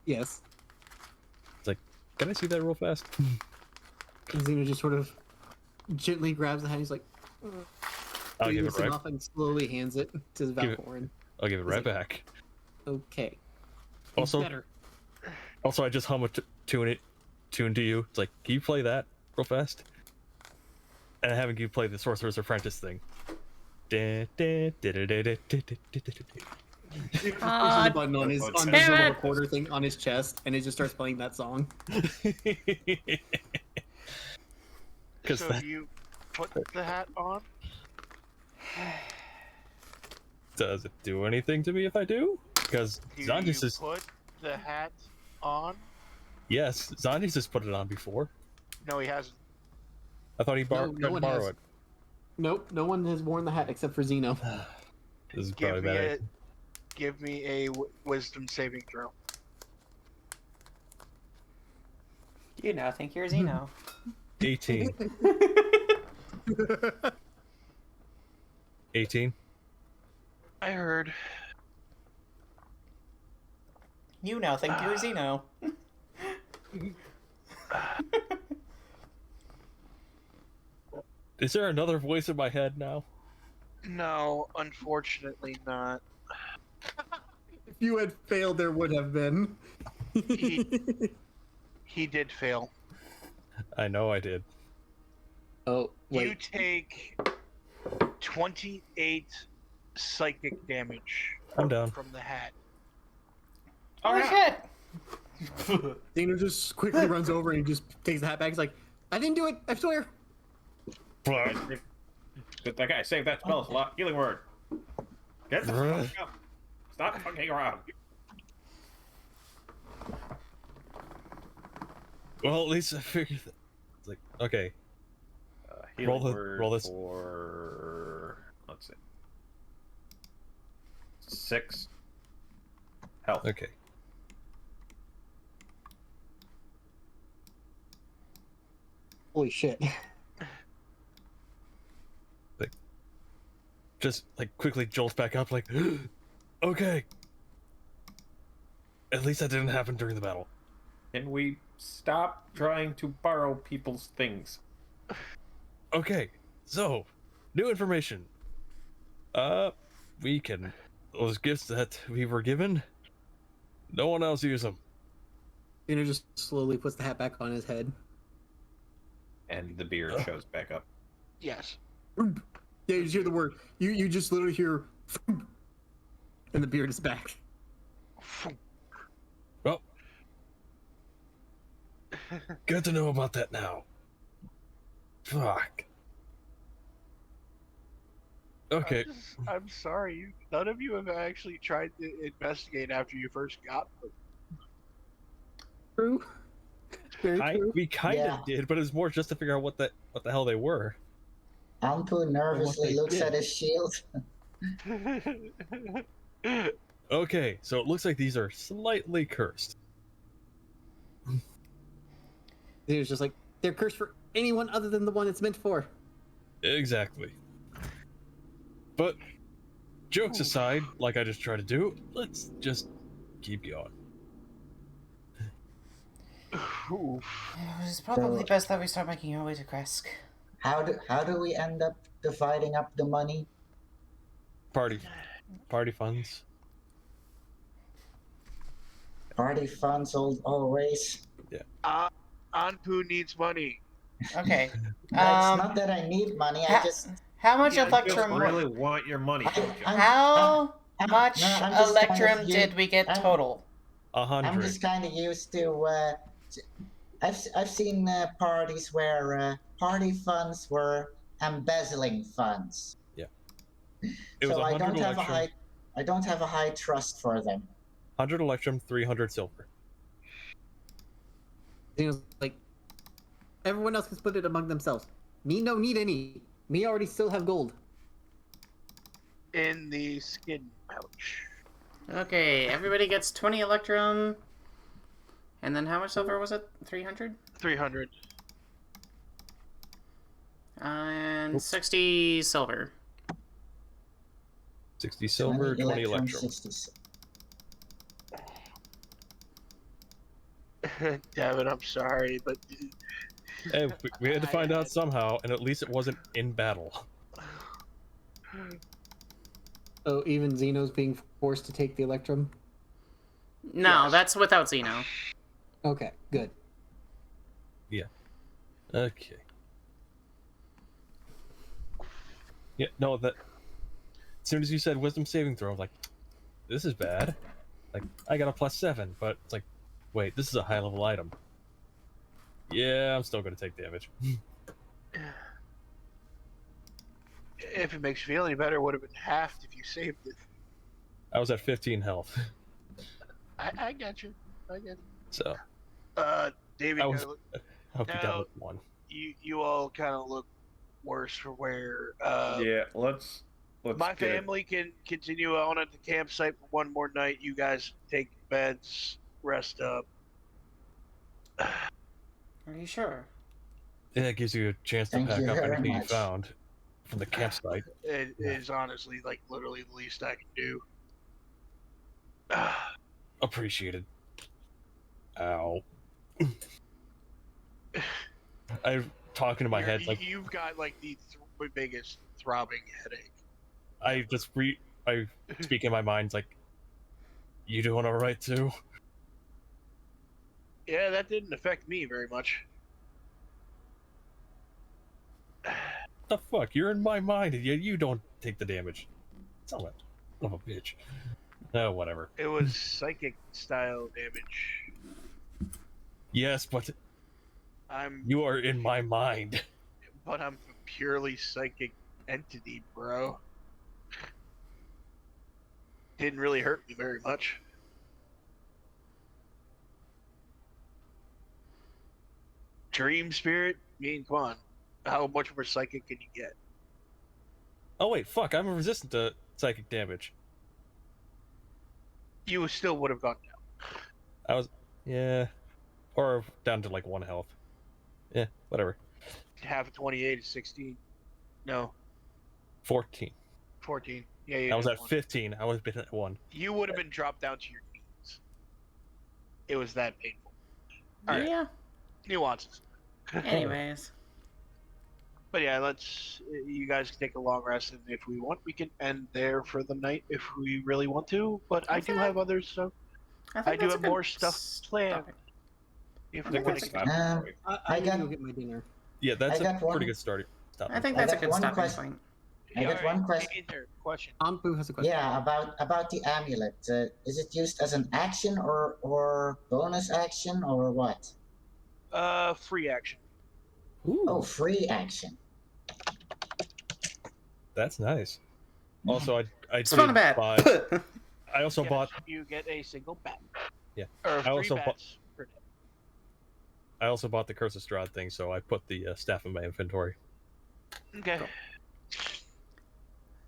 Yes.
It's like, can I see that real fast?
And Zeno just sort of gently grabs the hat. He's like,
I'll give it
lifts it
right.
off and slowly hands it to
Give it-
Valkorran.
I'll give it
He's
right
like-
back.
Okay.
Also,
Better.
I just hum a tune to you. It's like, can you play that real fast? And having you play the Sorcerer's Apprentice thing.
He pushes
Ah,
a button on his
damn
little
it.
recorder thing on his chest, and it just starts playing that song.
Because
So you put the hat on?
does it do anything to me if I do? Because
Do
Xanyas
you
is
put the hat on?
yes, Xanyas has put it on before.
No, he hasn't.
I thought he
No one
borrow
has.
it.
Nope, no one has worn the hat except for Zeno.
This is
Give
probably
me
bad.
give me a wisdom saving throw.
You now think you're Zeno.
18. 18.
I heard.
You now think you're Zeno.
Is there another voice in my head now?
No, unfortunately not.
If you had failed, there would have been.
He did fail.
I know I did.
Oh,
You
wait.
take 28 psychic damage
I'm down.
from the hat.
Oh shit!
Zeno just quickly runs over and just takes the hat back. He's like, I didn't do it, I swear.
That guy saved that spell slot. Healing word. Get the fuck up. Stop fucking around.
Well, at least I figured that. It's like, okay.
Healing
Roll
word
this.
for... Let's see. 6 health.
Okay.
Holy shit.
Just, like, quickly jolts back up, like, okay. At least that didn't happen during the battle.
Can we stop trying to borrow people's things?
Okay, so, new information. Those gifts that we were given, No one else use them.
Zino just slowly puts the hat back on his head.
And the beard shows back up.
Yes.
Yeah, you just hear the word. You just literally hear, and the beard is back.
Well, good to know about that now. Fuck. Okay.
I'm sorry. None of you have actually tried to investigate after you first got them.
True. Very true.
We kind of
Yeah.
did, but it was more just to figure out what the hell they were.
Anpu nervously
they
looks
did.
at his shield.
Okay, so it looks like these are slightly cursed.
Zino's just like, they're cursed for anyone other than the one it's meant for.
Exactly. But jokes aside, like I just tried to do, let's just keep going.
It's probably best that we start making our way to Kresk.
How do we end up dividing up the money?
Party funds.
Party funds always.
Anpu needs money.
Okay.
It's not that I need money. I just
How much
Yeah,
I
Electrum?
really want your money.
How much
no, I'm just kind
Electrum
of
did we get
I'm-
total?
100.
I'm just kind of used to. I've seen parties where party funds were embezzling funds.
Yeah. It was
So
100 Electrum.
I don't have a high trust for them.
100 Electrum, 300 silver.
Zino's like, everyone else can split it among themselves. Me no need any. Me already still have gold.
In the skin pouch.
Okay, everybody gets 20 Electrum. And then how much silver was it? 300?
300.
And 60 silver.
60 silver, 20 Electrum.
60.
Devin, I'm sorry, but
Hey, we had to find out somehow, and at least it wasn't in battle.
Oh, even Zeno's being forced to take the Electrum?
No,
Yes.
that's without Zino.
Okay, good.
Okay. Yeah, no, that... As soon as you said wisdom saving throw, I was like, this is bad. Like, I got a +7, but it's like, wait, this is a high-level item. Yeah, I'm still gonna take damage.
if it makes you feel any better, it would have been halved if you saved it.
I was at 15 health,
I get you.
so
David,
I was... I'll be
Now-
down with 1.
you all kind of look worse for wear.
Yeah, let's
My
get it.
family can continue on at the campsite for one more night. You guys take beds, rest up.
Are you sure?
Yeah, it gives you a chance to
Thank
pack
you
up
very
anything you
much.
found from the campsite.
It
Yeah.
is honestly like literally the least I can do.
Appreciated. Ow. I'm talking in my head like
You've got like the biggest throbbing headache.
I speak in my mind like, you doing all right too?
Yeah, that didn't affect me very much.
The fuck? You're in my mind and you don't take the damage. Son of a bitch. Oh, whatever.
It was psychic style damage.
Yes, but
I'm
you are in my mind.
a purely psychic entity, bro. Didn't really hurt me very much. Dream spirit, me and Quan. How much more psychic can you get?
Oh wait, fuck! I'm resistant to psychic damage.
You still would have gone down.
I was, yeah, or down to like 1 health. Yeah, whatever.
Half of 28 is 16. No,
14.
14. Yeah, you
I was
did
at
one.
15. I was been at 1.
You would have been dropped down to your knees. It was that painful. All right.
Yeah.
Nuances.
Anyways.
But yeah, you guys can take a long rest, and if we want, we can end there for the night if we really want to. But I do have others, so.
think
I do
that's a
have
good
more stuff planned.
start.
If
I
we
think
want
that's
to
a
go.
I
I need to
got-
go get my dinner.
Yeah, that's
I
a
got one-
pretty good start.
I think
I
that's a
got
good
one
stopping
question.
point.
I got one question.
Ether, question.
Anpu has a question.
Yeah, about the amulet. Is it used as an action or bonus action or what?
Free action.
Ooh,
Oh, free action.
that's nice. Also, I
Spawn a
did
bat.
buy. I also
Yes,
bought.
You get a single bat.
Yeah.
Or
I
3
also
bats per day.
I also bought the Curse of Strahd thing, so I put the staff in my inventory.
Okay.
Cool.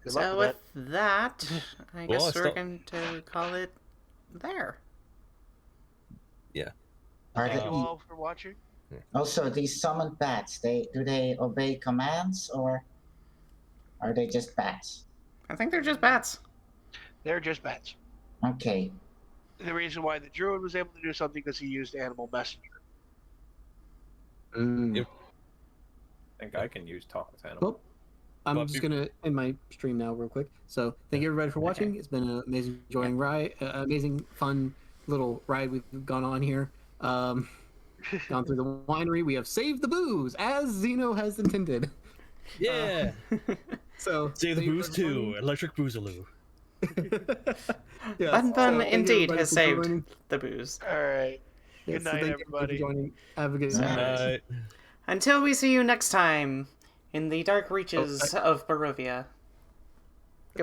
Good luck
So
with
with that, I
Well,
guess
I
we're
still-
going to call it there.
Are
Thank
they,
you all for watching.
also, these summoned bats, do they obey commands or are they just bats?
I think they're just bats.
They're just bats.
Okay.
The reason why the druid was able to do something because he used animal messenger.
Yep.
I think I can use talk with animals.
Well, I'm
But
just
be-
gonna end my stream now real quick. So thank you everybody for watching. It's been an amazing, amazing, fun little ride we've gone on here. Gone through the winery. We have saved the booze as Zino has intended.
Yeah.
So
Save the
thank you
booze
for
too.
joining.
Electric Boogaloo.
Yes,
Bun Bun
so thank you
indeed
everybody
has
for
saved
joining.
the booze.
All right.
Yes,
Good
so
night,
thank you
everybody.
for joining. Have a good
Good
night.
night.
Night.
Until we see you next time in the dark reaches of Barovia.